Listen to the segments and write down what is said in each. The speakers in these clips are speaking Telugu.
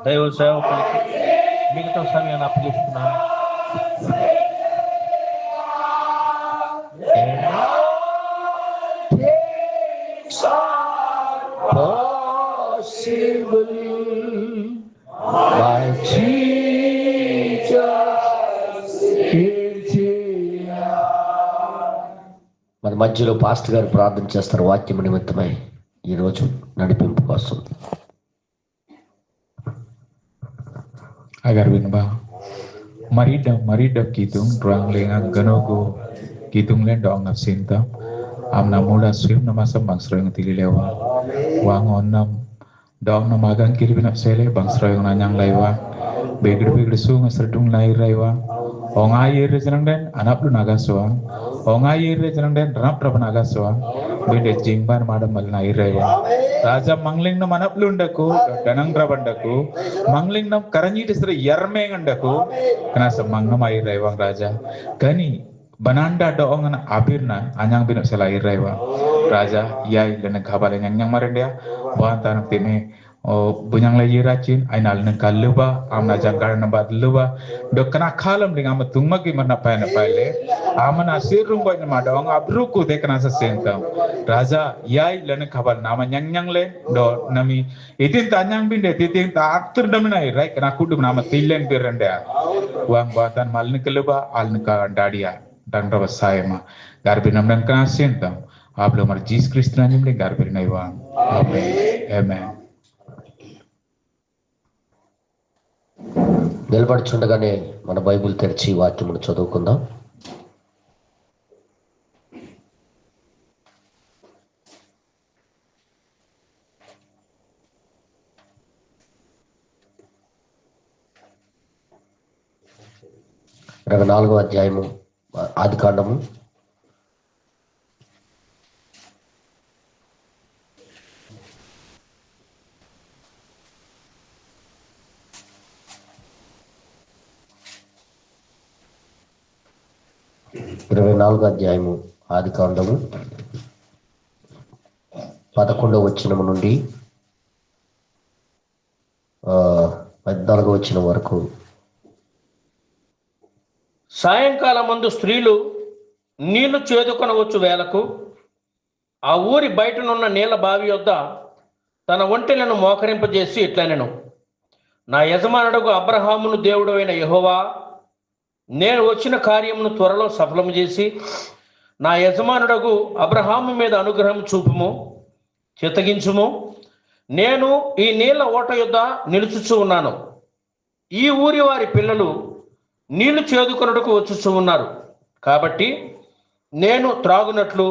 దైవ సేవకులకి మిగతా సమయాన్ని అప్పగిస్తున్నాను. మన మధ్యలో పాస్టర్ గారు ప్రార్థన చేస్తారు వాక్యం నిమిత్తమై ఈరోజు నడిపింపు కోసం. Agar winba marida kitung rang lengang ganogo kitung len dong na sinta amna muda swim na masam bangsroyong tililewa wangon nam dong na magang kiribinap sele bangsroyong nanyang laywa begir sung aserdung lai raywa ong ayir janang den anap lu nagaswa ong ayir janang den ranap rap nagaswa bede jingban madam mal nai raywa raja mangling nam anap lu ndaku danang rabandaku mangling nam karanjit isra yarmengandaku kana samangnam ayir raywa raja kani bananda doong na abirna anyang binap sela ayir raywa raja yai lena ghabale nyang marendia wan tanang tine bunyang lagi racin ainal neng kaluba amna jangkar nambat luba dokana kalam dengan amat tungmagi mana paile aman asir rumbai nama doang abruku dekana sesentam raja yai lene khabal nama nyang le do nami itin tanyang binde titin ta aktur damna irai kana kudu nama tilen birenda wang batan malne kaluba alne ka dadia dan rawasayama garbinam dan kana sentam ablo mar Jesus Kristus nimle garbinai wang amen amen. నిలబడుచుండగానే మన బైబిల్ తెరిచి వాక్యమును చదువుకుందాం. నాలుగో అధ్యాయము ఆదికాండము 24వ అధ్యాయము ఆదికాండము 11వ వచనం నుండి 14వ వచనం వరకు. సాయంకాలం మందు స్త్రీలు నీళ్లు చేదుకొనవచ్చు వేళకు ఆ ఊరి బయటనున్న నీళ్ల బావి యొద్ద తన ఒంటెలను మోకరింపజేసి ఇట్లనెను, నా యజమానుడకు అబ్రహామును దేవుడు అయిన యెహోవా, నేను వచ్చిన కార్యమును త్వరలో సఫలము చేసి నా యజమానుడకు అబ్రహాము మీద అనుగ్రహం చూపుము, చిత్తగించుము. నేను ఈ నీళ్ల ఓట యొద్ద నిలుచుచూ ఉన్నాను. ఈ ఊరి వారి పిల్లలు నీళ్లు చేదుకొనుటకు వచ్చుచూ ఉన్నారు. కాబట్టి నేను త్రాగునట్లు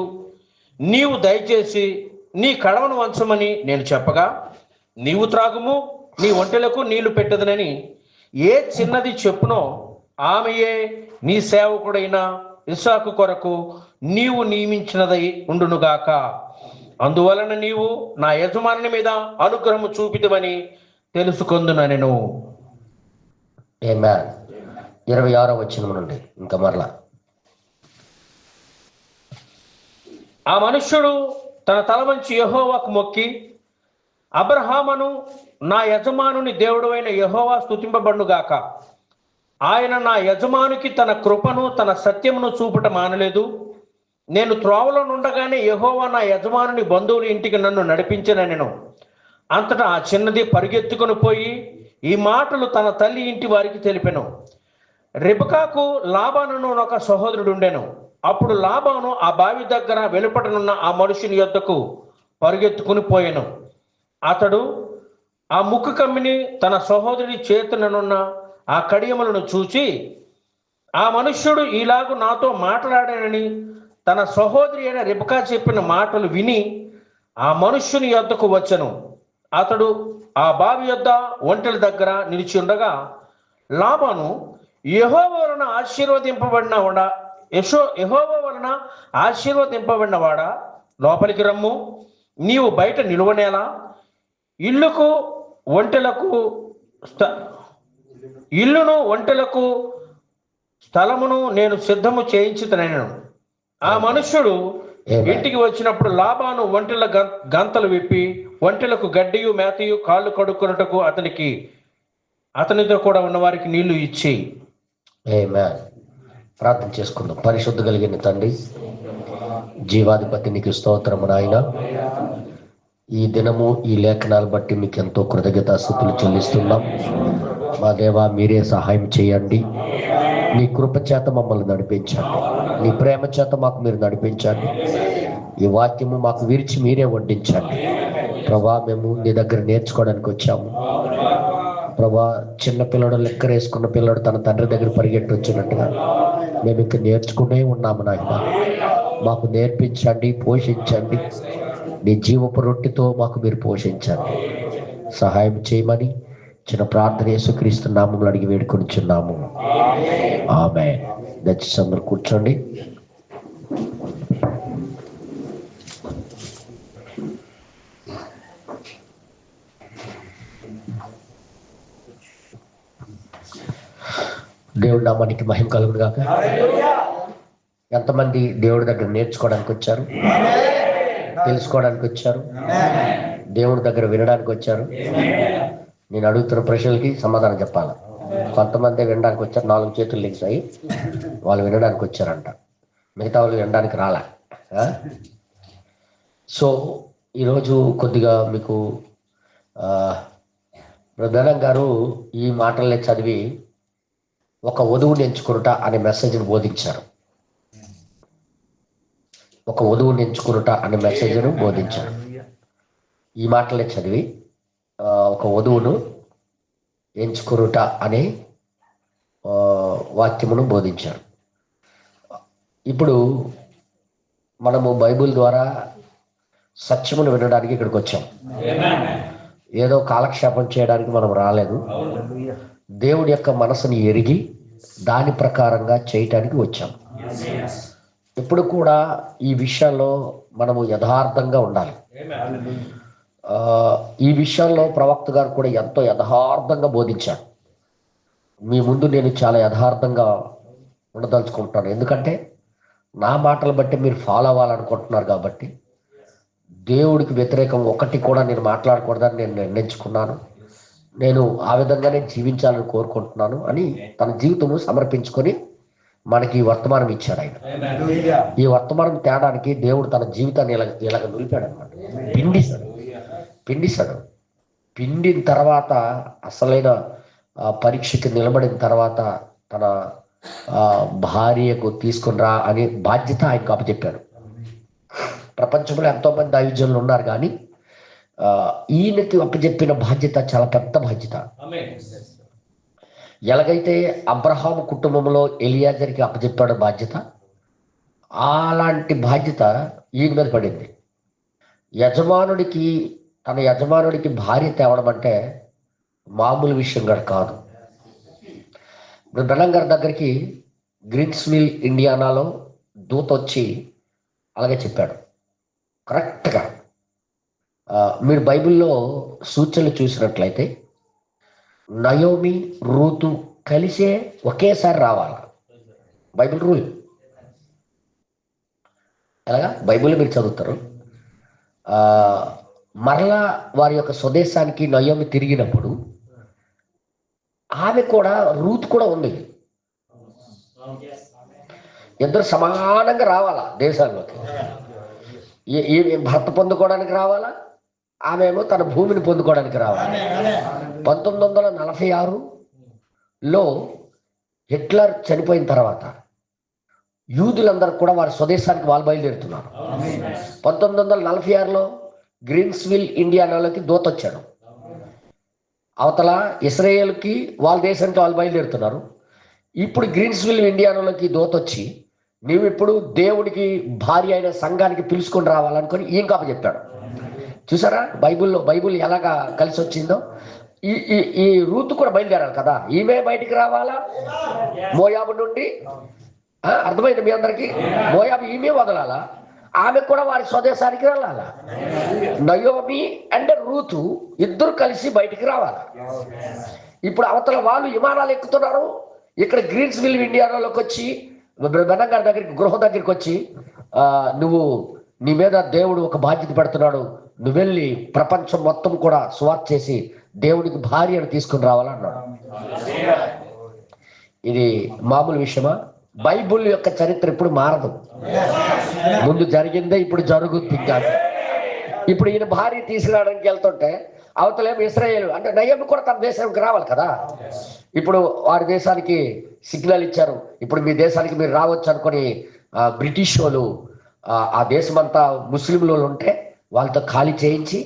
నీవు దయచేసి నీ కడవను వంచమని నేను చెప్పగా, నీవు త్రాగుము, నీ ఒంటెలకు నీళ్లు పెట్టదనని ఏ చిన్నది చెప్పునో ఆమెయే నీ సేవకుడైన ఇస్సాకు కొరకు నీవు నియమించినదై ఉండునుగాక. అందువలన నీవు నా యజమాని మీద అనుగ్రహము చూపితమని తెలుసుకొందునెను. ఆమేన్. 26వ వచనం నుండి ఇంకా మరలా. ఆ మనుష్యుడు తన తల వంచి యెహోవాకు మొక్కి, అబ్రహామును నా యజమానుని దేవుడు అయిన యెహోవా స్తుతింపబడుగాక. ఆయన నా యజమానికి తన కృపను తన సత్యమును చూపుట మానలేదు. నేను త్రోవలో నుండగానే యెహోవా నా యజమానుని బంధువుల ఇంటికి నన్ను నడిపించనెను. అంతటా ఆ చిన్నది పరిగెత్తుకొని పోయి ఈ మాటలు తన తల్లి ఇంటి వారికి తెలిపెను. రెబెకాకు లాబానును ఒక సహోదరుడు ఉండెను. అప్పుడు లాబాను ఆ బావి దగ్గర వెలుపటనున్న ఆ మనుషుని యొద్దకు పరుగెత్తుకుని పోయెను. అతడు ఆ ముక్కు కమ్మిని తన సహోదరుడి చేతుననున్న ఆ కడియములను చూచి, ఆ మనుష్యుడు ఇలాగు నాతో మాట్లాడానని తన సహోదరి అయిన రెబెకా చెప్పిన మాటలు విని ఆ మనుష్యుని యొద్దకు వచ్చెను. అతడు ఆ బావి యొద్ద ఒంటెల దగ్గర నిలిచి ఉండగా లాబాను, యెహోవా వలన ఆశీర్వదింపబడినవాడా, లోపలికి రమ్ము, నీవు బయట నిలువనేలా, ఇల్లును ఒంటెలకు స్థలమును నేను సిద్ధము చేయించుతనెను. ఆ మనుష్యుడు ఇంటికి వచ్చినప్పుడు లాబాను ఒంటెల గంతలు విప్పి ఒంటెలకు గడ్డియు మేతయు కాళ్ళు కడుక్కున్నటకు అతనితో కూడా ఉన్న వారికి నీళ్లు ఇచ్చి. ఆమేన్. ప్రార్థన చేసుకుందాం. పరిశుద్ధ కలిగిన తండ్రి, జీవాధిపతి, నీకు స్తోత్రము నాయన. ఈ దినము ఈ లేఖనాలు బట్టి మీకు ఎంతో కృతజ్ఞతాస్తుతులు చెల్లిస్తున్నాం. మా దేవా, మీరే సహాయం చేయండి. నీ కృప చేత మమ్మల్ని నడిపించండి. నీ ప్రేమ చేత మాకు మీరు నడిపించండి. ఈ వాక్యము మాకు విరిచి మీరే వడ్డించండి. ప్రభా, మేము నీ దగ్గర నేర్చుకోవడానికి వచ్చాము. ప్రభా, చిన్న పిల్లడు లెక్కరేసుకున్న పిల్లడు తన తండ్రి దగ్గర పరిగెట్టి వచ్చినట్టుగా మేము ఇక్కడ నేర్చుకునే ఉన్నాము నాయన. మాకు నేర్పించండి, పోషించండి. నీ జీవపు రొట్టెతో మాకు మీరు పోషించండి, సహాయం చేయమని చిన్న ప్రార్థన యేసుక్రీస్తు నామములో అడిగి వేడుకొనిచున్నాము. ఆమేన్. దయచేసి అందరూ కూర్చోండి. దేవుడి నామానికి మహిమ కలుగును గాక. ఎంతమంది దేవుడి దగ్గర నేర్చుకోవడానికి వచ్చారు, తెలుసుకోవడానికి వచ్చారు, దేవుడి దగ్గర వినడానికి వచ్చారు? నేను అడుగుతున్న ప్రశ్నలకి సమాధానం చెప్పాలి. కొంతమంది వినడానికి వచ్చారు, 4 చేతులు లెగిసాయి, వాళ్ళు వినడానికి వచ్చారంట, మిగతా వాళ్ళు వినడానికి రాలే. సో ఈరోజు కొద్దిగా మీకు బ్రదర్ గారు ఈ మాటల్ని చదివి ఒక వధువుని ఎంచుకునుట అనే మెసేజ్ని బోధించారు. ఒక వధువుని ఎంచుకునుట అనే మెసేజ్ను బోధించారు. ఈ మాటలే చదివి ఒక వధువును ఎంచుకునుట అనే వాక్యమును బోధించారు. ఇప్పుడు మనము బైబిల్ ద్వారా సత్యమును వినడానికి ఇక్కడికి వచ్చాం. ఏదో కాలక్షేపం చేయడానికి మనం రాలేదు. దేవుడి యొక్క మనసుని ఎరిగి దాని ప్రకారంగా చేయటానికి వచ్చాం. ఇప్పుడు కూడా ఈ విషయాల్లో మనము యథార్థంగా ఉండాలి. ఈ విషయంలో ప్రవక్త గారు కూడా ఎంతో యథార్థంగా బోధించాడు. మీ ముందు నేను చాలా యథార్థంగా ఉండదలుచుకుంటాను. ఎందుకంటే నా మాటలు బట్టి మీరు ఫాలో అవ్వాలనుకుంటున్నారు కాబట్టి దేవుడికి వ్యతిరేకం ఒకటి కూడా నేను మాట్లాడకూడదని నేను నిర్ణయించుకున్నాను. నేను ఆ విధంగానే జీవించాలని కోరుకుంటున్నాను అని తన జీవితము సమర్పించుకొని మనకి ఈ వర్తమానం ఇచ్చాడు ఆయన. ఈ వర్తమానం తేడానికి దేవుడు తన జీవితాన్ని ఇలాగ నిలిపాడు అనమాట. పిండిసాడు. పిండిన తర్వాత అసలైన పరీక్షకి నిలబడిన తర్వాత తన భార్యకు తీసుకుని రా అనే బాధ్యత ఆయనకు అప్పచెప్పాడు. ప్రపంచంలో ఎంతోమంది దైవజనులు ఉన్నారు, కానీ ఈయనకి అప్పచెప్పిన బాధ్యత చాలా పెద్ద బాధ్యత. ఎలాగైతే అబ్రహాము కుటుంబంలో ఎలియాజర్కి అప్పచెప్పాడు బాధ్యత, అలాంటి బాధ్యత ఈయన మీద పడింది. తన యజమానుడికి భార్య తేవడం అంటే మామూలు విషయం కూడా కాదు. ఇప్పుడు బ్రహ్నం గారి దగ్గరికి గ్రీన్స్మిల్ ఇండియానాలో దూత వచ్చి అలాగే చెప్పాడు. కరెక్ట్గా మీరు బైబిల్లో సూచనలు చూసినట్లయితే నయోమి, రూతు కలిసే ఒకేసారి రావాలి. బైబిల్ రూల్ ఎలాగా బైబిల్లో మీరు చదువుతారు. మరలా వారి యొక్క స్వదేశానికి నయోమి తిరిగినప్పుడు ఆమె కూడా, రూతు కూడా ఉంది. ఇద్దరు సమానంగా రావాలా దేశాల్లోకి. భర్త పొందుకోవడానికి రావాలా, ఆమె ఏమో తన భూమిని పొందుకోవడానికి రావాలి. 1946లో హిట్లర్ చనిపోయిన తర్వాత యూదులందరూ కూడా వారి స్వదేశానికి వాళ్ళు బయలుదేరుతున్నారు. 1946లో గ్రీన్స్విల్ ఇండియానాలోకి దూత వచ్చాడు. అవతల ఇస్రాయేల్కి వాళ్ళ దేశానికి వాళ్ళు బయలుదేరుతున్నారు. ఇప్పుడు గ్రీన్స్విల్ ఇండియానాలోకి దూత వచ్చి నీవు ఇప్పుడు దేవుడికి భార్య అయిన సంఘానికి పిలుచుకొని రావాలనుకొని ఈయన కాప చెప్పాడు. చూసారా బైబుల్ ఎలాగా కలిసి వచ్చిందో. ఈ రూతు కూడా బయలుదేరాలి కదా, ఈమె బయటికి రావాలా మోయాబు నుండి. అర్థమైంది మీ అందరికి? మోయాబు ఈమె వదలాలా, ఆమె కూడా వారి స్వదేశానికి వెళ్ళాలా. నయోమి అండ్ రూతు ఇద్దరు కలిసి బయటికి రావాలా. ఇప్పుడు అవతల వాళ్ళు విమానాలు ఎక్కుతున్నారు. ఇక్కడ గ్రీన్స్విల్ ఇండియాలోకి వచ్చి బెనం గారి దగ్గరికి, గృహం దగ్గరికి వచ్చి నువ్వు నీ మీద దేవుడు ఒక బాధ్యత పెడుతున్నాడు, నువ్వు వెళ్ళి ప్రపంచం మొత్తం కూడా సువార్త చేసి దేవుడికి భార్యను తీసుకుని రావాలన్నాడు. ఇది మామూలు విషయమా? బైబుల్ యొక్క చరిత్ర ఇప్పుడు మారదు. ముందు జరిగిందే ఇప్పుడు జరుగుతుంది. ఇప్పుడు ఈయన భార్య తీసుకురావడానికి వెళ్తుంటే అవతలేమో ఇశ్రాయేలు అంటే నయోమి కూడా తన దేశానికి రావాలి కదా. ఇప్పుడు వారి దేశానికి సిగ్నల్ ఇచ్చారు, ఇప్పుడు మీ దేశానికి మీరు రావచ్చు అనుకొని బ్రిటిష్ వాళ్ళు ఆ దేశమంతా ముస్లింలు ఉంటే వాళ్ళతో ఖాళీ చేయించి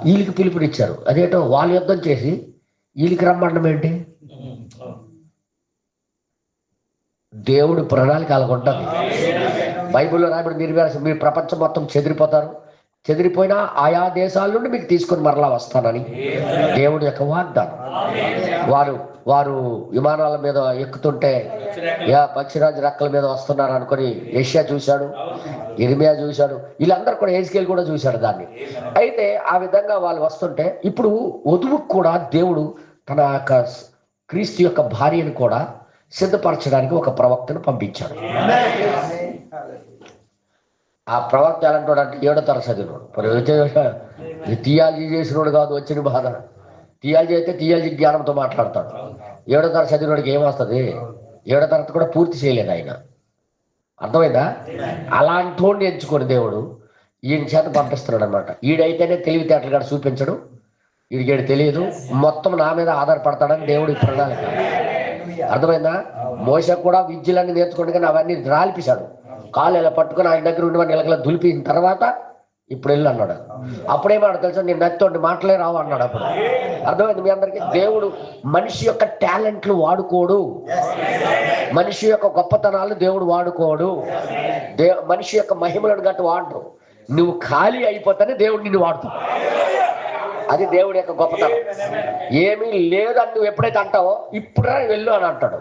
వీళ్ళకి పిలుపునిచ్చారు. అదేటో వాళ్ళు యుద్ధం చేసి వీళ్ళకి రమ్మడం ఏంటి? దేవుడు ప్రణాళిక అలాగుంటుంది. బైబిల్లో రాయబడి మీరు ప్రపంచం మొత్తం చెదిరిపోతారు, చెదిరిపోయినా ఆయా దేశాల నుండి మీకు తీసుకొని మరలా వస్తానని దేవుడి యొక్క వాగ్దానం. వారు విమానాల మీద ఎక్కుతుంటే పక్షిరాజు రెక్కల మీద వస్తున్నారు అనుకొని ఏషియా చూశాడు, ఇర్మియా చూశాడు, వీళ్ళందరూ కూడా హెజ్కేల్ కూడా చూశాడు దాన్ని. అయితే ఆ విధంగా వాళ్ళు వస్తుంటే ఇప్పుడు వధువుకు కూడా దేవుడు తన యొక్క క్రీస్తు యొక్క భార్యను కూడా సిద్ధపరచడానికి ఒక ప్రవక్తను పంపించాడు. ఆ ప్రవక్త ఎలాంటి అంటే 7వ తరగతి చదివినోడు, థియాలజీ చేసినోడు కాదు వచ్చిన బాధ. థియాలజీ అయితే థియాలజీ జ్ఞానంతో మాట్లాడతాడు. 7వ తరగతి చదివినోడికి ఏమొస్తుంది? 7వ తరగతి కూడా పూర్తి చేయలేదు ఆయన. అర్థమైందా? అలాంటి వాడిని ఎంచుకొని దేవుడు ఈయన చేత పంపిస్తున్నాడు అనమాట. ఈడైతేనే తెలివితేటలు కూడా చూపించడు, వీడికి తెలియదు, మొత్తం నా మీద ఆధారపడతాడని దేవుడు ప్రణాళిక. అర్థమైందా? మోసే కూడా విద్యలన్నీ నేర్చుకోండి కానీ అవన్నీ రాలిపిశాడు. కాళ్ళు ఇలా పట్టుకుని ఆయన దగ్గర ఉండి వాడిని ఇలాగ దులిపిన తర్వాత ఇప్పుడు వెళ్ళి అన్నాడు. అప్పుడేమాడు తెలుసా, నేను నచ్చోండి మాటలే రావు అన్నాడు. అప్పుడు అర్థమైంది మీ అందరికీ? దేవుడు మనిషి యొక్క టాలెంట్లు వాడుకోడు, మనిషి యొక్క గొప్పతనాలు దేవుడు వాడుకోడు, మనిషి యొక్క మహిమలను గట్టి వాడరు. నువ్వు ఖాళీ అయిపోతానే దేవుడు నిన్ను వాడుతాడు. అది దేవుడి యొక్క గొప్పతనం. ఏమీ లేదని నువ్వు ఎప్పుడైతే అంటావో ఇప్పుడు వెళ్ళు అని అంటాడు.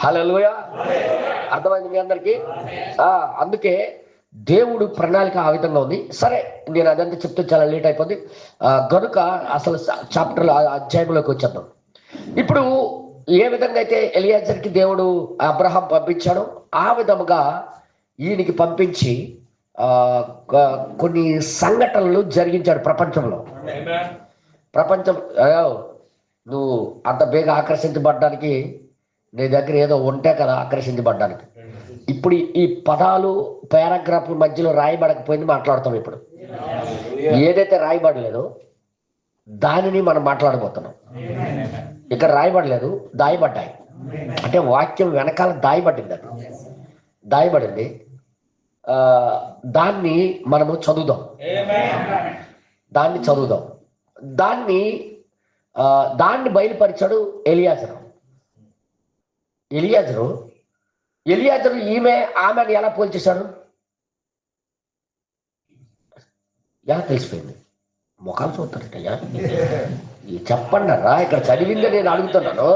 హల్లెలూయా! అర్థమైంది మీ అందరికీ? అందుకే దేవుడు ప్రణాళిక ఆ విధంగా ఉంది. సరే, నేను అదంతా చెప్తే చాలా లేట్ అయిపోద్ది కనుక అసలు చాప్టర్ అధ్యాయంలోకి వచ్చేద్దాం. ఇప్పుడు ఏ విధంగా అయితే ఎలియాజర్కి దేవుడు అబ్రహాం పంపించాడో ఆ విధముగా ఈయనకి పంపించి కొన్ని సంఘటనలు జరిగించాడు ప్రపంచంలో. ప్రపంచం నువ్వు అంత బేగా ఆకర్షించబడ్డానికి నీ దగ్గర ఏదో ఉంటే కదా ఆకర్షించబడ్డానికి. ఇప్పుడు ఈ పదాలు పారాగ్రాఫ్ల మధ్యలో రాయబడకపోయింది మాట్లాడుతాం. ఇప్పుడు ఏదైతే రాయబడలేదో దానిని మనం మాట్లాడబోతున్నాం. ఇక్కడ రాయబడలేదు, దాయబడ్డాయి. అంటే వాక్యం వెనకాల దాయబడింది, అది దాయబడింది. దాన్ని మనము చదువుదాం, దాన్ని బయలుపరిచాడు ఎలియాజరు ఆమెను ఎలా పోల్చేశాడు? ఎలా తెలిసిపోయింది? ముఖాలు చూస్తారటయ్యా, చెప్పండి రా, ఇక్కడ చదివిందే నేను అడుగుతున్నాను.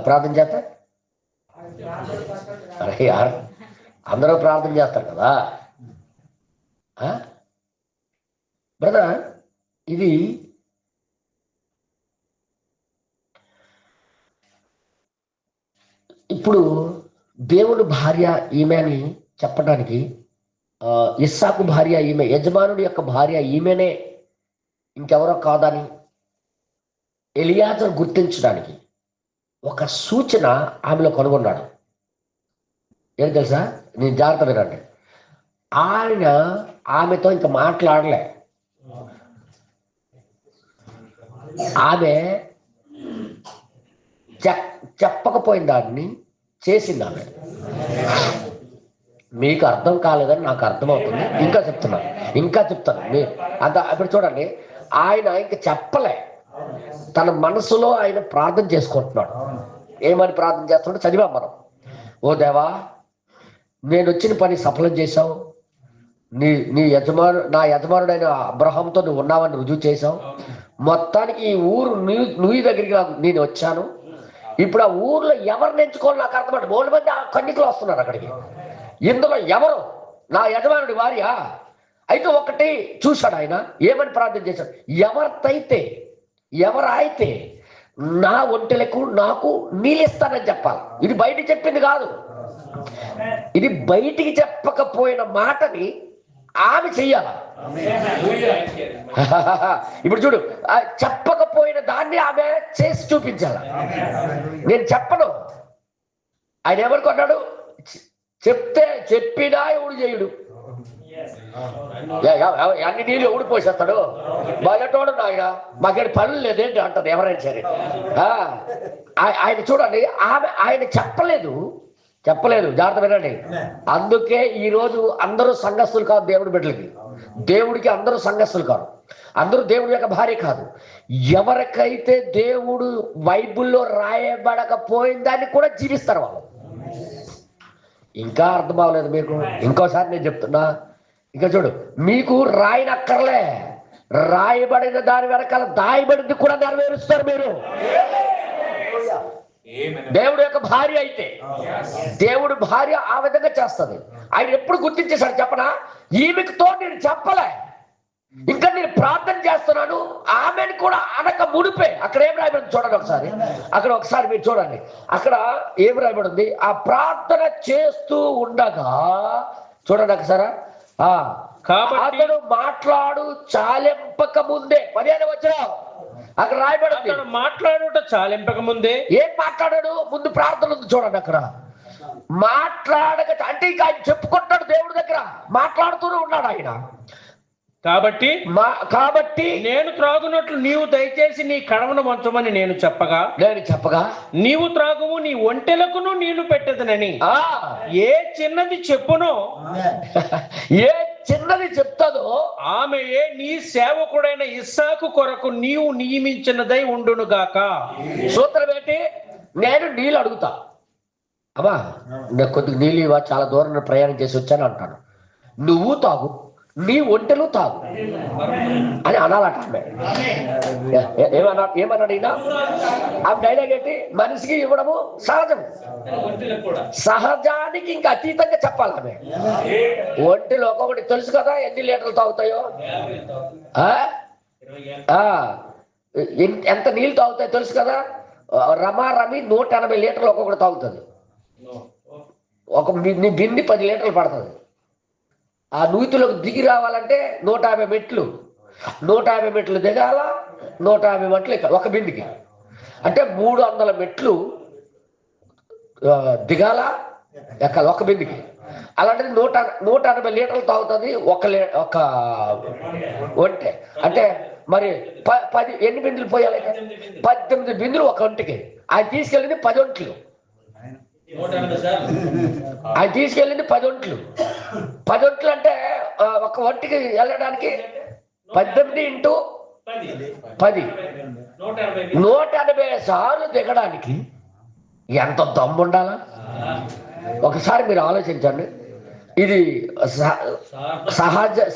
ప్రార్థన చేస్తా, అరే యార్ అందరూ ప్రార్థన చేస్తారు కదా బ్రదర్. ఇది ఇప్పుడు దేవుడు భార్య ఈమె అని చెప్పడానికి, ఇస్సాకు భార్య ఈమె, యజమానుడి యొక్క భార్య ఈమెనే, ఇంకెవరో కాదని ఎలియాజరు గుర్తించడానికి ఒక సూచన ఆమెలో కనుగొన్నాడు. ఏం తెలుసా? నేను జాగ్రత్త వినండి. ఆయన ఆమెతో ఇంకా మాట్లాడలే. ఆమె చెప్పకపోయిన దాన్ని చేసింది ఆమె. మీకు అర్థం కాలేదని నాకు అర్థమవుతుంది, ఇంకా చెప్తాను మీ అంత. ఇప్పుడు చూడండి, ఆయన ఇంకా చెప్పలే, తన మనసులో ఆయన ప్రార్థన చేసుకుంటున్నాడు. ఏమని ప్రార్థన చేస్తున్నాడు చదివాం మనం. ఓ దేవా, నేను వచ్చిన పని సఫలం చేశావు, నా యజమానుడైన అబ్రహాంతో నువ్వు ఉన్నావని రుజువు చేశావు. మొత్తానికి ఈ ఊరు నువ్వు దగ్గరికి నేను వచ్చాను. ఇప్పుడు ఆ ఊర్లో ఎవరిని ఎంచుకోవాలి నాకు అర్థమంటే 3 మంది కన్నికలు వస్తున్నారు అక్కడికి. ఇందులో ఎవరు నా యజమానుడి భార్య అయితే ఒకటి చూశాడు ఆయన. ఏమని ప్రార్థన చేశాడు? ఎవరైతే నా ఒంటెలకు నాకు నీళ్ళిస్తానని చెప్పాలి. ఇది బయటికి చెప్పింది కాదు, ఇది బయటికి చెప్పకపోయిన మాటని ఆమె చెయ్యాల. ఇప్పుడు చూడు, చెప్పకపోయిన దాన్ని ఆమె చేసి చూపించాల. నేను చెప్పను. ఆయన ఎవరికొన్నాడు? చెప్పినా ఎవడు చేయుడు. అన్ని నీళ్ళు ఎవడు పోసేస్తాడు? బయటోడు నాయన మాకేడు పనులు లేదేంటి అంటారు ఎవరైనా సరే. ఆయన చూడండి, ఆయన చెప్పలేదు. జాగ్రత్త వినండి. అందుకే ఈరోజు అందరూ సంఘస్థులు కాదు దేవుడి బిడ్డలకి. దేవుడికి అందరూ సంఘస్థులు కాదు, అందరూ దేవుడి యొక్క భార్య కాదు. ఎవరికైతే దేవుడు బైబిల్లో రాయబడకపోయిన దాన్ని కూడా జీవిస్తారు వాళ్ళు. ఇంకా అర్థం అవ్వలేదు మీకు? ఇంకోసారి నేను చెప్తున్నా. ఇంకా చూడు, మీకు రాయనక్కర్లే, రాయబడిన దాని వెనకాల దాయబడింది కూడా నెరవేరుస్తారు మీరు. దేవుడు యొక్క భార్య అయితే దేవుడు భార్య ఆ విధంగా చేస్తుంది. ఆయన ఎప్పుడు గుర్తించేశాడు చెప్పనా? ఈమెతో నేను చెప్పలే, ఇంకా నేను ప్రార్థన చేస్తున్నాను ఆమెను కూడా అనక ముడిపే. అక్కడ ఏం రాయబడింది చూడండి ఒకసారి మీరు చూడండి. అక్కడ ఏం రాయబడింది? ఆ ప్రార్థన చేస్తూ ఉండగా చూడండి ఒకసారి. అతడు మాట్లాడు చాలింపక ముందే 15వ వచనం అక్కడ రాయబడింది. మాట్లాడుట చాలింపక ముందే. ఏం మాట్లాడాడు? ముందు ప్రార్థన ఉంది చూడండి. అక్కడ మాట్లాడక అంటే ఇక ఆయన చెప్పుకుంటాడు దేవుడి దగ్గర, మాట్లాడుతూనే ఉన్నాడు ఆయన. కాబట్టి నేను త్రాగునట్లు నీవు దయచేసి నీ కడవను వంచమని నేను చెప్పగా నీవు త్రాగుము, నీ ఒంటెలకును నీళ్లు పెట్టదనని. ఏ చిన్నది చెప్పునో ఏ చిన్నది చెప్తాదో ఆమె నీ సేవకుడైన ఇస్సాకు కొరకు నీవు నియమించినదై ఉండును గాక. సూత్రం ఏంటి? నేను నీళ్ళు అడుగుతా, అమ్మా నాకు కొద్దిగా నీళ్ళు ఇవ్వ, చాలా దూరం ప్రయాణం చేసి వచ్చాను అంటాను. నువ్వు తాగు, నీ ఒంటెలు తాగు అని అనాలట. ఏమన్నాడు ఈయన? ఆ డైలాగ్ ఏంటి? మనిషికి ఇవ్వడము సహజం, సహజానికి ఇంకా అతీతంగా చెప్పాలి. ఆమె ఒంటిలో ఒక్కొక్కటి తెలుసు కదా ఎన్ని లీటర్లు తాగుతాయో, ఎంత నీళ్ళు తాగుతాయో తెలుసు కదా. రమారమి 180 లీటర్లు ఒక్కొక్కటి తాగుతుంది. ఒక బింది 10 లీటర్లు పడుతుంది. ఆ నూతిలోకి దిగి రావాలంటే 150 మెట్లు, 150 మెట్లు దిగాల, 150 మెట్లు ఇక్కడ ఒక బిందికి. అంటే 300 మెట్లు దిగాల ఎక్కాలి ఒక బిందికి. అలాంటిది 180 లీటర్లు తాగుతుంది ఒక ఒంటె. అంటే మరి 10 ఎన్ని బిందులు పోయాలి? 18 బిందులు ఒక ఒంటికి. ఆయన తీసుకెళ్ళింది 10 ఒంట్లు. ఆయన తీసుకెళ్ళింది 10 ఒంట్లు. 10 ఒంట్లు అంటే ఒక ఒంటికి వెళ్ళడానికి 18 × 10 180 సార్లు దిగడానికి ఎంత దమ్ము ఉండాలా? ఒకసారి మీరు ఆలోచించండి. ఇది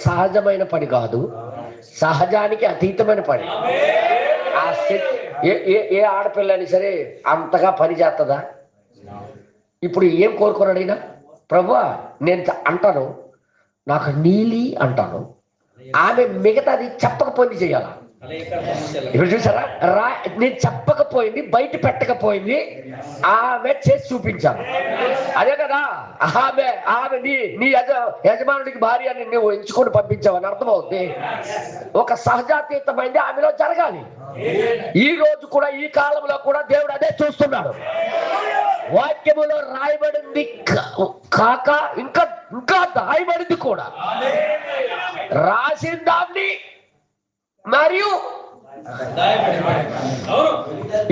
సహజమైన పని కాదు, సహజానికి అతీతమైన పని. ఏ ఆడపిల్ల అని సరే అంతగా పని చేస్తుందా? ఇప్పుడు ఏం కోరుకున్నాడు ఈయన? ప్రభువా నేను అంటాను, నాకు నీలి అంటాను, ఆమె మిగతాది చెప్పకపోయింది చెయ్యాలా? ఇప్పుడు చూసారా, నేను చెప్పకపోయింది, బయట పెట్టకపోయింది, ఆమె చేసి చూపించాను. అదే కదా ఆమె నీ యజమానుడికి భార్య అని నువ్వు ఎంచుకొని పంపించావని అర్థమవుతుంది. ఒక సహజాతీతమైంది ఆమెలో జరగాలి. ఈ రోజు కూడా, ఈ కాలంలో కూడా దేవుడు అదే చూస్తున్నాడు. వాక్యములో రాయబడింది కాక ఇంకా దాయబడింది కూడా. రాసిన దాన్ని మరియు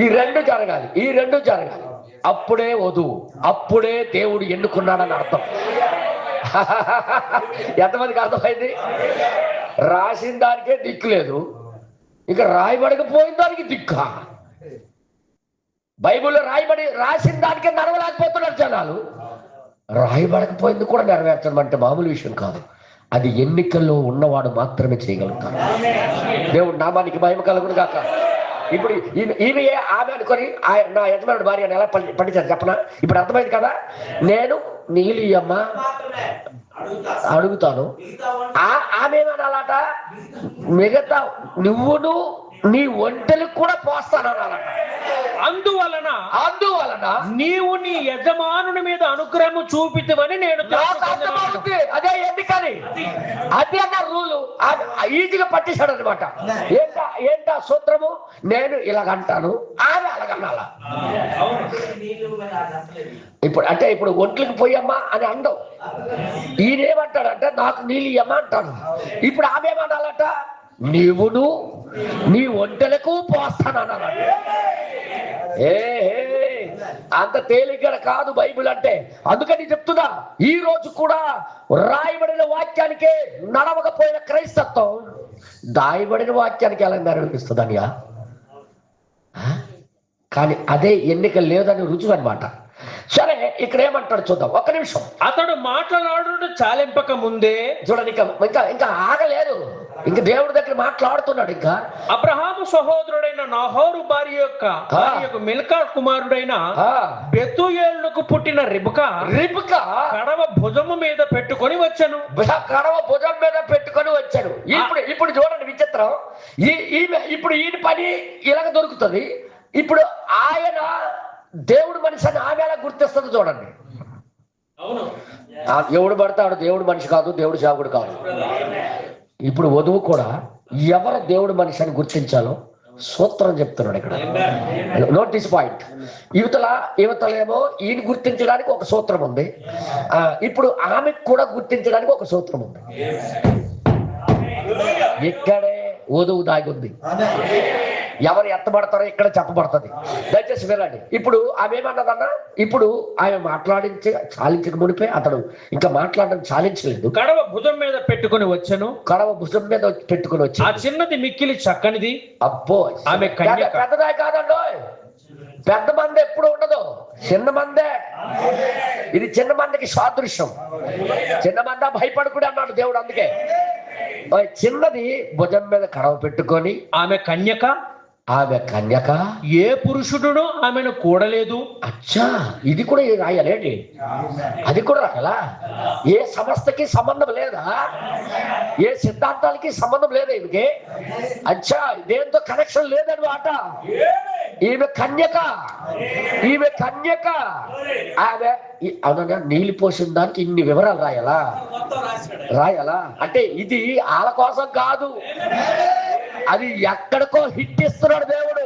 ఈ రెండు జరగాలి, ఈ రెండు జరగాలి. అప్పుడే వధువు, అప్పుడే దేవుడు ఎన్నుకున్నాడని అర్థం. ఎంతమందికి అర్థమైంది? రాసిన దానికే దిక్కు లేదు, ఇక రాయబడకపోయిన దానికి దిక్కు. బైబిల్లో రాసిన దానికే నెరవేరలేకపోతున్నారు జనాలు, రాయబడకపోయింది కూడా నెరవేర్చడం అంటే మామూలు విషయం కాదు. అది ఎన్నికల్లో ఉన్నవాడు మాత్రమే చేయగలుగుతాడు. దేవుడు నామానికి మహిమ కలుగును గాక. ఇప్పుడు ఈమె ఆమె అనుకొని నా యజమానుడు భార్యను ఎలా పండించారు చెప్పనా? ఇప్పుడు అర్థమైంది కదా. నేను నీలియమ్మ అడుగుతాను, ఆమె ఏమనాలట? మిగతా నువ్వును నీ ఒంటెలకు కూడా పోస్తానన్నాలట. అందువలన నీవు నీ యజమానుని మీద అనుగ్రహము చూపితవని నేను అదే ఎన్నికని, అదే అన్న రూలు ఈజీగా పట్టేశాడు అనమాట. ఏంటా సూత్రము? నేను ఇలాగంటాను, ఆమె అలాగన్నాల. ఇప్పుడు ఒంట్లకి పోయమ్మా అని అండవు. ఈయనేమంటాడంటే నాకు నీళ్ళు ఇయ్యమ్మా అంటాను. ఇప్పుడు ఆమె ఏమనాలట? నీవును నీ ఒంటెలకు పోస్తానన్నా. అంత తేలిగ్గా కాదు బైబిల్ అంటే. అందుకని చెప్తున్నా, ఈ రోజు కూడా రాయబడిన వాక్యానికే నడవకపోయిన క్రైస్తత్వం దాయబడిన వాక్యానికి ఎలా నెరవేరుస్తుందనియా? కానీ అదే ఎన్నిక లేదని రుజువు అనమాట. సరే, ఇక్కడ ఏమంటాడు చూద్దాం, ఒక్క నిమిషం. అతడు మాట్లాడు చాలింపక ముందే చూడండి, ఇంకా ఆగలేదు, ఇంకా దేవుడి దగ్గర మాట్లాడుతున్నాడు. ఇంకా అబ్రహాము సహోదరుడైన నాహోరు భార్య యొక్క మిల్కా కుమారుడైన బెతూయేలుకు పుట్టిన రిబ్కా కడవ భుజము మీద పెట్టుకొని వచ్చాను. ఇప్పుడు చూడండి విచిత్రం. ఇప్పుడు ఈయన పని ఇలాగ దొరుకుతుంది. ఇప్పుడు ఆయన దేవుడు మనిషి అని ఆమె ఎలా గుర్తిస్తుంది చూడండి. ఎవడు పడతాడు దేవుడు మనిషి కాదు, దేవుడు సేవకుడు కాదు. ఇప్పుడు వధువు కూడా ఎవరు దేవుడు మనిషి అని గుర్తించాలో సూత్రం చెప్తున్నాడు ఇక్కడ. Notice point. యువతలేమో ఈయన గుర్తించడానికి ఒక సూత్రం ఉంది, ఇప్పుడు ఆమెకు కూడా గుర్తించడానికి ఒక సూత్రం ఉంది. ఇక్కడే వధువు దాగి ఉంది. ఎవరు ఎత్తబడతారో ఇక్కడ చెప్పబడుతుంది. దయచేసి వినండి. ఇప్పుడు ఆమె ఏమన్నదన్నా, ఇప్పుడు ఆమె చాలించక మునిపే అతడు ఇంకా మాట్లాడడం చాలించలేదు. కడవ భుజం మీద పెట్టుకుని వచ్చాను. ఆ చిన్నది మిక్కిలి చక్కనిది. అబ్బో, ఆమె పెద్దదా కాదండో. పెద్ద మంది ఎప్పుడు ఉండదు, చిన్న మందే. ఇది చిన్న మందికి సాదృశ్యం. చిన్న మంది భయపడకూడదు అన్నాడు దేవుడు. అందుకే చిన్నది భుజం మీద కడవ పెట్టుకొని ఆమె కన్యక ఏ పురుషుడును ఆమెను కూడలేదు. అచ్చా, ఇది కూడా రాయాలేంటి? అది కూడా రాయాలా? ఏ సంస్థకి సంబంధం లేదా? ఏ సిద్ధాంతాలకి సంబంధం లేదా ఈమెకి? అచ్చా, దేంతో కనెక్షన్ లేదన్నమాట. ఈమె కన్యక ఆమె అవునా? నీళ్ళు పోసిన దానికి ఇన్ని వివరాలు రాయాలా అంటే ఇది వాళ్ళ కోసం కాదు, అది ఎక్కడికో హిట్ ఇస్తున్నాడు దేవుడు.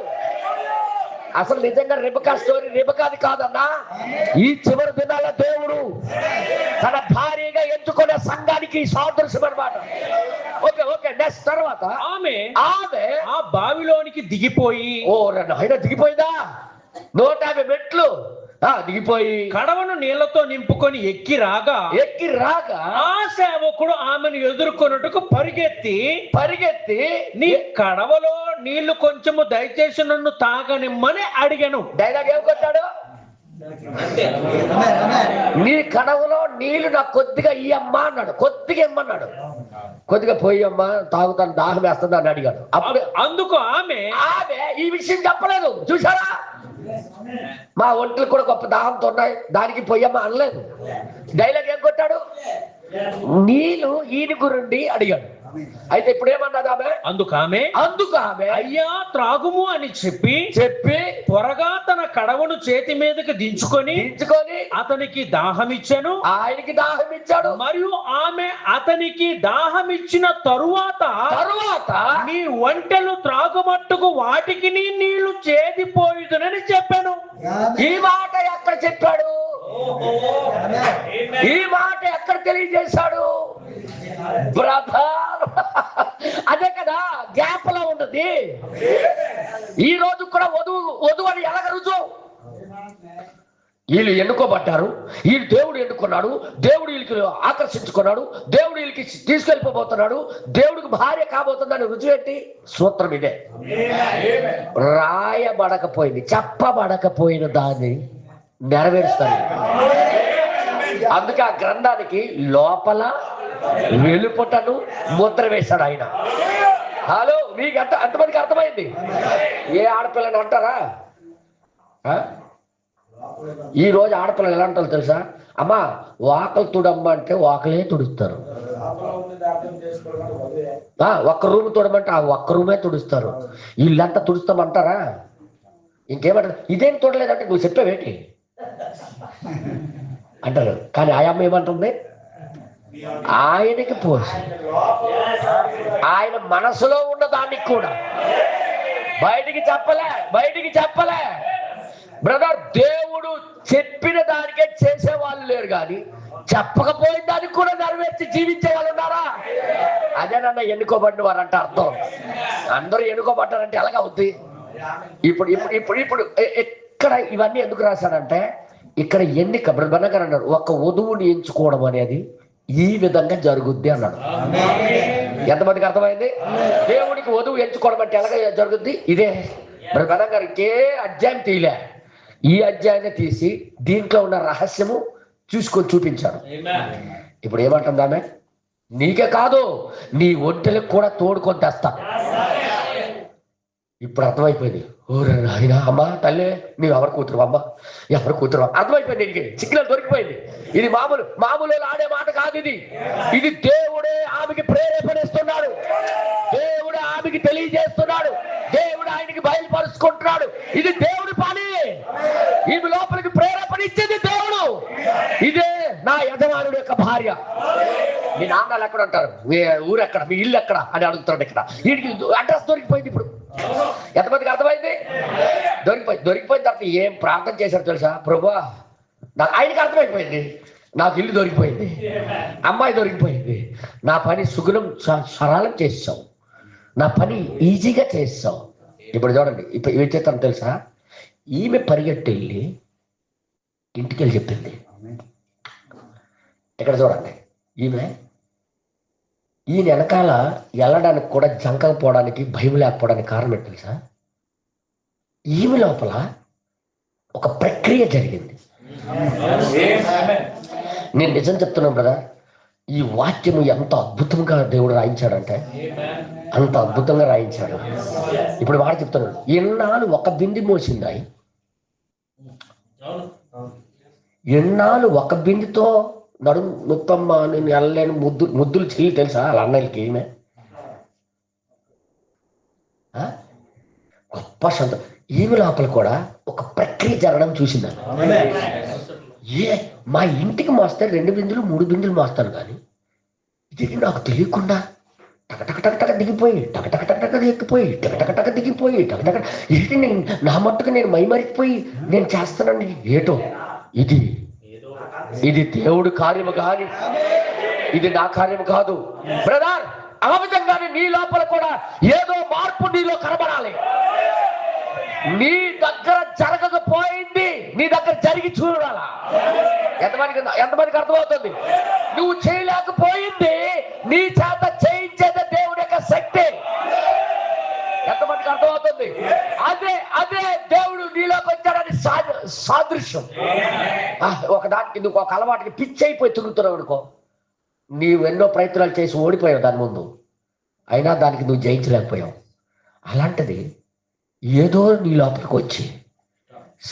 అసలు నిజంగా రిబకా స్టోరీ రిబకాది కాదన్నా. ఈ చివరి దినాల దేవుడు తన భార్యగా ఎంచుకునే సంఘానికి సాదృశ్యం అన్నమాట. ఓకే నెక్స్ట్ తర్వాత ఆమె ఆ బావిలోనికి దిగిపోయి, దిగిపోయిందా? 150 మెట్లు దిగిపోయి కడవను నీళ్లతో నింపుకొని ఎక్కి రాగా ఆ సేవకుడు ఆమెను ఎదుర్కొన్నట్టుకు పరిగెత్తి నీ కడవలో నీళ్లు కొంచెము దయచేసి నన్ను తాగనిమ్మని అడిగాను. డైలాగ్ ఏం కొట్టాడు? నీ కడవలో నీళ్లు నాకు కొద్దిగా ఇయ్యమ్మా అన్నాడు. కొద్దిగా ఇమ్మన్నాడు. కొద్దిగా పోయమ్మా, తాగుతాను, దాహం వేస్తుంది అని అడిగాడు. అప్పుడు అందుకు ఆమె ఈ విషయం చెప్పలేదు. చూసారా, మా ఒంట్లు కూడా గొప్ప దాహంతో ఉన్నాయి, దానికి పోయమ్మా అనలేదు. డైలాగ్ ఏం కొట్టాడు? నీళ్ళు ఈయన గురుండి అడిగాడు. అయితే ఇప్పుడు ఏమన్నది ఆమె? అందుకు ఆమె అయ్యా త్రాగుము అని చెప్పి త్వరగా తన కడవను చేతి మీదకి దించుకొని అతనికి దాహమిచ్చాను. ఆయనకి దాహం ఇచ్చాడు. మరియు ఆమె అతనికి దాహమిచ్చిన తరువాత నీ ఒంటెలు త్రాగుమట్టుకు వాటికి నీ నీళ్లు చేదిపోయుదునని చెప్పాను. ఈ మాట ఎక్కడ చెప్పాడు? ఈ మాట ఎక్కడ తెలియజేశాడు? బ్రదర్, అదే కదా గ్యాప్ లో ఉన్నది. ఈ రోజు కూడా వధువు అని ఎలాగ రుజువు? వీళ్ళు ఎన్నుకోబడ్డారు, వీళ్ళు దేవుడు ఎన్నుకున్నాడు, దేవుడు వీళ్ళకి ఆకర్షించుకున్నాడు, దేవుడు వీళ్ళకి తీసుకెళ్ళిపోబోతున్నాడు, దేవుడికి భార్య కాబోతుందని రుజువు ఏంటి? సూత్రం ఇదే. రాయబడకపోయింది, చెప్పబడకపోయిన దాన్ని నెరవేరుస్తాను. అందుకే ఆ గ్రంథానికి లోపల వెలుపటను ముద్ర వేశాడు ఆయన. హలో, మీకు అంతమందికి అర్థమైంది? ఏ ఆడపిల్లని అంటారా? ఈ రోజు ఆడపిల్లలు ఎలా అంటారు తెలుసా? అమ్మా వాకలు తుడమ్మా అంటే వాకలే తుడుస్తారు. ఒక్క రూమ్ తుడమంటే ఆ ఒక్క రూమే తుడుస్తారు. వీళ్ళంతా తుడుస్తామంటారా? ఇంకేమంటారు? ఇదేం తుడలేదంటే నువ్వు చెప్పేవేటి అంటారు. కానీ ఆ అమ్మ ఏమంటుంది? ఆయనకి పోసి ఆయన మనసులో ఉన్న దానికి కూడా బయటికి చెప్పలే. బ్రదర్, దేవుడు చెప్పిన దానికే చేసే వాళ్ళు లేరు, కానీ చెప్పకపోయిన దానికి కూడా నెరవేర్చి జీవించే వాళ్ళు ఉన్నారా? అదేనన్నా ఎన్నుకోబడిన వారంటే అర్థం. అందరూ ఎన్నుకోబడ్డారంటే ఎలాగ అవుద్ది? ఇప్పుడు ఇక్కడ ఇవన్నీ ఎందుకు రాశాడంటే, ఇక్కడ ఎన్నిక బ్రహ్మణ గారు అన్నారు, ఒక వధువుని ఎంచుకోవడం అనేది ఈ విధంగా జరుగుద్ది అన్నాడు. ఎంతమందికి అర్థమైంది? దేవుడికి వధువు ఎంచుకోవడం అంటే ఎలాగ జరుగుద్ది? ఇదే. బ్రహ్మణ గారు ఇంకే అధ్యాయం తీయలే, ఈ అధ్యాయాన్ని తీసి దీంట్లో ఉన్న రహస్యము చూపించాడు. ఇప్పుడు ఏమంటుంది ఆమె? నీకే కాదు, నీ ఒంటెలకు కూడా తోడుకొని తెస్తా. ఇప్పుడు అర్థమైపోయింది. ఓరే నాయనా, అమ్మా తల్లి, నీవు ఎవరు కూతురు? అమ్మ ఎవరు కూతురు? అర్థమైపోయింది. నీకు సిగ్నల్ దొరికిపోయింది. ఇది మామూలు ఆడే మాట కాదు. ఇది దేవుడే ఆమెకి ప్రేరేపణిస్తున్నాడు, దేవుడు ఆమెకి తెలియజేస్తున్నాడు, దేవుడు ఆయనకి బయలుపరుచుకుంటున్నాడు. ఇది దేవుడి పని. ఈమె లోపలికి ప్రేరేపణ ఇచ్చేది దేవుడు. ఇదే నా యజమానుడు యొక్క భార్య. మీ నాన్నలు ఎక్కడ ఉంటారు? మీ ఊరు ఎక్కడ? మీ ఇల్లు ఎక్కడ అని అడుగుతాడు. ఇక్కడ వీడికి అడ్రస్ దొరికిపోయింది. ఇప్పుడు ఎంతమందికి అర్థమైంది? దొరికిపోయిన తర్వాత ఏం ప్రార్థన చేశారు తెలుసా? ప్రభువా, నాకు ఆయనకి అర్థమైపోయింది, నాకు ఇల్లు దొరికిపోయింది, అమ్మాయి దొరికిపోయింది, నా పని సుగుణం సరళం చేసావు, నా పని ఈజీగా చేసావు. ఇప్పుడు చూడండి, ఇప్పుడు ఏం చేస్తాను తెలుసా? ఈమె పరిగెట్టి వెళ్ళి ఇంటికి వెళ్ళి చెప్పింది. ఇక్కడ చూడండి, ఈయన వెనకాల వెళ్ళడానికి కూడా జంకకపోవడానికి, భయం లేకపోవడానికి కారణం ఏంటి తెలుసా? ఈమె లోపల ఒక ప్రక్రియ జరిగింది. నేను నిజం చెప్తున్నాను కదా, ఈ వాక్యము ఎంత అద్భుతంగా దేవుడు రాయించాడంటే అంత అద్భుతంగా రాయించాడు. ఇప్పుడు వాడు చెప్తున్నాడు, ఎన్నాళ్ళు ఒక బింది మోసిందాయి, ఎన్నాళ్ళు ఒక బిందితో నడుము నొప్పమ్మ, నేను వెళ్ళలేను, ముద్దులు చెల్లి తెలుసా వాళ్ళ అన్నయ్యకి. ఈమె గొప్ప సంతం. ఈమె లోపల కూడా ఒక ప్రక్రియ జరగడం చూసిందని. మా ఇంటికి మోస్తే 2 బిందులు 3 బిందులు మోస్తాను, కానీ ఇది నాకు తెలియకుండా టకటక దిగిపోయి టకటక ఎక్కిపోయి టకటక దిగిపోయి టకటక ఏంటి, నేను నా మట్టుకు నేను మైమరిచిపోయి నేను చేస్తానండి. ఏటో ఇది దేవుడు కార్యము కాని, ఇది నా కార్యము కాదు. బ్రదర్, ఆ విధంగానే నీ లోపల కూడా ఏదో మార్పు నీలో కనబడాలి. నీ దగ్గర జరగకపోయింది నీ దగ్గర జరిగి చూడాలా. ఎంతమందికి అర్థమవుతుంది? నువ్వు చేయలేకపోయింది నీ చేత చేయించేదే దేవుడి యొక్క శక్తి. ఎంతమందికి అర్థమవుతుంది? అదే దేవుడు నీలోకి వచ్చాడని సాదృశ్యం. ఒకదానికి నువ్వు ఒక అలవాటుకి పిచ్చి అయిపోయి తిరుగుతున్నావు అనుకో, నీవు ఎన్నో ప్రయత్నాలు చేసి ఓడిపోయావు దాని ముందు, అయినా దానికి నువ్వు జయించలేకపోయావు. అలాంటిది ఏదో నీ లోపలికి వచ్చి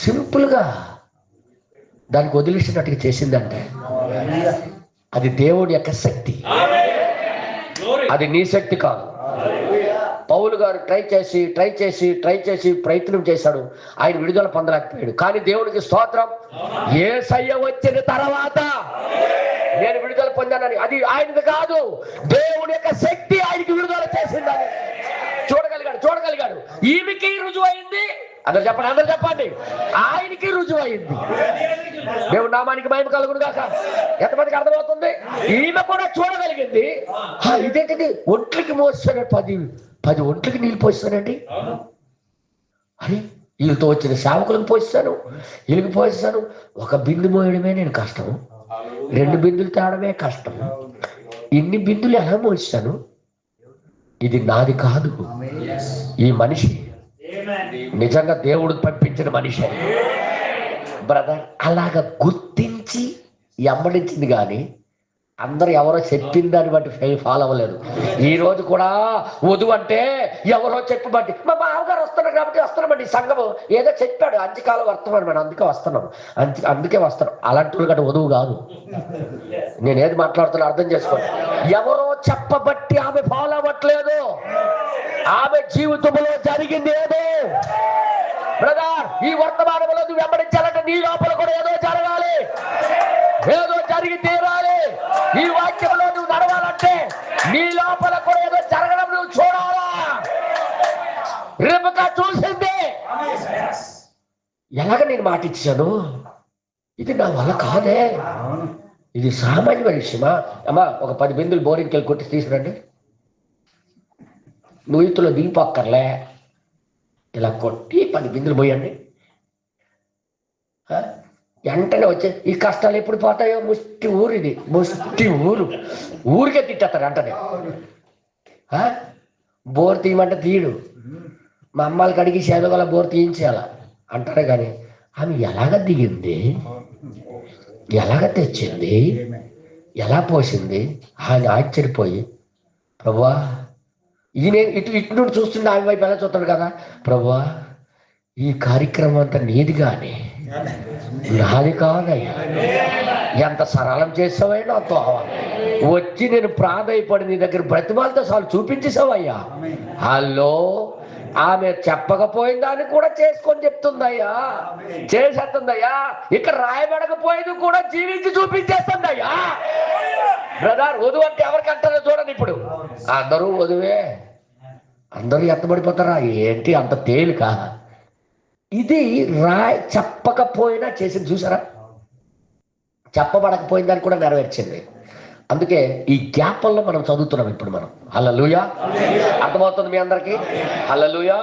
సింపుల్గా దానికి వదిలేసినట్టుగా చేసిందంటే అది దేవుడి యొక్క శక్తి, అది నీ శక్తి కాదు. పౌలు గారు ట్రై చేసి ప్రయత్నం చేశాడు, ఆయన విడుదల పొందలేకపోయాడు. కానీ దేవునికి స్తోత్రం, యేసయ్య వచ్చిన తర్వాత నేను విడుదల పొందానని, అది ఆయనది కాదు, దేవుని యొక్క శక్తి ఆయనకి విడుదల చేసిందని. చూడగలిగాడు. ఈమెకి రుజువు అయింది. అందరు చెప్పండి, ఆయనకి రుజువు అయింది. దేవుడి నామానికి మహిమ కలుగును గాక. ఎంతమందికి అర్థమవుతుంది? ఈమె కూడా చూడగలిగింది. ఇదేంటిది, ఒంట్లకి మోస్తాడు, 10 ఒంట్లకి నీళ్ళు పోస్తానండి అని వీళ్ళతో వచ్చిన సేవకులకు పోస్తాను, వీళ్ళకి పోస్తాను. ఒక బిందు మోయడమే నేను కష్టం, 2 బిందులు తేవడమే కష్టం. ఇన్ని బిందులు ఎలా మోస్తాను? ఇది నాది కాదు. ఈ మనిషి నిజంగా దేవుడు పంపించిన మనిషి బ్రదర్. అలాగ గుర్తించి ఎమ్మడించింది కానీ అందరూ ఎవరో చెప్పిన దాన్ని బట్టి ఫాలో అవ్వలేదు. ఈ రోజు కూడా వధువు అంటే ఎవరో చెప్పి బట్టి, మా బావగారు వస్తున్నారు కాబట్టి వస్తున్నామండి. సంఘము ఏదో చెప్పాడు, అంత్యకాలం వర్తమానం మనం అందుకే వస్తున్నాం, అందుకే వస్తున్నాం. అలాంటి కంటే వధువు కాదు. నేను ఏది మాట్లాడుతున్నా అర్థం చేసుకోండి. ఎవరో చెప్పబట్టి ఆమె ఫాలో అవ్వట్లేదు. ఆమె జీవితంలో జరిగింది ఏదో బ్రదర్. ఈ వర్తమానంలో నువ్వు వెంబడించాలంటే నీ లోపల కూడా ఏదో జరగాలి, ఏదో జరిగి తీరాలి. ఈ వాక్యంలో నువ్వు నడవాలంటే నీ లోపల కూడా ఏదో జరగడం నువ్వు చూడాలా. రెబెకా చూసింది. ఎలాగ నేను మాట ఇచ్చాను, ఇది నా వల్ల కాదే, ఇది సామాన్య విషయమా? అమ్మా ఒక 10 బిందులు బోరింగ్కి వెళ్ళి కొట్టి తీసుకురండి. నువ్వు ఇంతలో దిగిపోక్కర్లే, ఇలా కొట్టి 10 బిందులు పోయండి. వెంటనే వచ్చే ఈ కష్టాలు ఎప్పుడు పోతాయో. ముష్టి ఊరు ఇది, ముష్టి ఊరికే తిట్టేస్తాడు వెంటనే. బోర్ తీయమంటే తీయడు. మా అమ్మాయికి అడిగి చేదగల బోర్ తీయించాల అంటారే కానీ ఆమె ఎలాగ దిగింది, ఎలాగ తెచ్చింది, ఎలా పోసింది ఆయన ఆశ్చర్యపోయి, ప్రభువా ఈయన ఇటు నుండి చూస్తుండే ఆమె వైపు ఎలా చూస్తాడు కదా, ప్రభువా ఈ కార్యక్రమం అంతా నీది కానీ నాది కాదయ్యా. ఎంత సరళం చేసావయ్యా నాతో. వచ్చి నేను ప్రాధైపడి నీ దగ్గర బ్రతిమాలతో చాలు చూపించేసావయ్యా. హలో, ఆమె చెప్పకపోయిన దాన్ని కూడా చేసుకొని చెప్తుందయ్యా, చేసేస్తుందయ్యా. ఇక్కడ రాయబడకపోయేది కూడా జీవించి చూపించేస్తుందయ్యా. బ్రదర్, వధువు అంటే ఎవరికి అంటారో చూడండి. ఇప్పుడు అందరూ వధువే, అందరూ ఎత్తబడిపోతారా ఏంటి అంత తేలిక? ఇది చెప్పకపోయినా చేసింది చూసారా, చెప్పబడకపోయిన దాన్ని కూడా నెరవేర్చింది. అందుకే ఈ గ్యాప్ల్లో మనం చదువుతున్నాం ఇప్పుడు మనం. హల్లెలూయా, అర్థమవుతుంది మీ అందరికి? హల్లెలూయా.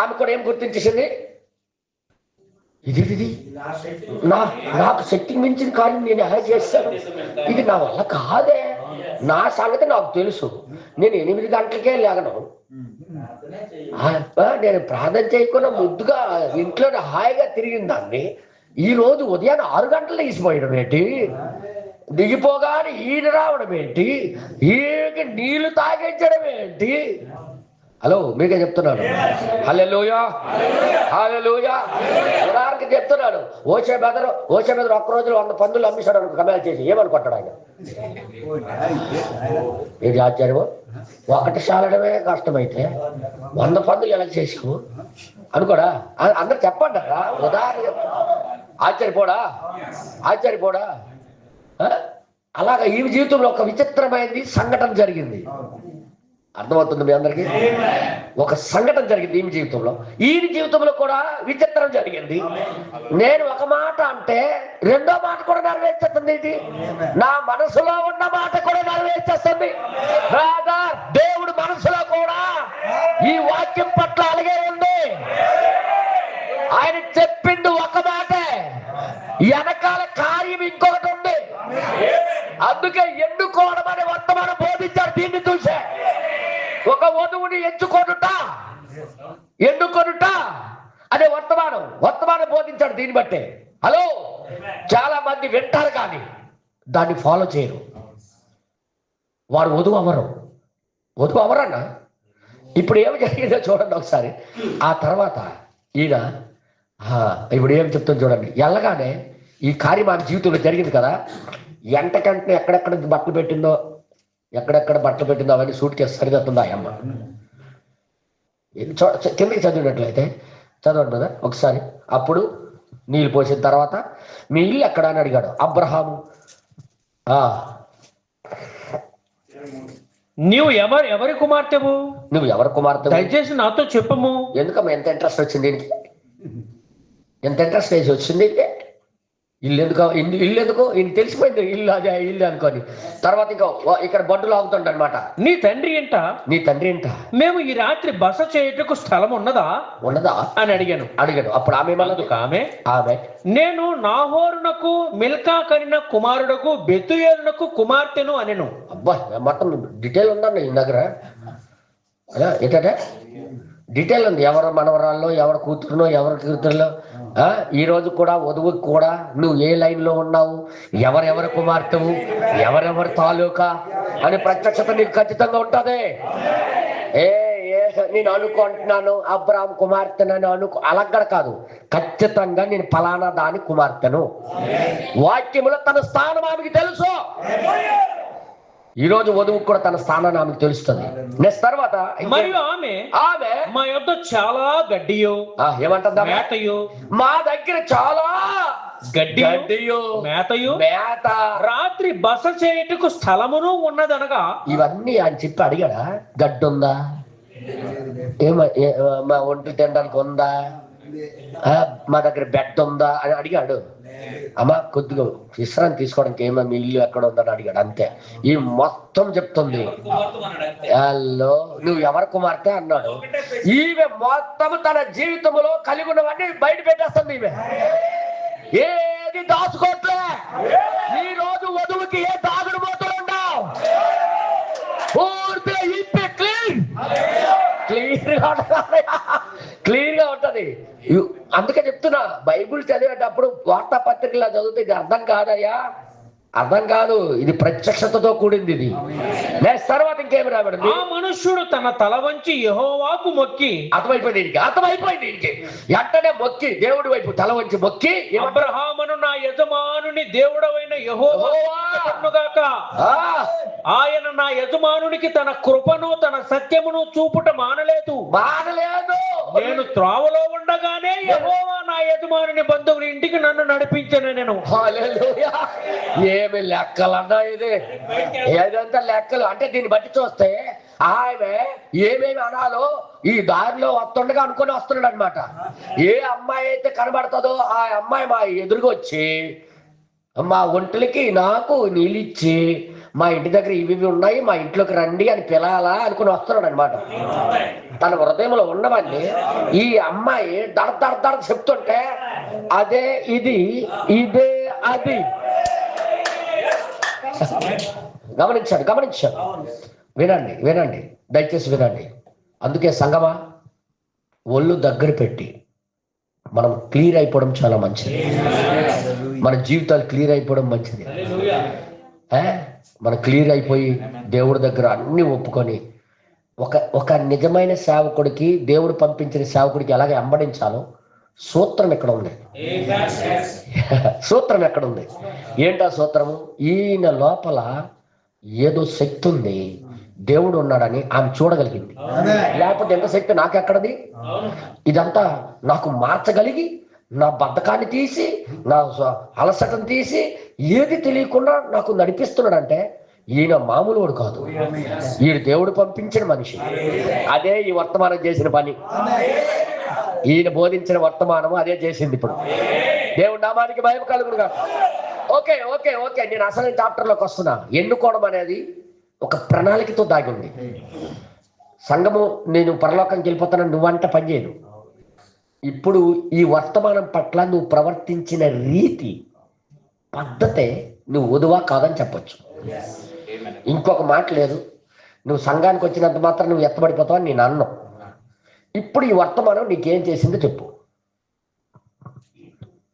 ఆమె కూడా ఏం గుర్తించేసింది, ఇది నాకు శక్తికి మించిన కార్యం నేను ఎలా చేస్తాను, ఇది నా వల్ల కాదే, నా సంగతి నాకు తెలుసు. నేను 8 గంటలకే లేగను, నేను ప్రార్థన చేయకుండా ముద్దుగా ఇంట్లో హాయిగా తిరిగిన దాన్ని ఈ రోజు ఉదయాన్ని 6 గంటలు తీసిపోయడం ఏంటి, దిగిపోగానే ఈయన రావడం ఏంటి, ఈయనకి నీళ్లు తాగించడం ఏంటి? హలో, మీకే చెప్తున్నాను. హల్లెలూయా, హల్లెలూయా. ఉదాహరణకి చెప్తున్నాడు, ఓషే బెదరు ఒక్క రోజులో 100 పందులు అమ్మిస్తాడు అనుకో, కమేళ చేసి ఏమనుకుంటాడు ఆయన? ఏది ఆశ్చర్యమో, ఒకటి చాలడమే కష్టమైతే 100 పందులు ఎలా చేసావు అనుకోడా? అందరు చెప్పంటారా? ఉదాహరణ ఆశ్చర్యపోడా? అలాగా ఈ జీవితంలో ఒక విచిత్రమైనది సంఘటన జరిగింది. అర్థమవుతుంది మీ అందరికీ? ఒక సంఘటన జరిగింది ఈమె జీవితంలో. ఈయన జీవితంలో కూడా విచిత్రం జరిగింది. నేను ఒక మాట అంటే 2వ మాట కూడా నెరవేర్చేస్తుంది. ఇది నా మనసులో ఉన్న మాట కూడా నెరవేర్చేస్తుంది. దేవుడు మనసులో కూడా ఈ వాక్యం పట్ల అలాగే ఉంది. ఆయన చెప్పిండు ఒక మాటే, వెనకాల కార్యం ఇంకొకటి ఉంది. అందుకే ఎన్నుకోవడం అనే వర్తమానం బోధించారు. దీన్ని చూసే ఒక వధువుని ఎన్నుకొనుట అనే వర్తమానం బోధించాడు. దీన్ని బట్టే హలో, చాలా మంది వింటారు కానీ దాన్ని ఫాలో చేయరు. వారు వధువు అవరన్న. ఇప్పుడు ఏమి జరిగిందో చూడండి ఒకసారి. ఆ తర్వాత ఈయన ఇప్పుడు ఏమి చెప్తుంది చూడండి. వెళ్ళగానే ఈ కార్యం ఆమె జీవితంలో జరిగింది కదా, ఎంటకంటే ఎక్కడెక్కడ బట్టలు పెట్టిందో అవన్నీ సూట్ కేసు సరిదిద్దుందా అమ్మ. కిందకి చదివినట్లయితే చదవండి కదా ఒకసారి. అప్పుడు నీళ్ళు పోసిన తర్వాత మీ ఇల్లు ఎక్కడ అని అడిగాడు అబ్రహాము. నీవు ఎవరి కుమార్తెవు? నువ్వు ఎవరి కుమార్తె? దయచేసి నాతో చెప్పము. ఎందుకమ్మా ఎంత ఇంట్రెస్ట్ వచ్చింది దీనికి? ఎంత ఇంట్రెస్ట్ వేసి వచ్చింది? ఇల్లు ఎందుకు ఈయన తెలిసిపోయింది ఇల్లు అదే ఇల్లు అనుకోని. తర్వాత ఇంకా ఇక్కడ బొడ్డులు ఆగుతుంట అనమాట. నీ తండ్రి ఏంట? నీ తండ్రి ఏంట? మేము ఈ రాత్రి బస చేయుటకు స్థలం ఉన్నదా అని అడిగాను. అప్పుడు ఆమె నేను నాహోరునకు మిల్కా కనిన కుమారుడకు బెతుయేలునకు కుమార్తెను అనెను. అబ్బా మొత్తం డీటెయిల్ ఉందండి ఈ దగ్గర. ఏంటంటే డీటెయిల్ ఉంది, ఎవరు మనవరాల్లో, ఎవరి కూతురునో, ఎవరి కూతురులో. ఈ రోజు కూడా వధువుకి కూడా నువ్వు ఏ లైన్ లో ఉన్నావు, ఎవరెవరి కుమార్తెవు, ఎవరెవరి తాలూకా అని ప్రత్యక్షత నీకు ఖచ్చితంగా ఉంటది. నేను అనుకుంటున్నాను అబ్రాహాం కుమార్తెనని అలగ్గడ కాదు, ఖచ్చితంగా నేను ఫలానా దాని కుమార్తెను. వాక్యములో తన స్థానం ఆమెకి తెలుసు. ఈ రోజు వధువుకు కూడా తన స్థానాన్ని ఆమెకు తెలుస్తుంది. నెక్స్ట్ తర్వాత మరియు ఆమె మా యొద్ద చాలా గడ్డియో ఏమంటుందా? మేతయో. మా దగ్గర చాలా గడ్డియో మేత రాత్రి బస చేయుటకు స్థలమును ఉన్నదనగా. ఇవన్నీ ఆయన చెప్పి అడిగాడా? గడ్డి ఉందా, మా ఒంటి తినడానికి ఉందా, మా దగ్గర బెడ్ ఉందా అని అడిగాడు. అమ్మ కొద్దిగా విశ్రాంతి తీసుకోవడానికి ఏమన్నా ఇల్లు ఎక్కడ ఉందని అడిగాడు. అంతే. ఈ మొత్తం చెప్తుంది. హలో నువ్వు ఎవరి కుమార్తె అన్నాడు. ఈమె మొత్తం తన జీవితంలో కలిగి ఉన్నవన్నీ బయట పెట్టేస్తుంది. ఈమె ఏది దాచుకోవట్లే. ఈ రోజు వధువుకి ఏ దాగుడు మూతలు ఉండవు. పూర్తిగా ఇప్పి క్లియర్ గా ఉంటది. అందుకే చెప్తున్నా, బైబుల్ చదివేటప్పుడు వార్తాపత్రికలా చదివితే ఇది అర్థం కాదయ్యా, అర్థం కాదు. ఇది ప్రత్యక్షతతో కూడింది. ఇది తర్వాత ఇంకేమి రాబడింది? ఆ మనుష్యుడు తన తల వంచి యెహోవాకు మొక్కి. అర్థమైపోయింది ఇంకే. వెంటనే మొక్కి దేవుడి వైపు తల వంచి మొక్కి, అబ్రహామును నా యజమానుని దేవుడవైన యెహోవాగాక, ఆయన నా యజమానునికి తన కృపను తన సత్యమును చూపుట మానలేదు. నేను త్రోవలో ఉండగానే యెహోవా నా యజమానుని బంధువుని ఇంటికి నన్ను నడిపించాను. నేను ఏమి లెక్కలన్నా ఇది ఏదంతా లెక్కలు. అంటే దీన్ని బట్టి చూస్తే ఆమె ఏమేమి అనాలో ఈ దారిలో వస్తుండగా అనుకుని వస్తున్నాడు అనమాట. ఏ అమ్మాయి అయితే కనబడుతుందో ఆ అమ్మాయి మా ఎదురుగా వచ్చి మా ఒంటలకి నాకు నీళ్ళిచ్చి మా ఇంటి దగ్గర ఇవి ఉన్నాయి, మా ఇంట్లోకి రండి అని పిలాలా అనుకుని వస్తున్నాడు అనమాట. తన హృదయంలో ఉన్నవన్నీ ఈ అమ్మాయి దడ చెప్తుంటే అదే ఇది ఇదే అది గమనించాడు. వినండి దయచేసి వినండి. అందుకే సంగమా, ఒళ్ళు దగ్గర పెట్టి మనం క్లియర్ అయిపోవడం చాలా మంచిది. మన జీవితాలు క్లియర్ అయిపోవడం మంచిది. మనం క్లియర్ అయిపోయి దేవుడి దగ్గర అన్ని ఒప్పుకొని ఒక నిజమైన సేవకుడికి, దేవుడు పంపించిన సేవకుడికి ఎలాగ వెంబడించాలో సూత్రం ఎక్కడ ఉంది? సూత్రం ఎక్కడుంది? ఏంటా సూత్రము? ఈయన లోపల ఏదో శక్తి ఉంది, దేవుడు ఉన్నాడని ఆమె చూడగలిగింది. లేకపోతే ఎంత శక్తి నాకెక్కడది? ఇదంతా నాకు మార్చగలిగి నా బద్ధకాన్ని తీసి నా అలసటను తీసి ఏది తెలియకుండా నాకు నడిపిస్తున్నాడంటే ఈయన మామూలు వాడు కాదు. ఈయన దేవుడు పంపించిన మనిషి. అదే ఈ వర్తమానం చేసిన పని. ఈయన బోధించిన వర్తమానము అదే చేసింది. ఇప్పుడు దేవుడి నామానికి భయం కలుగును కాదు. ఓకే ఓకే ఓకే నేను అసలు చాప్టర్లోకి వస్తున్నా. ఎన్నుకోవడం అనేది ఒక ప్రణాళికతో దాగి ఉంది. సంఘము నేను పరలోకానికి వెళ్ళిపోతానని నువ్వంట పనిచేయను. ఇప్పుడు ఈ వర్తమానం పట్ల నువ్వు ప్రవర్తించిన రీతి పద్ధతే నువ్వు వధువా కాదని చెప్పొచ్చు. ఇంకొక మాట లేదు, నువ్వు సంఘానికి వచ్చినంత మాత్రం నువ్వు ఎత్తబడిపోతావు అని నేను అన్నాను. ఇప్పుడు ఈ వర్తమానం నీకేం చేసిందో చెప్పు.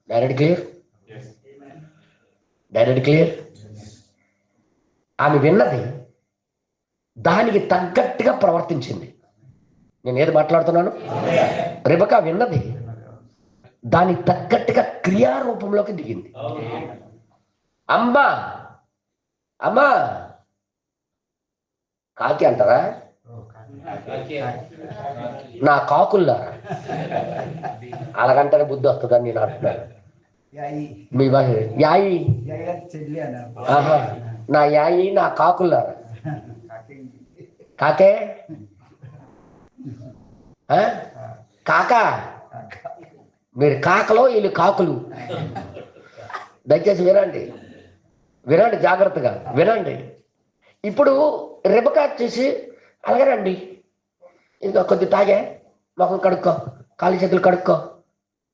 Direct clear. ఆమె విన్నది దానికి తగ్గట్టుగా ప్రవర్తించింది. నేను ఏది మాట్లాడుతున్నాను? రెబెకా విన్నది దానికి తగ్గట్టుగా క్రియారూపంలోకి దిగింది. అమ్మా కాకి అంటారా? నా కాకుల్లారా అలాగంటేనే బుద్ధి వస్తుందని నేను అంటున్నాను. మీ యాయి నా యాయి నా కాకుల్లారా కాకే కాక, మీరు కాకలో వీళ్ళు కాకులు. దయచేసి వినండి, వినండి, జాగ్రత్తగా వినండి. ఇప్పుడు రెబకా చేసి అలాగేనండి, ఇంకా కొద్ది తాగే, మొఖం కడుక్కో, కాళ్ళు చేతులు కడుక్కో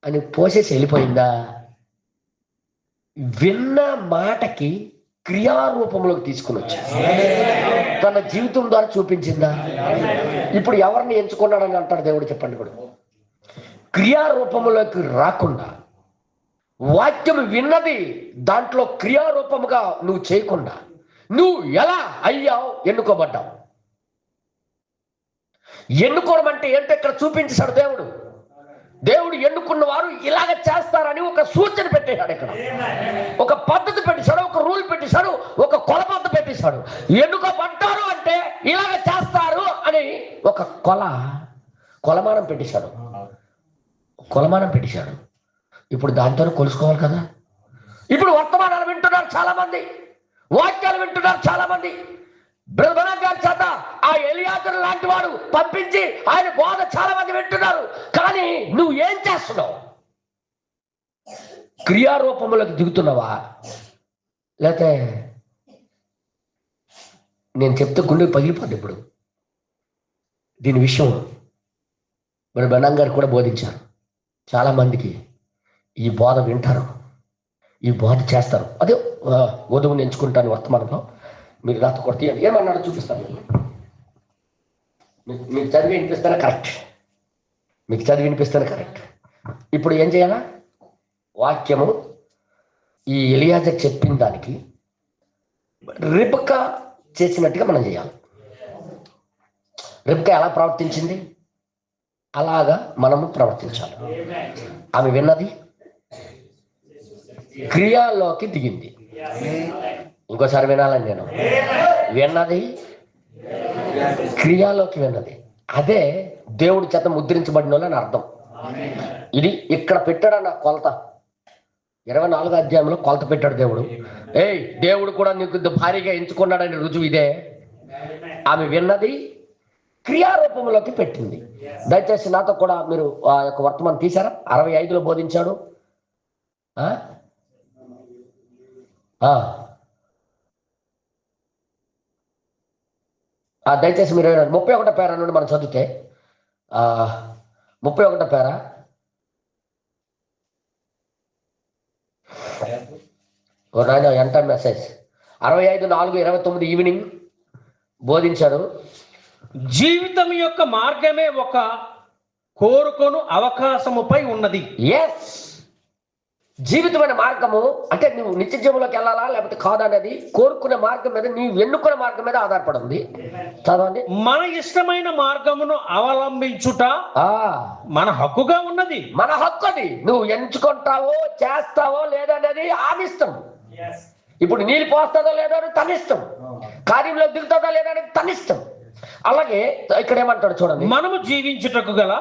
అని పోసేసి వెళ్ళిపోయిందా? విన్న మాటకి క్రియారూపంలోకి తీసుకుని వచ్చింది, తన జీవితం ద్వారా చూపించిందా? ఇప్పుడు ఎవరిని ఎంచుకున్నాడని అంటాడు దేవుడు? చెప్పండి. కూడా క్రియారూపంలోకి రాకుండా, వాక్యం విన్నది దాంట్లో క్రియారూపముగా నువ్వు చేయకుండా నువ్వు ఎలా అయ్యావు? ఎన్నుకోబడ్డావు. ఎన్నుకోవడం అంటే ఏంటో ఇక్కడ చూపించాడు దేవుడు. దేవుడు ఎన్నుకున్న వారు ఇలాగ చేస్తారని ఒక సూచన పెట్టేశాడు. ఇక్కడ ఒక పద్ధతి పెట్టేశాడు, ఒక రూల్ పెట్టేశాడు, ఒక కొలబద్ద పెట్టేశాడు. ఎన్నుకోబడ్డారు అంటే ఇలాగ చేస్తారు అని ఒక కొలమానం పెట్టేశాడు. ఇప్పుడు దాంతో కొలుసుకోవాలి కదా. ఇప్పుడు వర్తమానాలు వింటున్నారు చాలా మంది, వాక్యాలు వింటున్నారు చాలా మంది. బ్రదర్ గారి చేత ఆ ఎలియాజరు లాంటి వాడు పంపించి ఆయన బోధ చాలా మంది వింటున్నారు. కానీ నువ్వు ఏం చేస్తున్నావు? క్రియారూపంలోకి దిగుతున్నావా? లేకపోతే నేను చెప్తే గుండె పగిలిపోద్ది. ఇప్పుడు దీని విషయం మరి బెనాం గారు కూడా బోధించారు. చాలా మందికి ఈ బోధ వింటారు, ఈ బోధ చేస్తారు. అదే వధువుని ఎంచుకుంటాను వర్తమానంలో. మీరు నాతో కొట్టి ఏమన్నాడో చూపిస్తాను. మీకు చదివి వినిపిస్తానే కరెక్ట్. ఇప్పుడు ఏం చేయాలా? వాక్యము ఈ ఎలియాజర్ చెప్పిన దానికి రిబకా చేసినట్టుగా మనం చేయాలి. రిబకా ఎలా ప్రవర్తించింది అలాగా మనము ప్రవర్తించాలి. ఆమె విన్నది క్రియాలోకి దిగింది. ఇంకోసారి వినాలని నేను విన్నది క్రియాలోకి విన్నది. అదే దేవుడి చేత ముద్రించబడిన అని అర్థం. ఇది ఇక్కడ పెట్టాడు నా కొలత. 24వ అధ్యాయంలో కొలత పెట్టాడు దేవుడు. దేవుడు కూడా నీకు భారీగా ఎంచుకున్నాడని రుజువు ఇదే. ఆమె విన్నది క్రియారూపంలోకి పెట్టింది. దయచేసి నాతో కూడా మీరు ఆ యొక్క వర్తమానం తీశారా? 65లో బోధించాడు. దయచేసి మీరు 31వ పేరా నుండి మనం చదివితే 31వ పేరా నాయన ఎంత మెసేజ్ 65:4-29 ఈవినింగ్ బోధించాడు. జీవితం యొక్క మార్గమే ఒక కోరుకొను అవకాశముపై ఉన్నది. ఎస్, జీవితమైన మార్గము అంటే నువ్వు నిత్య జీవంలోకి వెళ్ళాలా లేకపోతే కాదా అనేది కోరుకునే మార్గం మీద, నీవు ఎన్నుకునే మార్గం మీద ఆధారపడి ఉంది. చదవండి. మన ఇష్టమైన మార్గమును అవలంబించుట మన హక్కుగా ఉన్నది. మన హక్కు అది. నువ్వు ఎంచుకుంటావో చేస్తావో లేదనేది ఆమె ఇష్టం. ఇప్పుడు నీళ్ళు పోస్తుందో లేదో అని తన ఇష్టం, కార్యంలో దిగుతుందో లేదో అనేది తన ఇష్టం. అలాగే ఇక్కడ ఏమంటాడు చూడండి, మనము జీవించుటకు గల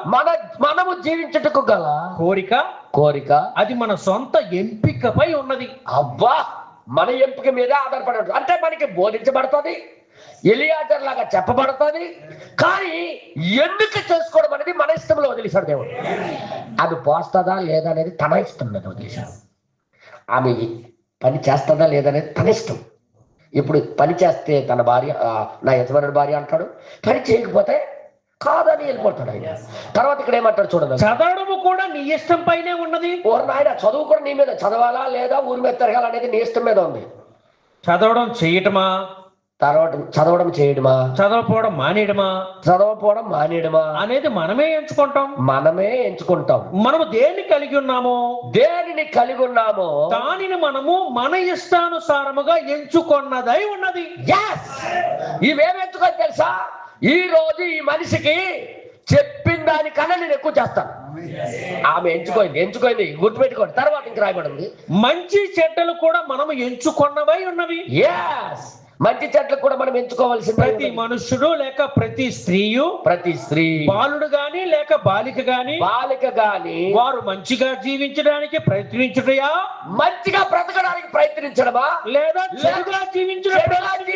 కోరిక అది మన సొంత ఎంపికపై ఉన్నది. అబ్బా, మన ఎంపిక మీద ఆధారపడి ఉంటుంది. అంటే మనకి బోధించబడుతుంది, ఎలియాజర్ లాగా చెప్పబడుతుంది. కానీ ఎన్నిక చేసుకోవడం అనేది మన ఇష్టంలో వదిలేశాడు దేవుడు. అది పోస్తుందా లేదా అనేది తన ఇష్టం మీద వదిలేశాడు. ఆమె పని చేస్తుందా లేదనేది తన ఇష్టం. ఇప్పుడు పని చేస్తే తన భార్య, నా యజమానుడి భార్య అంటాడు. పని చేయకపోతే కాదని వెళ్ళిపోతాడు ఆయన. తర్వాత ఇక్కడ ఏమంటాడు చూడండి, చదవడము కూడా నీ ఇష్టం పైనే ఉన్నది. నాయన చదువు కూడా నీ మీద, చదవాలా లేదా ఊరి మీద తిరగాలనేది నీ ఇష్టం మీద ఉంది. చదవడం చేయటమా, తర్వాత చదవడం చేయడమా, చదవపోవడం మానేయడమా అనేది మనమే ఎంచుకుంటాం. మనము దేనిని కలిగి ఉన్నామో దానిని మనము మన ఇష్టానుసారముగా ఎంచుకున్నదై ఉన్నది. ఇవేమి ఎంచుకొని తెలుసా? ఈ రోజు ఈ మనిషికి చెప్పిన దానికన్నా నేను ఎక్కువ చేస్తాను. ఆమె ఎంచుకోయింది గుర్తుపెట్టుకోండి. తర్వాత ఇంక రాయబడింది, మంచి చెడ్డలు కూడా మనము ఎంచుకున్నవై ఉన్నవి. మంచి చెట్లు కూడా మనం ఎంచుకోవాల్సింది. ప్రతి మనుష్యుడు లేక ప్రతి స్త్రీ, బాలుడు గాని లేక బాలిక గాని వారు మంచిగా జీవించడానికి ప్రయత్నించుటయా, మంచిగా బ్రతకడానికి ప్రయత్నించడమా, లేదా చెడుగా జీవించడానికి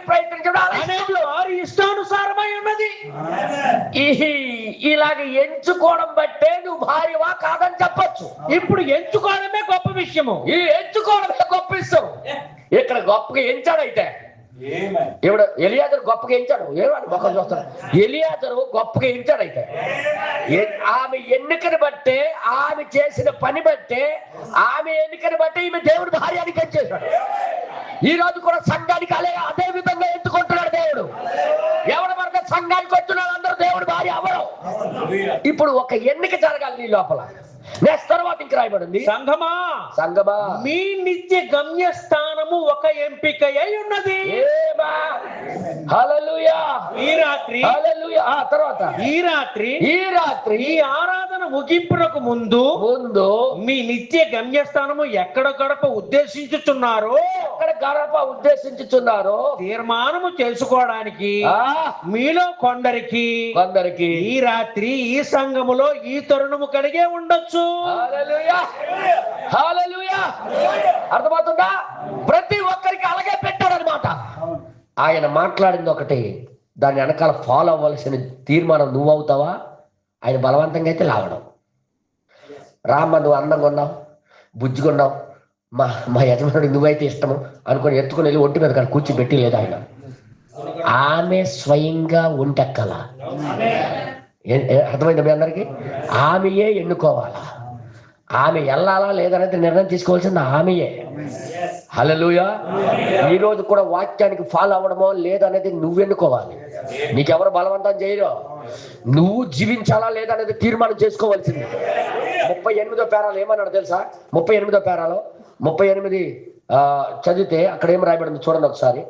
ప్రయత్నించడం అనేది వారి ఇష్టానుసారమై ఉన్నది. ఇలాగ ఎంచుకోవడం బట్టే నువ్వు భార్యవా కాదని చెప్పొచ్చు. ఇప్పుడు ఎంచుకోవడమే గొప్ప విషయము. ఈ ఎంచుకోవడమే గొప్ప విషయం. ఇక్కడ గొప్పగా ఎంచాడైతే ఇప్పుడు ఎలియాజరు గొప్పగా ఎంచాడు. ఏమని మొక్కలు చూస్తాడు, ఎలియాజరు గొప్పగా ఎంచాడైతే ఆమె ఎన్నికని బట్టే, ఆమె చేసిన పని బట్టే, ఆమె ఎన్నికని బట్టే ఈమె దేవుడు భార్యానికి ఎంచేశాడు. ఈ రోజు కూడా సంఘానికి అదే విధంగా ఎంచుకుంటున్నాడు దేవుడు. ఎవరు పడితే సంఘానికి వచ్చినాడు అందరూ దేవుడు భార్య అవరు. ఇప్పుడు ఒక ఎన్నిక జరగాలి నీ లోపల. నెక్స్ట్ తర్వాత ఇంక రాయబడింది, సంఘమా మీ నిత్య గమ్య స్థానము ఒక ఎంపిక అయి ఉన్నది. హల్లెలూయా. ఈ రాత్రి తర్వాత ఈ రాత్రి ఈ ఆరాధన ముగింపునకు ముందు మీ నిత్య గమ్యస్థానము ఎక్కడ గడప ఉద్దేశించుచున్నారో తీర్మానము చేసుకోవడానికి మీలో కొందరికి ఈ రాత్రి ఈ సంఘములో ఈ తరుణము కలిగే ఉండొచ్చు. అర్థమవుతుందా? ప్రతి ఒక్కరికి అలాగే పెట్టాడనమాట. ఆయన మాట్లాడింది ఒకటి, దాని వెనకాల ఫాలో అవ్వాల్సిన తీర్మానం నువ్వు అవుతావా? ఆయన బలవంతంగా అయితే లాగడం. రామ్మ నువ్వు అందంగా ఉన్నావు, బుజ్జిగొన్నావు, మా యజమానుడికి నువ్వైతే ఇష్టము అనుకుని ఎత్తుకుని వెళ్ళి ఒంటి మీద కానీ కూర్చోబెట్టి లేదు ఆయన. ఆమె స్వయంగా ఒంటెక్కల. అర్థమైంది మీ అందరికీ? ఆమెయే ఎన్నుకోవాలా, ఆమె వెళ్ళాలా లేదనేది నిర్ణయం తీసుకోవాల్సింది ఆమెయే. హల్లెలూయా. ఈ రోజు కూడా వాక్యానికి ఫాలో అవ్వడమో లేదనేది నువ్వు ఎన్నుకోవాలి. నీకెవరు బలవంతం చేయరు. నువ్వు జీవించాలా లేదనేది తీర్మానం చేసుకోవాల్సింది. 38వ పేరాలో ఏమన్నాడు తెలుసా? 38వ పేరాలో 38 చదివితే అక్కడ ఏం రాయబడింది చూడండి ఒకసారి.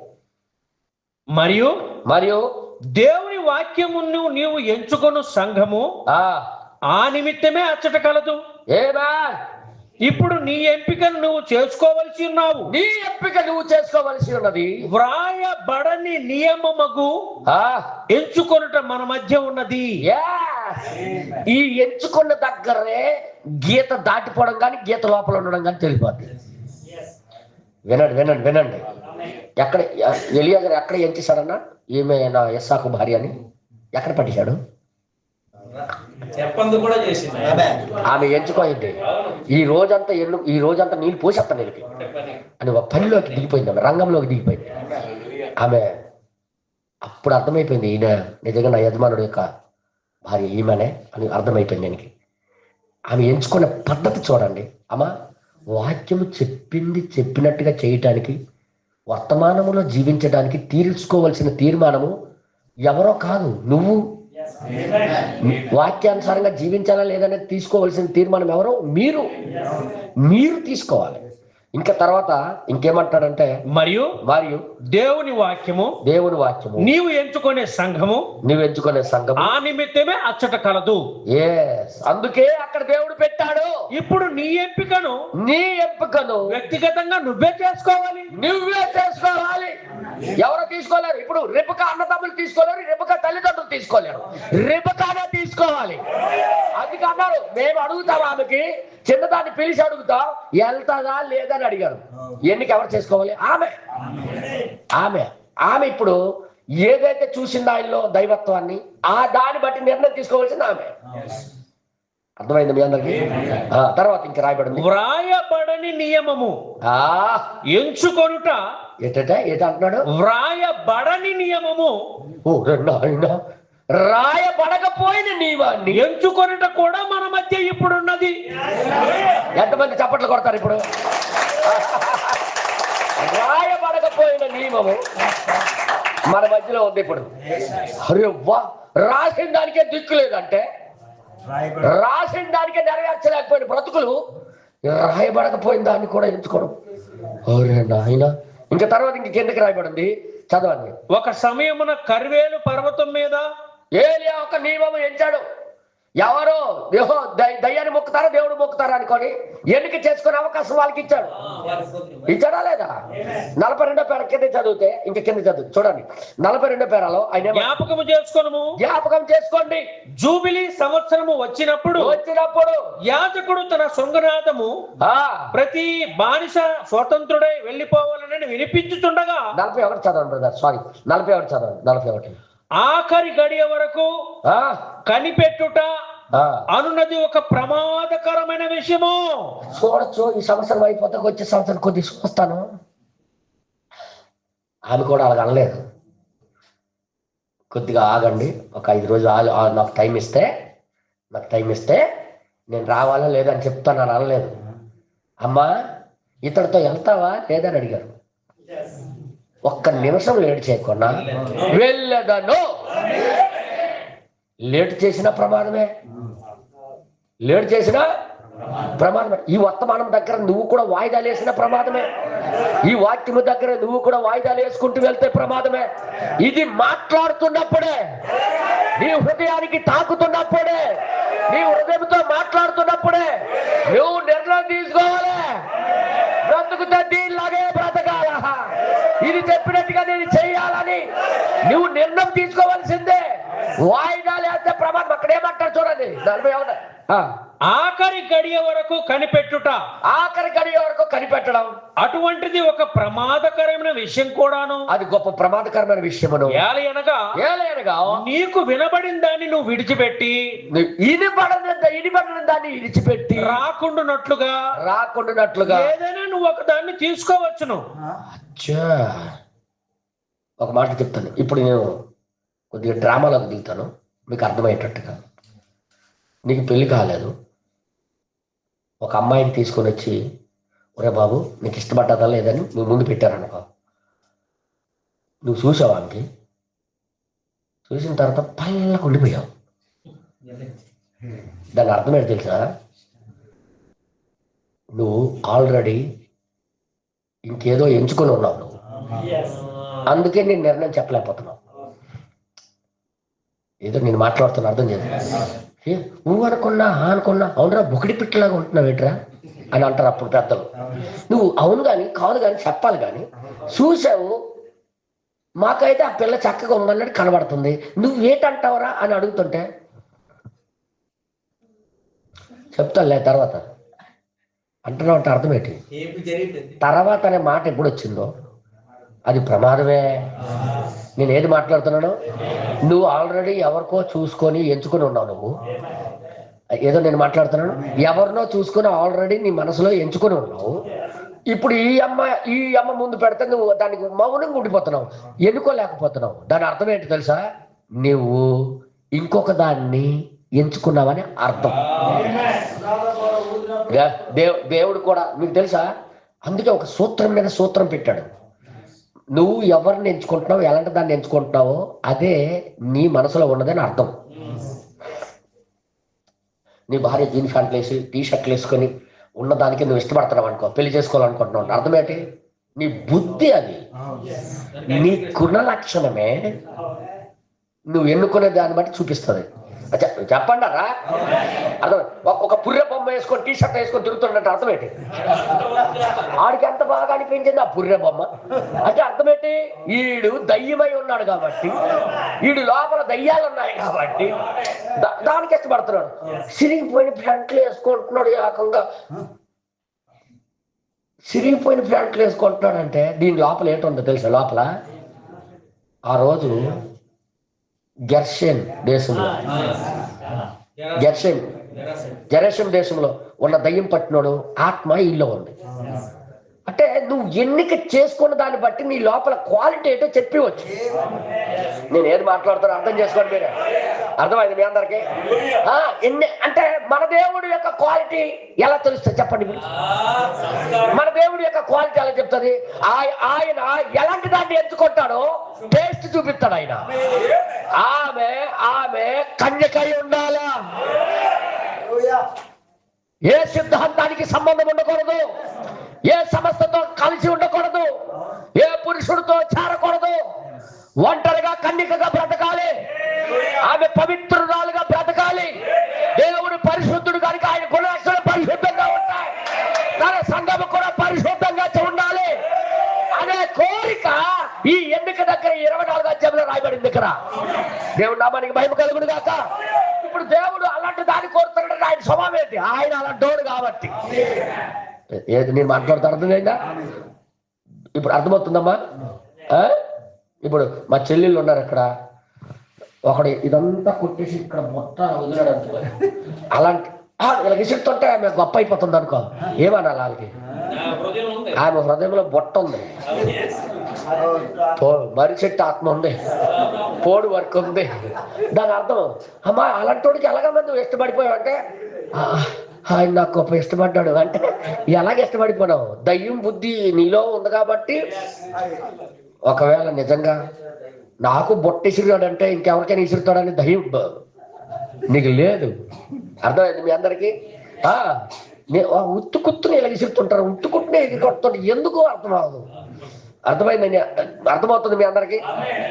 మరియు దేవుని వాక్యమును నీవు ఎంచుకొను సంఘము ఆ నిమిత్తమే అచ్చట కలదు. ఇప్పుడు నీ ఎంపికను నువ్వు చేసుకోవలసి ఉన్నావు. నీ ఎంపిక నువ్వు చేసుకోవలసి ఉన్నది. వ్రాయబడని నియమముగు ఎంచుకొనుట మన మధ్య ఉన్నది. ఈ ఎంచుకున్న దగ్గరే గీత దాటిపోవడం కానీ గీత లోపల ఉండడం కానీ తెలిపోద్ది. వినండి. ఎక్కడ ఎలియాజరు ఎక్కడ ఎంచేశాడన్నా? ఈమె నా ఇస్సాకు భార్య అని ఎక్కడ పట్టించాడు? ఆమె ఎంచుకోయింది. ఈ రోజంతా నీళ్ళు పోసేస్తాను నీళ్ళకి అని ఒక పనిలోకి దిగిపోయింది. ఆమె రంగంలోకి దిగిపోయింది. ఆమె అప్పుడు అర్థమైపోయింది, ఈయన నిజంగా నా యజమానుడు యొక్క భార్య ఈమెనే అని అర్థమైపోయింది ఆయనకి. ఆమె ఎంచుకున్న పద్ధతి చూడండి. అమ్మా, వాక్యము చెప్పినట్టుగా చేయటానికి, వర్తమానములో జీవించడానికి తీర్చుకోవలసిన తీర్మానము ఎవరో కాదు, నువ్వు. వాక్యానుసారంగా జీవించాలా లేదనేది తీసుకోవాల్సిన తీర్మానం ఎవరో మీరు తీసుకోవాలి. ఇంకా తర్వాత ఇంకేమంటాడంటే మరియు దేవుని వాక్యము నీవు ఎంచుకునే సంఘము ఆ నిమిత్తమే అచ్చట కలదు. అందుకే అక్కడ దేవుడు పెట్టాడు. ఇప్పుడు నీ ఎంపికను వ్యక్తిగతంగా నువ్వే చేసుకోవాలి. ఎవరో తీసుకోలేరు. ఇప్పుడు రెబెకా అన్నదమ్ములు తీసుకోలేరు, రెబెకా తల్లిదండ్రులు తీసుకోలేరు. రెబెకానే తీసుకోవాలి. అందుకే అన్నారు, మేము అడుగుతాం, ఆమెకి చిన్నదాన్ని పిలిచి అడుగుతాం వెళ్తాదా లేదని అడిగారు. ఎన్నిక ఎవరు చేసుకోవాలి? ఆమె ఇప్పుడు ఏదైతే చూసిందో ఆయనలో దైవత్వాన్ని, దాన్ని బట్టి నిర్ణయం తీసుకోవాల్సింది ఆమె. అర్థమైంది మీ అందరికి? తర్వాత ఇంకా రాయబడింది, వ్రాయబడని నియమము ఎంచుకొనుట. అంటున్నాడు? వ్రాయబడని నియమము, రాయబడకపోయిన నియమాన్ని ఎంచుకొనుట కూడా మన మధ్య ఇప్పుడు ఉన్నది. ఎంతమంది చప్పట్లు కొడతారు ఇప్పుడు? రాయబడకపోయిన నియమము మన మధ్యలో ఉంది ఇప్పుడు. అరే వా, రాసిన దానికే దిక్కు లేదంటే, రాసిన దానికే నెరవేర్చలేకపోయిన బ్రతుకులు రాయబడకపోయిన దాన్ని కూడా ఎంచుకోవడం. అరే నాయన. ఇంకా తర్వాత కిందకి రాయబడింది, చదవండి. ఒక సమయమున కర్వేలు పర్వతం మీద ఏలియా ఒక నియమము ఎంచాడు. ఎవరు దయ్యాన్ని మొక్కుతారా దేవుడు మొక్కుతారా అనుకొని ఎన్నిక చేసుకునే అవకాశం వాళ్ళకి ఇచ్చాడు. ఇచ్చాడా లేదా? 42వ పేర కింద చదివితే, ఇంకా కింద చదువు చూడండి. 42వ పేరాలో ఆయన జ్ఞాపకం చేసుకోండి, జూబిలీ సంవత్సరము వచ్చినప్పుడు యాజకుడు తన శృంగనాదము ప్రతి బానిస స్వతంత్రుడై వెళ్ళిపోవాలని వినిపించుతుండగా 41 చదవండి బ్రదర్, సారీ 41 చదవండి. 41 ఆఖరి గడియ వరకు కనిపెట్టుట అనున్నది ఒక ప్రమాదకరమైన విషయము. చూడొచ్చు, ఈ సంవత్సరం అయిపోతే వచ్చే సంవత్సరం కొద్ది చూస్తాను. ఆమె కూడా అలాగ అనలేదు. కొద్దిగా ఆగండి, ఒక 5 రోజులు నాకు టైం ఇస్తే నేను రావాలా లేదని చెప్తాను అని అనలేదు. అమ్మా ఇతడితో వెళ్తావా లేదని అడిగారు. ఒక్క నిమిషం లేట్ చేయకుండా వెళ్ళదను. లేట్ చేసిన ప్రమాదమే. ఈ వర్తమానం దగ్గర నువ్వు కూడా వాయిదాలు వేసిన ప్రమాదమే. ఈ వాక్యము దగ్గర నువ్వు కూడా వాయిదాలు వేసుకుంటూ వెళ్తే ప్రమాదమే. ఇది మాట్లాడుతున్నప్పుడే, నీ హృదయానికి తాకుతున్నప్పుడే, నీ హృదయంతో మాట్లాడుతున్నప్పుడే నువ్వు నిర్ణయం తీసుకోవాలి. బ్రతుకుతే దీనిలాగే బ్రతకాల, ఇది చెప్పినట్టుగా నేను చెయ్యాలని నువ్వు నిర్ణయం తీసుకోవాల్సిందే. వాయిదాలు వేస్తే ప్రమాదం. అక్కడ ఏమంటారు చూడండి, 41 ఆఖరి గడియ వరకు కనిపెట్టడం అటువంటిది ఒక ప్రమాదకరమైన విషయం కూడాను. అది గొప్ప ప్రమాదకరమైన విషయమును. ఏలయనగా నీకు వినబడిన దాన్ని నువ్వు విడిచిపెట్టి, ఇనిపడిన దాన్ని విడిచిపెట్టి రాకుండానట్లుగా ఏదైనా నువ్వు ఒక దాన్ని తీసుకోవచ్చును. ఒక మాట చెప్తాను. ఇప్పుడు నేను కొద్దిగా డ్రామాలకు దిగుతాను మీకు అర్థమయ్యేటట్టుగా. నీకు పెళ్లి కాలేదు, ఒక అమ్మాయిని తీసుకొని వచ్చి, ఒరే బాబు నీకు ఇష్టపడ్డదా లేదని నువ్వు ముందు పెట్టారనుకో. నువ్వు చూసావు, ఆమెకి చూసిన తర్వాత పళ్ళకు ఉండిపోయావు. దాని అర్థం ఏంటి తెలుసా? నువ్వు ఆల్రెడీ ఇంకేదో ఎంచుకొని ఉన్నావు నువ్వు. అందుకే నేను నిర్ణయం చెప్పలేకపోతున్నావు. ఏదో నేను మాట్లాడుతున్నా అర్థం చేస్తా. నువ్వు అనుకున్నా అవునరా బుకిడి పిట్టలాగా ఉంటున్నావు ఏంట్రా అని అంటారు అప్పుడు పెద్దలు. నువ్వు అవును కానీ కాదు కానీ చెప్పాలి. కానీ చూసావు, మాకైతే ఆ పిల్ల చక్కగా ఉందన్నట్టు కనబడుతుంది, నువ్వు ఏంటంటావురా అని అడుగుతుంటే చెప్తానులే తర్వాత అంటున్నావు అంటే అర్థం ఏంటి? తర్వాత అనే మాట ఎప్పుడు వచ్చిందో అది ప్రమాదమే. నేను ఏది మాట్లాడుతున్నాను? నువ్వు ఆల్రెడీ ఎవరికో చూసుకొని ఎంచుకొని ఉన్నావు. నువ్వు ఏదో నేను మాట్లాడుతున్నాను, ఎవరినో చూసుకొని ఆల్రెడీ నీ మనసులో ఎంచుకొని ఉన్నావు. ఇప్పుడు ఈ అమ్మ ముందు పెడితే నువ్వు దానికి మౌనంగా ఉండిపోతున్నావు, ఎన్నుకోలేకపోతున్నావు. దాని అర్థం ఏంటి తెలుసా? నువ్వు ఇంకొక దాన్ని ఎంచుకున్నావని అర్థం. దేవుడు కూడా మీకు తెలుసా, అందుకే ఒక సూత్రం మీద సూత్రం పెట్టాడు. నువ్వు ఎవరిని ఎంచుకుంటున్నావు, ఎలాంటి దాన్ని ఎంచుకుంటున్నావో అదే నీ మనసులో ఉన్నదని అర్థం. నీ భార్య జీన్స్ ప్యాంట్లు వేసి టీ షర్ట్లు వేసుకొని ఉన్నదానికి నువ్వు ఇష్టపడుతున్నావు అనుకో, పెళ్లి చేసుకోవాలనుకుంటున్నావు, అర్థం ఏంటి? నీ బుద్ధి అది, నీ గుణ లక్షణమే నువ్వు ఎన్నుకునే దాన్ని బట్టి చూపిస్తుంది. చెప్పండారా? అర్థం. ఒక పుర్రె బొమ్మ వేసుకొని టీ షర్ట్ వేసుకొని తిరుగుతున్నట్టు అర్థం ఏంటి? ఆడికి ఎంత బాగా అనిపించింది ఆ పుర్రె బొమ్మ అంటే అర్థం ఏంటి? ఈడు దయ్యమై ఉన్నాడు కాబట్టి, ఈడు లోపల దయ్యాలు ఉన్నాయి కాబట్టి దానికి ఇష్టపడుతున్నాడు. సిరిగిపోయిన ప్యాంట్లు వేసుకుంటున్నాడు, ఏకంగా సిరిగిపోయిన ప్యాంట్లు వేసుకుంటున్నాడు అంటే దీని లోపల ఏంటుందో తెలుసా? లోపల ఆ రోజు జెరూసలేం దేశంలో ఉన్న దయ్యం పట్టినోడు ఆత్మ ఇల్లు ఉంది అంటే నువ్వు ఎన్నిక చేసుకున్న దాన్ని బట్టి నీ లోపల క్వాలిటీ ఏంటో చెప్పవచ్చు. నేను ఏది మాట్లాడుతానో అర్థం చేసుకోండి మీరే. అర్థమైంది మీ అందరికి? అంటే మన దేవుడి యొక్క క్వాలిటీ ఎలా తెలుస్తుంది చెప్పండి మీరు? మన దేవుడి యొక్క క్వాలిటీ ఎలా చెప్తుంది? ఆయన ఎలాంటి దాన్ని ఎంచుకుంటాడో టేస్ట్ చూపిస్తాడు ఆయన. ఆమె కన్యకై ఉండాలా, ఏ సిద్ధాంతానికి సంబంధం ఉండకూడదు, ఏ సంస్థతో కలిసి ఉండకూడదు, ఏ పురుషుడితో చేరకూడదు, ఒంటరిగా కన్యకగా బ్రతకాలి, ఆమె పవిత్రురాలుగా బ్రతకాలి. దేవుడు నామానికి మహిమ కలుగును గాక. ఇప్పుడు దేవుడు అలాంటి దాన్ని కోరుతున్నాడు. ఆయన స్వభావం ఏంటి? ఆయన అలాంటోడు కాబట్టి. ఏది నేను మాట్లాడుతూ అర్థమైందా? ఇప్పుడు అర్థమవుతుందమ్మా? ఇప్పుడు మా చెల్లెళ్ళు ఉన్నారు ఇక్కడ, ఒకడు ఇదంతా కొట్టేసి ఇక్కడ మొత్తం వదిలాడు అనుకో, అలాంటి ఇలా విసురుతుంటే ఆమె గొప్ప అయిపోతుంది అనుకో, ఏమనాలి వాళ్ళకి? ఆమె హృదయంలో బొట్ట ఉంది, మరి చెట్టు ఆత్మ ఉంది, పోడు వర్క్ ఉంది. దాని అర్థం అమ్మా అలాంటి ఎలాగమ్మా నువ్వు ఇష్టపడిపోయావు అంటే, ఆయన నాకు గొప్ప ఇష్టపడ్డాడు అంటే ఎలాగ ఇష్టపడిపోయావు? దయ్యం బుద్ధి నీలో ఉంది కాబట్టి. ఒకవేళ నిజంగా నాకు బొట్ట ఇసురుతాడంటే ఇంకెవరికైనా ఇసురుతాడని దయ్యం నీకు లేదు. అర్థమైంది మీ అందరికీ? ఉత్తుకుత్తుని ఇలా విసురుతుంటారు, ఉత్తుకుట్టునే ఇది కొడుతుంటే ఎందుకు అర్థం అవ్వదు. అర్థమైందని అర్థమవుతుంది మీ అందరికీ?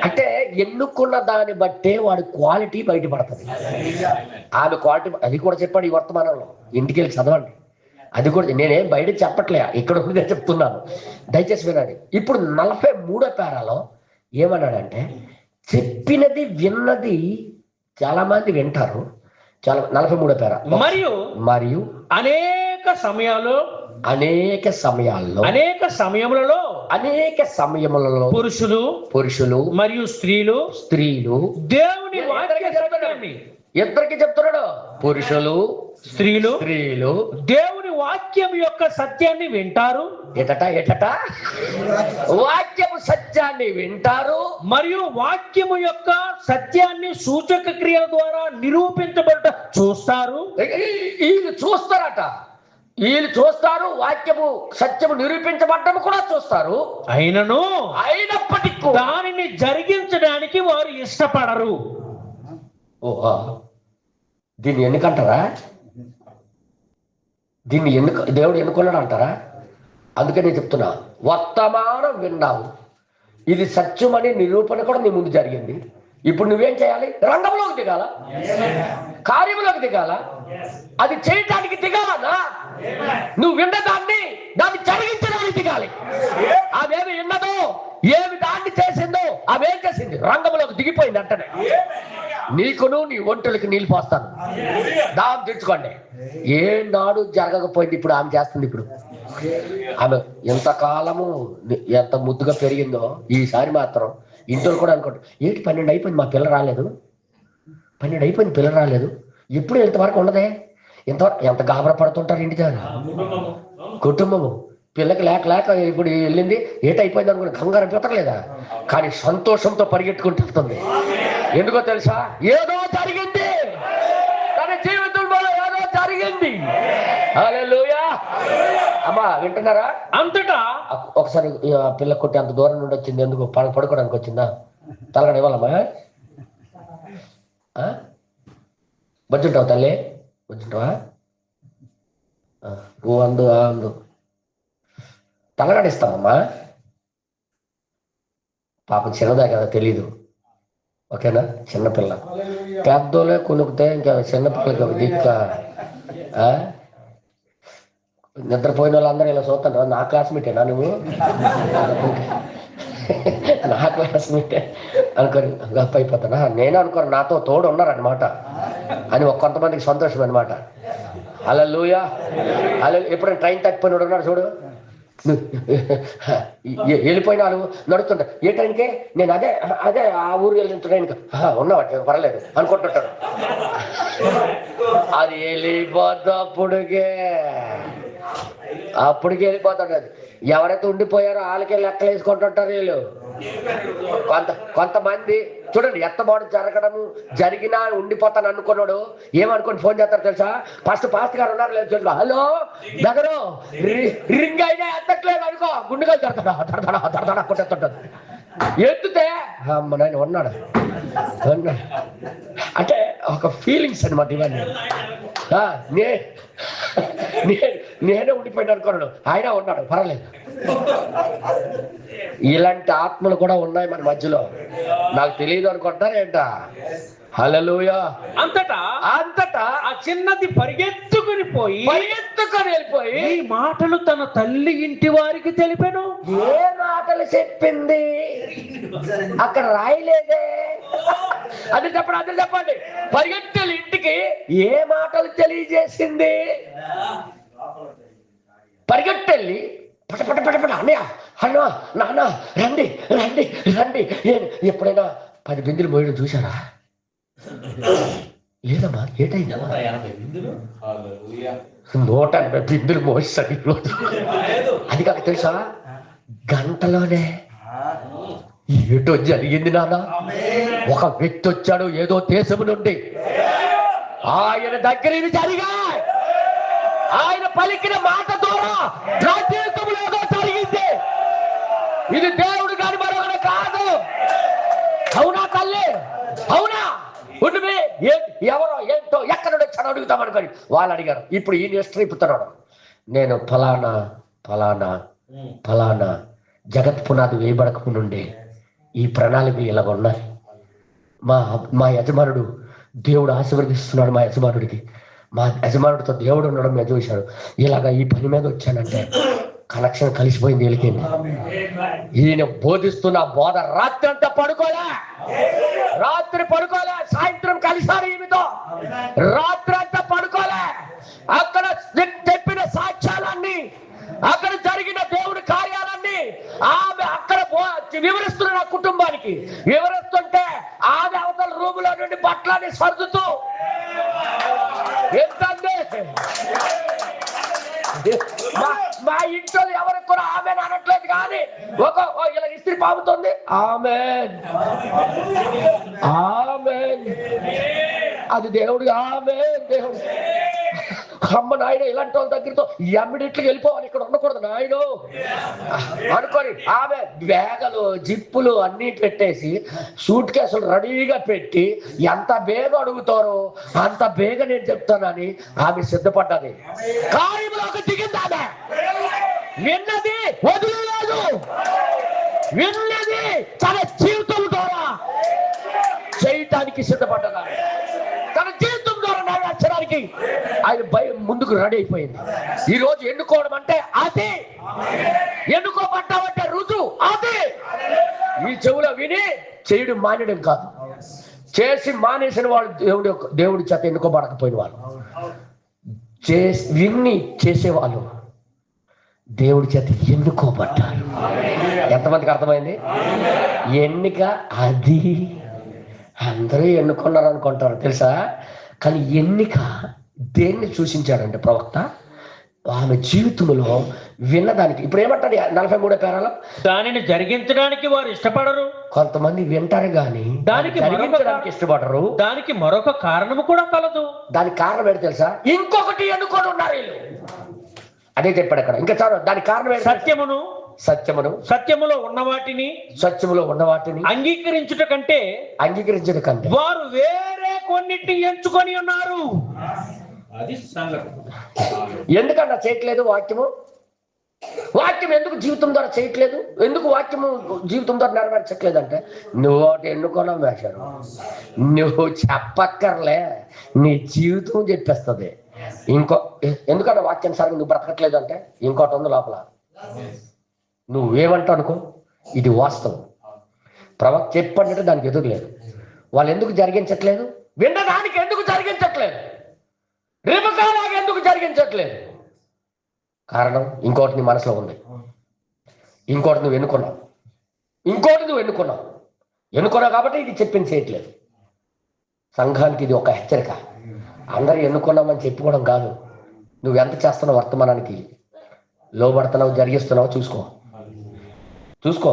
అంటే ఎన్నుకున్న దాన్ని బట్టే వాడి క్వాలిటీ బయటపడుతుంది. ఆమె క్వాలిటీ అది కూడా చెప్పాడు ఈ వర్తమానంలో, ఇంటికి వెళ్ళి చదవండి. అది కూడా నేనేం బయట చెప్పట్లే, ఇక్కడ ఉండే చెప్తున్నాను, దయచేసి వినండి. ఇప్పుడు 43వ పేరాలో ఏమన్నాడంటే, చెప్పినది విన్నది చాలా మంది వింటారు. చాలా 43వ పేర. మరియు అనేక సమయములలో పురుషులు మరియు స్త్రీలు దేవుని వాక్యాన్ని ఇద్దరికి చెప్తున్నాడు. పురుషులు స్త్రీలు దేవుని వాక్యం యొక్క సత్యాన్ని వింటారు. ఎటట వాక్యము సత్యాన్ని వింటారు, మరియు వాక్యము యొక్క సత్యాన్ని సూచక క్రియల ద్వారా నిరూపించబడ్డ చూస్తారు. వీళ్ళు చూస్తారు, వాక్యము సత్యము నిరూపించబడ్డం కూడా చూస్తారు. అయినప్పటికీ దానిని జరిగించడానికి వారు ఇష్టపడరు. ఓహా, దీన్ని ఎన్నికంటారా? దీన్ని దేవుడు ఎన్నుకున్నాడు అంటారా? అందుకే నేను చెప్తున్నా, వర్తమానం విన్నావు, ఇది సత్యమని నిరూపణ కూడా నీ ముందు జరిగింది. ఇప్పుడు నువ్వేం చేయాలి? రంగంలోకి దిగాల, కార్యంలోకి దిగాల. అది చేయటానికి దిగాలన్నా నువ్వు విన్నదాన్ని దాన్ని జరిగించడానికి దిగాలి. అవేమి విన్నదో, ఏమి దాన్ని చేసిందో అవేం చేసింది? రంగంలోకి దిగిపోయింది అంటనే. నీకును నీ ఒంటెలకి నీళ్ళు పోస్తాను, దాహం తెచ్చుకోండి. ఏనాడు జరగకపోయింది, ఇప్పుడు ఆమె చేస్తుంది. ఇప్పుడు ఆమె ఎంతకాలము ఎంత ముద్దుగా పెరిగిందో, ఈసారి మాత్రం ఇంట్లో కూడా అనుకోండి, ఏంటి 12 అయిపోయింది మా పిల్ల రాలేదు, 12 అయిపోయింది పిల్ల రాలేదు, ఎప్పుడు ఇంతవరకు ఉండదే. ఎంత గాబరా పడుతుంటారు ఇంటి దగ్గర కుటుంబము. పిల్లకి లేక ఇప్పుడు వెళ్ళింది, ఏటైపోయింది అనుకుని కంగారు పెట్టలేదా? కానీ సంతోషంతో పరిగెట్టుకుంటూ వస్తుంది. ఎందుకో తెలుసా? ఏదో జరిగింది, తన జీవితంలో ఏదో జరిగింది. హల్లెలూయా. అమ్మా వింటున్నారా? అంతటా ఒకసారి పిల్ల కొట్టి అంత దూరం నుండి వచ్చింది, ఎందుకు? పడుకోవడానికి వచ్చిందా? తలగడ ఇవ్వాలమ్మా. బజ్జుంటావు తల్లి, బజ్జుంటావా? అందు తలగడిస్తామమ్మా. పాపం చిన్నదా కదా, తెలీదు. ఓకేనా? చిన్నపిల్ల. పెద్దోళ్ళే కొనుక్కితే ఇంకా చిన్నపిల్లకి ఒక దిక్క. నిద్రపోయిన వాళ్ళందరూ ఇలా చూస్తాను. నా క్లాస్మేటేనా నువ్వు? నా క్లాస్మేటే అనుకొని గప్ప అయిపోతానా? నేను అనుకోను, నాతో తోడు ఉన్నారనమాట అని కొంతమందికి సంతోషం అనమాట. హల్లెలూయా. ఎప్పుడైనా ట్రైన్ తప్పిపోయినాడు ఉన్నాడు చూడు, వెళ్ళిపోయినా నడుతుంటా. ఏ ట్రైన్కే? నేను అదే ఆ ఊరు వెళ్ళిన ట్రైన్కి ఉన్నావట, పర్లేదు అనుకుంటుంటాడు. అది వెళ్ళిపోతా అప్పటికే వెళ్ళిపోతాడు. అది ఎవరైతే ఉండిపోయారో వాళ్ళకే లెక్కలు వేసుకుంటుంటారు వీళ్ళు. కొంతమంది చూడండి, ఎత్తబాటు జరిగినా ఉండిపోతాను అనుకున్నాడు ఏమనుకోని ఫోన్ చేస్తారు తెలుసా? ఫస్ట్ గారు ఉన్నారు లేదు చూడండి, హలో దగ్గర రింగ్ అయినా ఎత్తట్లేదు అనుకో, గుండెగా దడదడా కొట్టేస్తుంటాడు. ఎత్తుతే అమ్మ నాయన ఉన్నాడు అంటే ఒక ఫీలింగ్స్ అనమాట ఇవన్నీ. నేనే ఉండిపోయినా అనుకున్నాడు, ఆయన ఉన్నాడు, పర్వాలేదు. ఇలాంటి ఆత్మలు కూడా ఉన్నాయి మన మధ్యలో, నాకు తెలియదు అనుకుంటారు ఏంట. హల్లెలూయా. అంతటా ఆ చిన్నది పరిగెత్తుకుని వెళ్ళిపోయి ఈ మాటలు తన తల్లి ఇంటి వారికి తెలిపాను. ఏ మాటలు చెప్పింది అక్కడ రాయలేదే. అది చెప్పండి, అది చెప్పండి. పరిగెత్తులు ఇంటికి ఏ మాటలు తెలియజేసింది? పరిగెట్టెళ్ళి పట పట పట పట అన్నయ్య అన్న నాన్న రండి రండి రండి. ఎప్పుడైనా 10 బిందులు మోయడం చూసారా? లేదమ్మా. ఏటైందమ్మా? 180 బిందులు మోస్తాడు ఈరోజు. అది కాక తెలుసా, గంటలోనే ఏటో జరిగింది నాన్న. ఒక వ్యక్తి వచ్చాడు ఏదో దేశం నుండి. ఆయన దగ్గర ఇవి జరిగాయి. ఆయన పలికిన మాట ద్వారా నా జీవితంలో ఏదో జరిగింది. ఇది దేవుడు కాని మరొకటి కాదు. అవునా తల్లి? అవునా? ఉండి ఎవరో ఏంటో ఎక్కడ వచ్చాడో అడుగుతామనుకోని వాళ్ళు అడిగారు. ఇప్పుడు ఈయన హిస్టరీ ఇప్పుతున్నాడు. నేను ఫలానా ఫలానా ఫలానా జగత్ పునాది వేయబడక నుండి ఈ ప్రణాళికలు ఇలాగ ఉన్నాయి. మా యజమానుడు దేవుడు ఆశీర్వదిస్తున్నాడు. మా యజమానుడికి, మా యజమానుడితో దేవుడు ఉండడం మీద చూశాడు. ఇలాగ ఈ పని మీద వచ్చానంటే కనెక్షన్ కలిసిపోయింది. వెళ్ళిపోయింది. ఈయన బోధిస్తున్న బోధ రాత్రి అంతా పడుకోలే. రాత్రి పడుకోలే. సాయంత్రం కలిసారు ఈమెతో. రాత్రి అంతా పడుకోలే. అక్కడ చెప్పిన సాక్ష్యాలన్నీ, అక్కడ జరిగిన దేవుడి కార్యాలన్నీ ఆమె అక్కడ వివరిస్తున్న నా కుటుంబానికి వివరిస్తుంటే ఆమె అవతల రూములో నుండి బట్టలని సర్దుతూ ఏంటంటే మా ఇంట్లో ఎవరికి కూడా ఆమె అనట్లేదు, కానీ ఇలా ఇస్త్రీ పాముతుంది. Amen amen. అది దేవుడు. ఆమెన్. దేవుడు. అమ్మ నాయన ఇలాంటి వాళ్ళ దగ్గరతో ఇమ్మీడియట్గా వెళ్ళిపోవాలి, ఇక్కడ ఉండకూడదు నాయన అనుకొని ఆమె బ్యాగలు జిప్పులు అన్నీ పెట్టేసి సూట్ కేసులు రెడీగా పెట్టి ఎంత బేగ అడుగుతారో అంత బేగ నేను చెప్తానని ఆమె సిద్ధపడ్డది. కార్యంలోకి దిగింది. ఆమె విన్నది వదిలేదు. విన్నది తన జీవితం ద్వారా చేయటానికి సిద్ధపడ్డదా. తన జీవితం ద్వారా నెరవేర్చడానికి ఆయన భయం ముందుకు రెడీ అయిపోయింది. ఈ రోజు ఎన్నుకోవడం అంటే అదే. ఎన్నుకోబడ్డామంటే రుజువు అదే. ఈ చెవులో విని చేయడం మానేయడం కాదు. చేసి మానేసిన వాళ్ళు దేవుడి చేత ఎన్నుకోబడకపోయిన వాళ్ళు, విన్ని చేసేవాళ్ళు దేవుడి చేత ఎన్నుకోబడ్డారు. ఎంతమందికి అర్థమైంది? ఎన్నిక అది. అందరూ ఎన్నుకున్నారు అనుకుంటారు తెలుసా, కానీ ఎన్నిక దేన్ని సూచించాడంటే ప్రవక్త ఆమె జీవితంలో విన్నదానికి. ఇప్పుడు ఏమంటాడు 43వ పేరాలో, దానిని జరిగించడానికి వారు ఇష్టపడరు. కొంతమంది వింటారు కానీ దానికి జరిగించడానికి ఇష్టపడరు. దానికి మరొక కారణము కూడా కలదు. దానికి కారణం ఏంటి తెలుసా? ఇంకొకటి ఎన్నుకొని ఉన్నారు వీళ్ళు. అదే చెప్పాడు అక్కడ. ఇంకా చాలు. దానికి కారణం ఏంటి? సత్యమును సత్యములో ఉన్న వాటిని అంగీకరించుట కంటే వారు వేరే కొన్నిటిని ఎంచుకొని ఉన్నారు. అది సంగతి. ఎందుకన్నా చేయట్లేదు వాక్యం ఎందుకు జీవితం ద్వారా చేయట్లేదు? ఎందుకు వాక్యము జీవితం ద్వారా నెరవేర్చట్లేదు అంటే, నువ్వు ఒకటి ఎన్నుకున్నావు వేశారు. నువ్వు చెప్పక్కర్లే, నీ జీవితం చెప్పేస్తుంది. ఎందుకంటే వాక్యానుసారంగా నువ్వు బ్రతకట్లేదు అంటే ఇంకోటి ఉంది లోపల. నువ్వేమంటావు అనుకో, ఇది వాస్తవం. ప్రవక్త చెప్పంటే దానికి ఎదురులేదు. వాళ్ళు ఎందుకు జరిగించట్లేదు? విన్నదానికి ఎందుకు జరిగించట్లేదు? రిబకాలాగా ఎందుకు జరిగించట్లేదు? కారణం ఇంకోటి నీ మనసులో ఉంది. ఇంకోటి నువ్వు ఎన్నుకున్నావు కాబట్టి ఇది చెప్పింది చేయట్లేదు. సంఘానికి ఇది ఒక హెచ్చరిక. అందరూ ఎన్నుకున్నామని చెప్పుకోవడం కాదు. నువ్వు ఎంత చేస్తున్నావు, వర్తమానానికి లోబడుతున్నావు, జరిగిస్తున్నావు చూసుకో.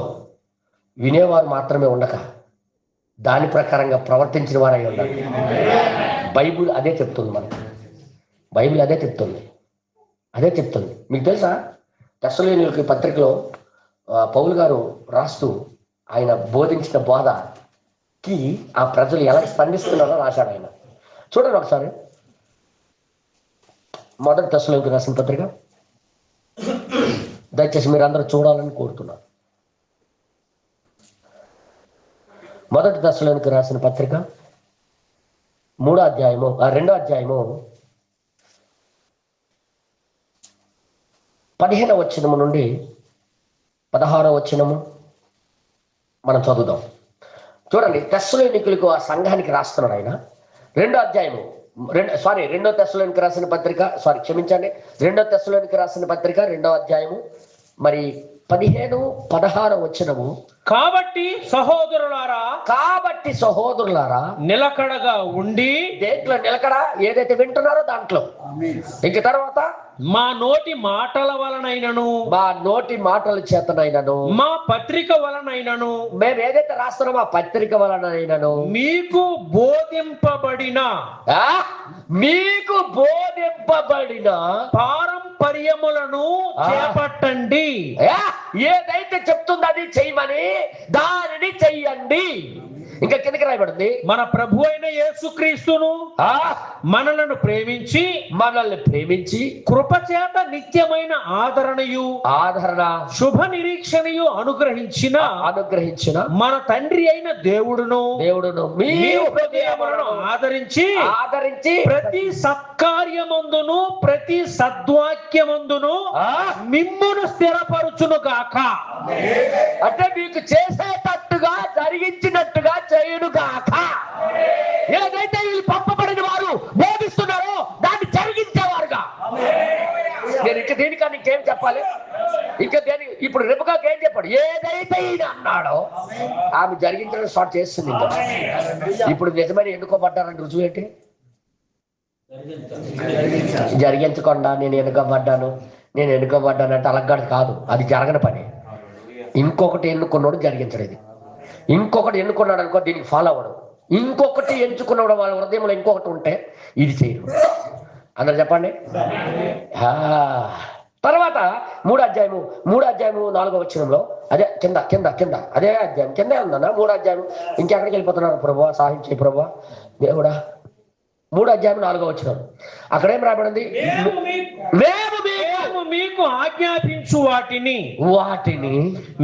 వినేవారు మాత్రమే ఉండక దాని ప్రకారంగా ప్రవర్తించిన వారై ఉండాలి. బైబిల్ అదే చెప్తుంది మనకు. బైబిల్ అదే చెప్తుంది. మీకు తెలుసా, తెస్సలోనికీయుల పత్రికలో పౌలు గారు రాస్తూ ఆయన బోధించిన బోధకి ఆ ప్రజలు ఎలా స్పందిస్తున్నారో రాశాడు ఆయన. చూడండి ఒకసారి. మొదటి తెస్సలోనికీయులకు రాసిన పత్రిక, దయచేసి మీరు అందరూ చూడాలని కోరుతున్నాను. మొదటి తెస్సలోనికీయులకు రాసిన పత్రిక 2వ అధ్యాయము 15వ వచనము నుండి 16వ వచనము మనం చదువుదాం. చూడండి, తెస్సలోనికులకు ఆ సంఘానికి రాస్తున్నాడు ఆయన. 2వ అధ్యాయము 2వ తెస్సలోనికి రాసిన పత్రిక, క్షమించండి, 2వ తెస్సలోనికి రాసిన పత్రిక 2వ అధ్యాయము మరి 15, 16 వచనము. కాబట్టి సహోదరులారా నిలకడగా ఉండి, దేంట్లో నిలకడ? ఏదైతే వింటున్నారో దాంట్లో. ఇంక తర్వాత, మా నోటి మాటల వలనైనను, మా నోటి మాటల చేతనైనను, మా పత్రిక వలనైనను, మేము ఏదైతే రాస్తున్నామో ఆ పత్రిక వలనైనను మీకు బోధింపబడిన పారంపర్యములను చేపట్టండి. ఏదైతే చెప్తుందో అది చెయ్యమని దానిని చెయ్యండి. ఇంకా కిందకి రాయబడింది, మన ప్రభు అయిన యేసుక్రీస్తును మనల్ని ప్రేమించి కృపచేత నిత్యమైన ఆదరణ శుభ నిరీక్షణయు అనుగ్రహించిన మన తండ్రి అయిన దేవుడును మీ హృదయములను ఆదరించి ప్రతి సత్కార్యమందును ప్రతి సద్వాక్యమందును మిమ్మును స్థిరపరచును గాక. అంటే మీకు చేసేటట్టుగా జరిగించినట్టుగా చేయును గాక. ఏదైతే వీళ్ళు పంపబడిన వారు బోధిస్తున్నారో దాన్ని జరిగించేవారుగా. నేను ఇంకా దీనికన్నా ఇంకేం చెప్పాలి? ఇంకా ఇప్పుడు రెబెకాకి ఏం చెప్పాడు? ఏదైతే ఈయన అన్నాడో ఆమె జరిగించడం స్టార్ట్ చేస్తుంది. ఇంకా ఇప్పుడు నిజమైన ఎన్నుకోబడ్డారని రుజువు ఏంటి? జరిగించకుండా నేను ఎన్నుకోబడ్డానంటే అలగ్గాడు కాదు, అది జరగని పని. ఇంకొకటి ఎన్నుకున్నాడు జరిగించడం. ఇంకొకటి ఎన్నుకున్నాడు అనుకో, దీనికి ఫాలో అవ్వడం. ఇంకొకటి ఎంచుకున్నాడు వాళ్ళ హృదయంలో ఇంకొకటి ఉంటే ఇది చేయరు. అందరు చెప్పండి. తర్వాత 3వ అధ్యాయము 4వ వచనంలో, అదే కింద అదే అధ్యాయం కిందే ఉందన్న 3వ అధ్యాయం. ఇంకెక్కడికి వెళ్ళిపోతున్నారు ప్రభువా? సాయం చేయి ప్రభువా దేవుడా. 3వ అధ్యాయం 4వ వచనం అక్కడేం రాబడింది? మేము మీకు ఆజ్ఞాపించు వాటిని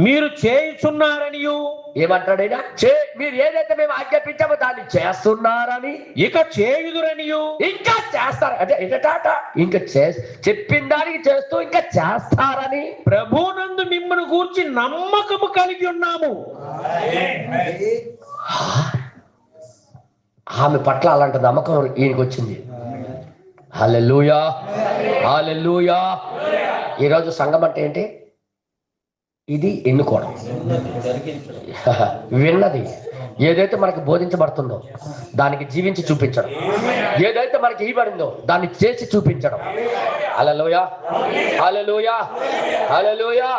మీరు చేయుచున్నారనియు. ఏమంటాడైనా? మీరు ఏదైతే మేము ఆజ్ఞాపించామో దాన్ని చేస్తున్నారని, ఇక చేయుదురనియు, ఇంకా చేస్తారు. అంటే ఇంకా చెప్పిన దానికి చేస్తూ ఇంకా చేస్తారని ప్రభునందు మిమ్మల్ని గూర్చి నమ్మకము కలిగి ఉన్నాము. ఆమె పట్ల అలాంటి నమ్మకం ఈయనకి వచ్చింది. హల్లెలూయా, హల్లెలూయా. ఈరోజు సంఘం అంటే ఏంటి? ఇది ఎన్నుకోవడం. విన్నది ఏదైతే మనకి బోధించబడుతుందో దానికి జీవించి చూపించడం, ఏదైతే మనకి ఇవ్వబడిందో దాన్ని చేసి చూపించడం. హల్లెలూయా, హల్లెలూయా, హల్లెలూయా.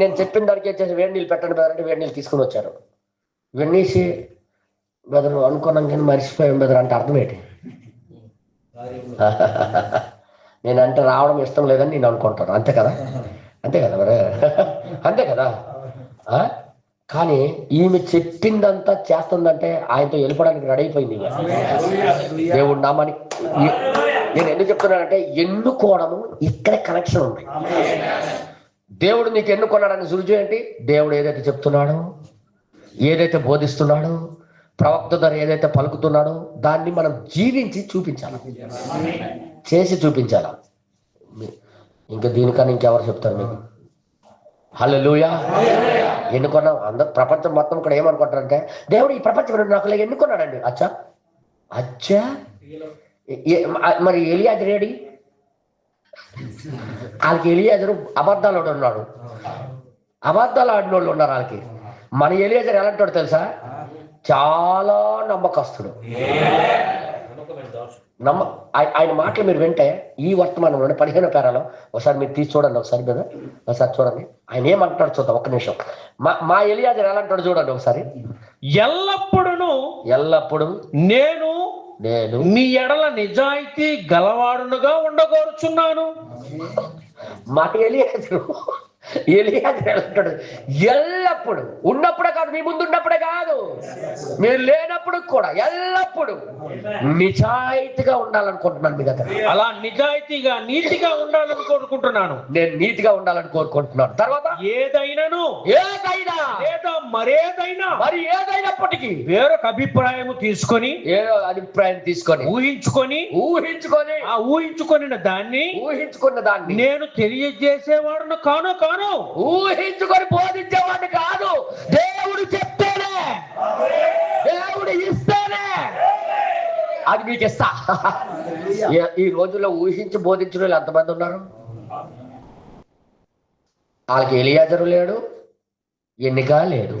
నేను చెప్పిన దానికి ఏం చేసి వేడి నీళ్ళు పెట్టండి బెదర్ అంటే వేడి నీళ్ళు తీసుకుని వచ్చారు. వెన్నీసి బెదరు అనుకున్నాం కానీ మర్చిపోయాం బెదర్ అంటే అర్థం ఏంటి? నేనంటే రావడం ఇష్టం లేదని నేను అనుకుంటాను. అంతే కదా మరి అంతే కదా. కానీ ఈమె చెప్పిందంతా చేస్తుందంటే ఆయనతో వెళ్ళిపోవడానికి రెడీ అయిపోయింది. దేవుడు నామానికి నేను ఎందుకు చెప్తున్నానంటే, ఎన్నుకోవడము ఇక్కడే కనెక్షన్ ఉంది. దేవుడు నీకు ఎన్నుకున్నాడని రుజువు ఏంటి? దేవుడు ఏదైతే చెప్తున్నాడో, ఏదైతే బోధిస్తున్నాడో, ప్రవక్త ద్వారా ఏదైతే పలుకుతున్నాడో దాన్ని మనం జీవించి చూపించాలి, చేసి చూపించాలి. ఇంకా దీనికన్నా ఇంకెవరు చెప్తారు మీకు? హల్లెలూయా. ఎన్నుకున్నాం. అందరూ ప్రపంచం మొత్తం ఇక్కడ ఏమనుకుంటారంటే, దేవుడు ఈ ప్రపంచం నాకు ఎన్నుకున్నాడండి. అచ్చా మరి ఎలియాజరు ఏడి? వాళ్ళకి ఎలియాజరు అబద్ధాలు ఉన్నాడు, అబద్ధాలు ఆడిన వాళ్ళు ఉన్నారు వాళ్ళకి. మన ఎలియాజరు ఎలాంటాడు తెలుసా? చాలా నమ్మకస్తుడు. ఆయన మాటలు మీరు వింటే ఈ వర్తమానంలో 15వ పేరాలో ఒకసారి మీరు తీసి చూడండి. ఒకసారి కదా ఒకసారి చూడండి ఆయన ఏమంటాడు చూద్దాం. ఒక్క నిమిషం. మా ఎలియాజరు ఎలా అంటాడు చూడండి ఒకసారి. ఎల్లప్పుడు నేను మీ ఎడల నిజాయితీ గలవాడునుగా ఉండగోరుచున్నాను. మా ఎలియాజరు ఎలియాజరు ఎల్లప్పుడు, ఉన్నప్పుడే కాదు, మీ ముందు ఉన్నప్పుడే కాదు, మీరు లేనప్పుడు కూడా ఎల్లప్పుడు నిజాయితీగా ఉండాలనుకుంటున్నాను మీ దగ్గర. అలా నిజాయితీగా నీతిగా ఉండాలని కోరుకుంటున్నాను. నేను నీతిగా ఉండాలని కోరుకుంటున్నాను. తర్వాత ఏదైనా లేదా మరి ఏదైనప్పటికీ వేరొక అభిప్రాయం తీసుకొని ఊహించుకొని ఆ ఊహించుకున్న దాన్ని నేను తెలియజేసేవాడును కాను, ఊహించుకొని బోధించేవాడిని కాదు. దేవుడు చెప్తేనే మీకు ఇస్తా. ఈ రోజుల్లో ఊహించి బోధించిన వాళ్ళు ఎంతమంది ఉన్నారు? వాళ్ళకి ఎలియాజరు లేడు, ఎన్నిక లేదు.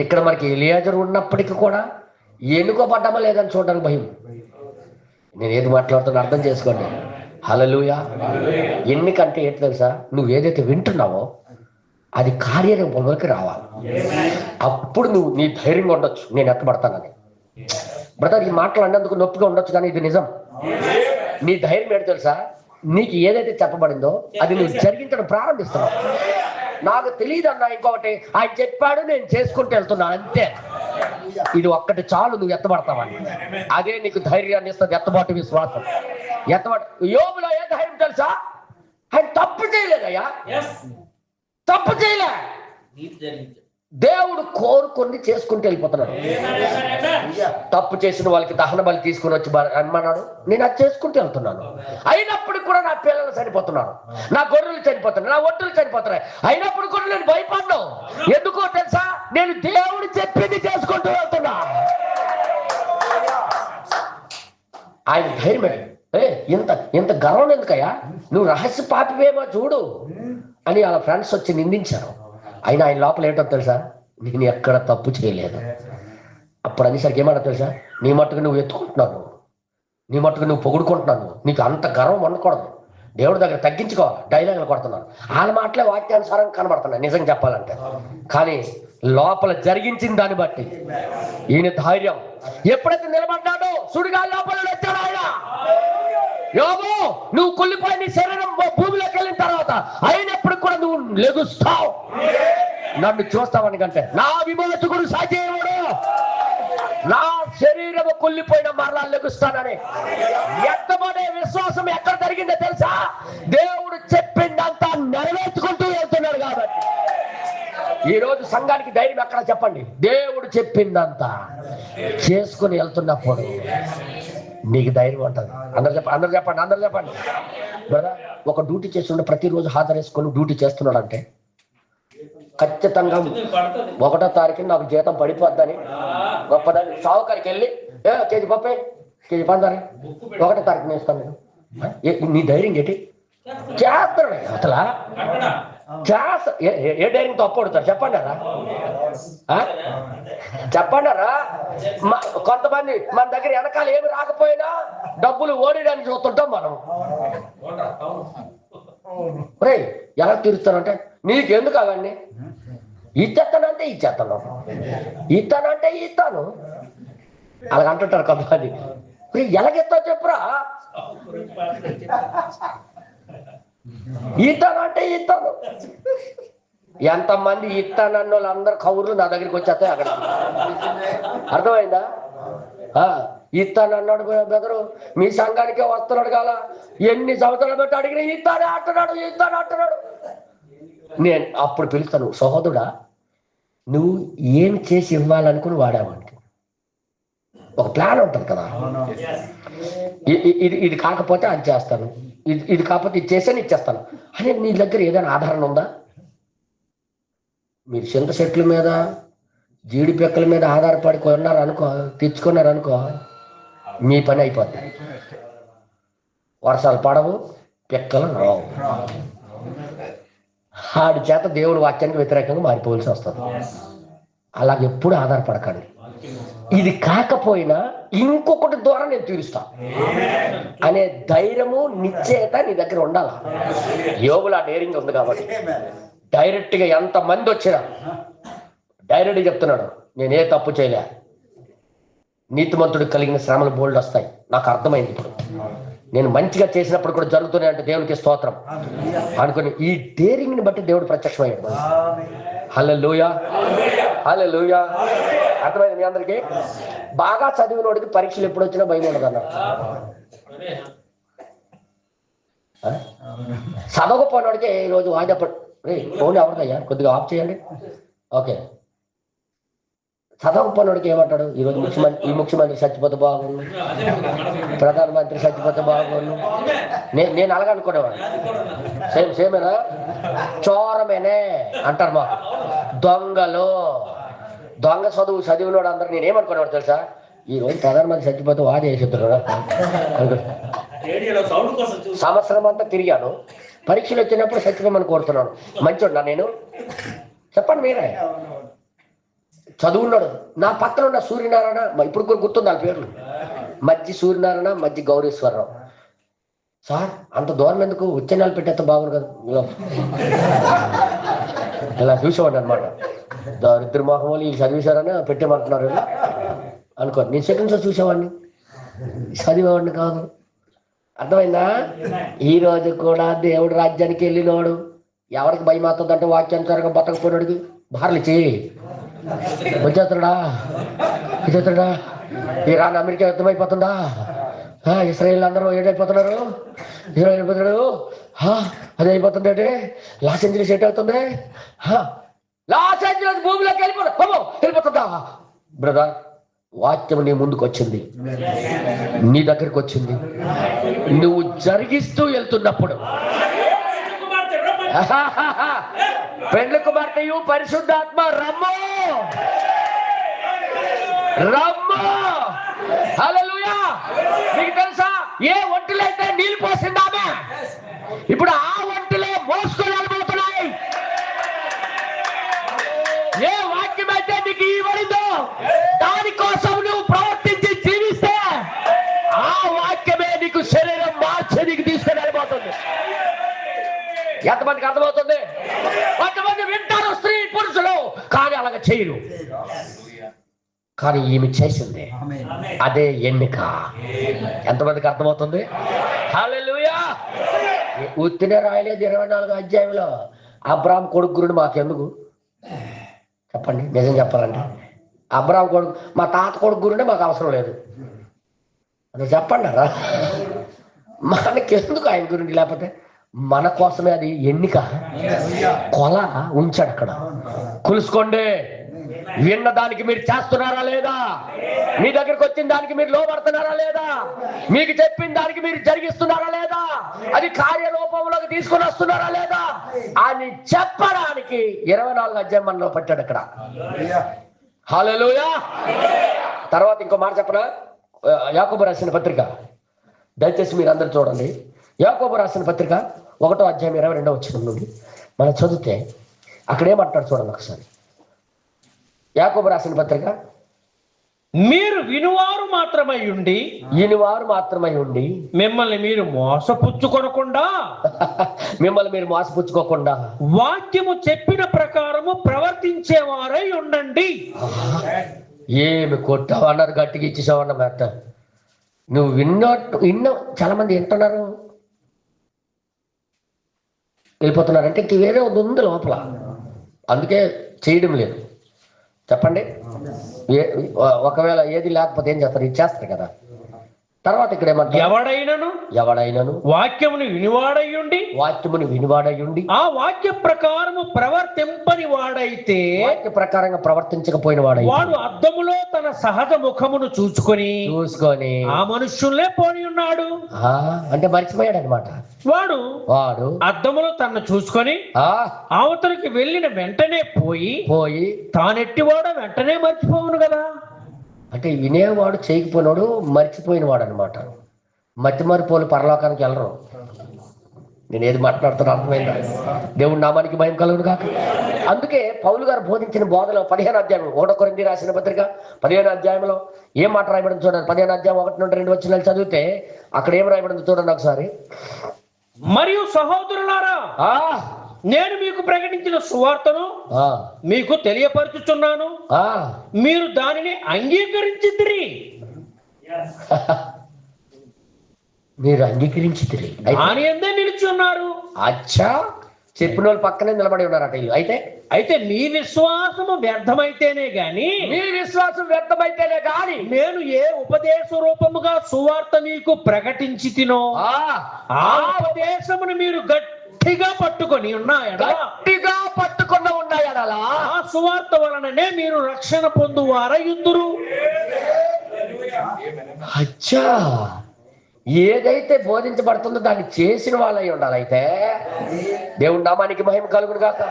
ఇక్కడ మనకి ఎలియాజరు ఉన్నప్పటికీ కూడా ఎన్నుకోబడ్డమా లేదని చూడడానికి భయం. నేను ఏది మాట్లాడుతున్నా అర్థం చేసుకోండి. హల్లెలూయా. ఎన్నికంటే ఏంటి తెలుసా? నువ్వు ఏదైతే వింటున్నావో అది కార్యరూపంలోకి రావాలి. అప్పుడు నువ్వు నీ ధైర్యంగా ఉండొచ్చు, నేను ఎత్తబడతానని. బ్రదర్, ఈ మాటలు అన్నందుకు నొప్పిగా ఉండొచ్చు, కానీ ఇది నిజం. నీ ధైర్యం ఏంటి తెలుసా? నీకు ఏదైతే చెప్పబడిందో అది నువ్వు జరిగించడం ప్రారంభిస్తున్నావు. నాకు తెలియదు అన్నా ఇంకొకటి, ఆయన చెప్పాడు, నేను చేసుకుంటూ వెళ్తున్నా, అంతే. ఇది ఒక్కటి చాలు, నువ్వు ఎత్తబడతావని. అదే నీకు ధైర్యాన్ని ఇస్తుంది, ఎత్తబాటు విశ్వాసం. ఎత్తబాటు. యోబులో ఏ ధైర్యం తెలుసా? ఆయన తప్పు చేయలేదయ్యా, తప్పు చేయలే. దేవుడు కోరుకొని చేసుకుంటూ వెళ్ళిపోతున్నాడు. తప్పు చేసిన వాళ్ళకి దహన బలి తీసుకుని వచ్చి అమ్మన్నాడు, నేను అది చేసుకుంటూ వెళ్తున్నాను. అయినప్పుడు కూడా నా పిల్లలు చనిపోతున్నారు, నా గొర్రెలు చనిపోతున్నాయి, నా ఒడ్డులు చనిపోతున్నాయి. అయినప్పుడు కూడా నేను భయపడ్డాను. ఎందుకో తెలుసా? నేను దేవుడు చెప్పింది చేసుకుంటూ వెళ్తున్నా. ఆయన ధైర్యమే. ఇంత ఇంత గర్వం ఎందుకయ్యా? నువ్వు రహస్య పాపివేమో చూడు అని వాళ్ళ ఫ్రెండ్స్ వచ్చి నిందించారు. అయినా ఆయన లోపల ఏంటో తెలుసా? నేను ఎక్కడ తప్పు చేయలేదు. అప్పుడు అనేసరికి ఏమంటా తెలుసా? నీ మట్టుకు నువ్వు ఎత్తుకుంటున్నాను, నీ మట్టుకు నువ్వు పొగుడుకుంటున్నాను, నీకు అంత గర్వం ఉండకూడదు, దేవుడి దగ్గర తగ్గించుకోవాలి. డైలాగులు కొడుతున్నాను. వాళ్ళ మాటలే వాక్యానుసారం కనబడుతున్నాయి నిజం చెప్పాలంటే. కానీ లోపల జరిగించిన దాన్ని బట్టి ఈయన ధైర్యం ఎప్పుడైతే నిలబడ్డాడో సుడిగా లోపల వచ్చాడు ఆయన. యోబు, నువ్వు కుళ్ళిపోయి నీ శరీరం భూమిలోకి వెళ్ళిన తర్వాత అయినప్పుడు కూడా నువ్వు లెగుస్తావు, నన్ను చూస్తావని కంటే నా విమోచకుడు సజీవుడు, నా శరీరము కుళ్ళిపోయిన మరలా లెగుస్తానని ఎత్తబడే విశ్వాసం ఎక్కడ జరిగిందో తెలుసా? దేవుడు చెప్పిందంతా నెరవేర్చుకుంటూ వెళ్తున్నాడు. కాబట్టి ఈ రోజు సంఘానికి ధైర్యం ఎక్కడ చెప్పండి? దేవుడు చెప్పిందంతా చేసుకుని వెళ్తున్నప్పుడు నీకు ధైర్యం ఉంటుంది. అందరు చెప్పండి. బ్రదర్, ఒక డ్యూటీ చేస్తుండే ప్రతిరోజు హాజరేసుకొని డ్యూటీ చేస్తున్నాడు అంటే ఖచ్చితంగా 1వ తారీఖున నాకు జీతం పడిపోద్దని గొప్పదాన్ని సావుకారికి వెళ్ళి కేజీ పప్పే కేజీ పందాలి 1వ తారీఖున వేస్తాను నేను. నీ ధైర్యం ఏంటి? చేస్తాడు అసలు చేస్తా. ఏ ధైర్యంతో అప్పడుతారు చెప్పండారా? చెప్పండారా? కొంతమంది మన దగ్గర వెనకాల ఏమి రాకపోయినా డబ్బులు ఓడిడానికి చూస్తుంటాం మనం. రే ఎలా తీరుస్తానంటే నీకెందుకు అవన్నీ? ఇచ్చేస్తానంటే ఇచ్చేస్తాను, ఇస్తానంటే ఇస్తాను అలాగంటుంటారు కొంతమంది. ఎలాగెత్తావు చెప్పురా? ఇస్తానంటే ఇస్తాను. ఎంతమంది ఇస్తానన్న వాళ్ళందరూ కౌరులు నా దగ్గరికి వచ్చేస్తాయి. అక్కడ అర్థమైందా? ఇస్తానన్నాడు బెదరు, మీ సంఘానికే వస్తున్నాడు కదా, ఎన్ని సంవత్సరాలు పెట్టి అడిగిన ఇస్తానే అంటున్నాడు. నేను అప్పుడు పిలుస్తాను, సహోదరుడా నువ్వు ఏం చేసి ఇవ్వాలనుకుని వాడావంటే ఒక ప్లాన్ ఉంటుంది కదా. ఇది కాకపోతే అది చేస్తాను, ఇది కాకపోతే ఇది చేసేని ఇచ్చేస్తాను అని నీ దగ్గర ఏదైనా ఆధారం ఉందా? మీరు చింత చెట్ల మీద జీడి పిక్కల మీద ఆధారపడి తెచ్చుకున్నారనుకో మీ పని అయిపోద్ది. వర్షాలు పడవు, పిక్కలు రావు. ఆడి చేత దేవుడి వాక్యానికి వ్యతిరేకంగా మారిపోవాల్సి వస్తుంది. అలాగే ఎప్పుడు ఆధారపడకండి. ఇది కాకపోయినా ఇంకొకటి ద్వారా నేను తీరుస్తా అనే ధైర్యము నిశ్చయత నీ దగ్గర ఉండాలా. యోబులా డేరింగ్ ఉంది కాబట్టి డైరెక్ట్ గా ఎంత మంది వచ్చినా డైరెక్ట్గా చెప్తున్నాడు, నేనే తప్పు చేయలే. నీతిమంతుడికి కలిగిన శ్రమలు బోల్డ్ వస్తాయి. నాకు అర్థమైంది. ఇప్పుడు నేను మంచిగా చేసినప్పుడు కూడా జరుగుతున్నాయి అంటే దేవునికి స్తోత్రం అనుకుని ఈ డేరింగ్ ని బట్టి దేవుడు ప్రత్యక్షమయ్యాడు. హల్లెలూయా, హల్లెలూయా. అర్థమైంది మీ అందరికి? బాగా చదివినోడికి పరీక్షలు ఎప్పుడు వచ్చినా భయం ఉండదు అన్న. చదవకపోయినోడికి ఈరోజు వాయిదా ఫోన్ ఎవరిదయ్యా కొద్దిగా ఆఫ్ చేయండి. ఓకే. చదవకపోయినోడికి ఏమంటాడు? ఈరోజు ముఖ్యమంత్రి చచ్చిపోతే బాగుండు, ప్రధానమంత్రి చచ్చిపోతే బాగుండు. నేను అలాగ అనుకునేవాడు. సేమేనా? చోరమేనే అంటారు మాకు. దొంగలు, దొంగ చదివినోడు అందరు నేనేమనుకునేవాడు తెలుసా? ఈ రోజు ప్రధానమంత్రి చచ్చిపోతే వాడి వేసేద్దారు సంవత్సరం అంతా తిరిగాను, పరీక్షలు వచ్చినప్పుడు చచ్చిపోమని కోరుతున్నాను. మంచోడ్నా నేను? చెప్పండి మీరే. చదువున్నాడు. నా పక్కన ఉన్న సూర్యనారాయణ, ఇప్పుడు కూడా గుర్తుంది వాళ్ళ పేర్లు, మధ్య సూర్యనారాయణ, మధ్య గౌరీశ్వరరావు. సార్ అంత దూరం ఎందుకు, వచ్చే నెల పెట్టేస్తే బాగుంది కదా, ఇలా చూసేవాడిని అనమాట. ఇద్దరు మొహం వాళ్ళు వీళ్ళు చదివేశారని పెట్టేమంటున్నారు అనుకో. నేను సెకండ్ సార్ చూసేవాడిని, చదివేవాడిని కాదు. అర్థమైందా? ఈ రోజు కూడా దేవుడు రాజ్యానికి వెళ్ళినోడు ఎవరికి భయం అవుతుందంటే వాక్యానుసారంగా బతకపోయినాడికి భార్లు చేయి వచ్చేస్తాడా, వచ్చేస్తాడా. ఇరాన్ అమెరికా యుద్ధం అయిపోతుందా, ఇస్రాయేల్ అందరూ ఏడైపోతున్నారు, ఇస్రాయేల్ అయిపోతున్నాడు, అది అయిపోతుంది అంటే లాస్ ఏంజలీస్ ఎట్ అవుతుంది, లాస్ ఏంజలీస్ భూమిలోకి వెళ్ళిపోతుందా. బ్రదర్, వాక్యం నీ ముందుకు వచ్చింది, నీ దగ్గరికి వచ్చింది, నువ్వు జరిగిస్తూ వెళ్తున్నప్పుడు పెండ్లి కుమార్తెయు పరిశుద్ధాత్మ రమ్ము రమ్ము. హల్లెలూయా. మీకు తెలుసా ఏ ఒంటిలో అయితే నీళ్ళు పోసిందామే ఇప్పుడు ఆ ఒంటిలో మోసుకొని వెళ్ళిపోతున్నాయి. ఏ వాక్యం అయితే నీకు ఇవ్వడిందో దానికోసం నువ్వు ప్రవర్తించి జీవిస్తే ఆ వాక్యమే నీకు శరీరం మార్చి నీకు తీసుకొని వెళ్ళిపోతుంది. ఎంతమందికి అర్థమవుతుంది? కొంతమంది వింటారు స్త్రీ పురుషులు, కానీ అలాగ చేయరు. కానీ ఈమె చేసింది, అదే ఎన్నిక. ఎంతమందికి అర్థమవుతుంది? హల్లెలూయా. ఉత్తినే రాయలేదు 24వ అధ్యాయంలో అబ్రాహాం కొడుకు గురుడు మాకెందుకు చెప్పండి? నిజం చెప్పాలంటే అబ్రాహాం కొడుకు, మా తాత కొడుకు గురుండే మాకు అవసరం లేదు అని చెప్పండి రా. మనకెందుకు ఆయన గురించి? లేకపోతే మన కోసమే అది ఎన్నిక. కొల ఉంచాడు అక్కడ. కొలుసుకోండి. విన్న దానికి మీరు చేస్తున్నారా లేదా? మీ దగ్గరికి వచ్చిన దానికి మీరు లోపడుతున్నారా లేదా? మీకు చెప్పిన దానికి మీరు జరిగిస్తున్నారా లేదా? అది కార్యరూపంలోకి తీసుకొని వస్తున్నారా లేదా అని చెప్పడానికి 24వ అధ్యాయం మనలో పట్టాడు అక్కడ. హల్లెలూయా. తర్వాత ఇంకో మాట చెప్పనా? యాకోబు రాసిన పత్రిక, దయచేసి మీరు అందరు చూడండి. యాకోబు రాసిన పత్రిక 1వ అధ్యాయం 22వ వచనం నుండి మనం చదివితే అక్కడ ఏమంటాడు చూడండి ఒకసారి. యాకోబు రాసిన పత్రిక, మీరు వినువారు మాత్రమై ఉండి మిమ్మల్ని మీరు మోసపుచ్చుకొనకుండా మిమ్మల్ని మీరు మోసపుచ్చుకోకుండా వాక్యము చెప్పిన ప్రకారము ప్రవర్తించేవారై ఉండండి. ఏమి కొట్టావన్నారు, గట్టిగా ఇచ్చేసావన్న మాట. నువ్వు విన్నో చాలా మంది వింటున్నారు, వెళ్ళిపోతున్నారంటే ఇంక వేరే ఉంది లోపల, అందుకే చేయడం లేదు. చెప్పండి. ఒకవేళ ఏది లేకపోతే ఏం చేస్తారు? ఇది చేస్తారు కదా. తర్వాత ఇక్కడ ఏమంటారు? ఎవడైనను వాక్యమును వినివాడయుండి ఆ వాక్య ప్రకారము ప్రవర్తింపని వాడైతే, వాక్య ప్రకారంగా ప్రవర్తించకపోయిన వాడు అద్దములో తన సహజ ముఖమును చూసుకొని ఆ మనుష్యులే పోని ఉన్నాడు. అంటే మర్చిపోయాడు అనమాట. వాడు అద్దములో తనను చూసుకొని అవతలికి వెళ్ళిన వెంటనే పోయి తానెట్టివాడో వెంటనే మర్చిపోవును కదా. అంటే వినేవాడు చేయకపోయినాడు మర్చిపోయిన వాడు అనమాట. మతి మరిపోలు పరలోకానికి వెళ్ళరు. నేను ఏది మాట్లాడుతున్నా అర్థమైందా? దేవుడి నామానికి భయం కలుగును కాక. అందుకే పౌలు గారు బోధించిన బోధలో 15వ అధ్యాయం 1 కొరింథీ రాసిన పత్రిక 15వ అధ్యాయంలో ఏం మాట రాయబడింది చూడండి. 15వ అధ్యాయం 1 నుండి 2 వచనాలు చదివితే అక్కడ ఏం రాయబడింది చూడండి ఒకసారి. మరియు సహోదరులారా, నేను మీకు ప్రకటించిన సువార్తను మీకు తెలియపరచుచున్నాను, మీరు దానిని అంగీకరించితిరి. మీరు అంగీకరించితిరి, దాని అందే నిలిచి ఉన్నారు. అచ్చా, చెప్పిన వాళ్ళు పక్కనే నిలబడి ఉన్నారట వీళ్ళు. అయితే మీ విశ్వాసము వ్యర్థమైతేనే గాని నేను ఏ ఉపదేశ రూపముగా సువార్త మీకు ప్రకటించి తినో ఆ ఉపదేశమును మీరు గట్టిగా పట్టుకొని ఉన్నాయడా ఆ సువార్త వలననే మీరు రక్షణ పొందువారయుందురు. అచ్చా, ఏదైతే బోధించబడుతుందో దాన్ని చేసిన వాళ్ళై ఉండాలి. అయితే దేవుడి నామానికి మహిమ కలుగును గాక.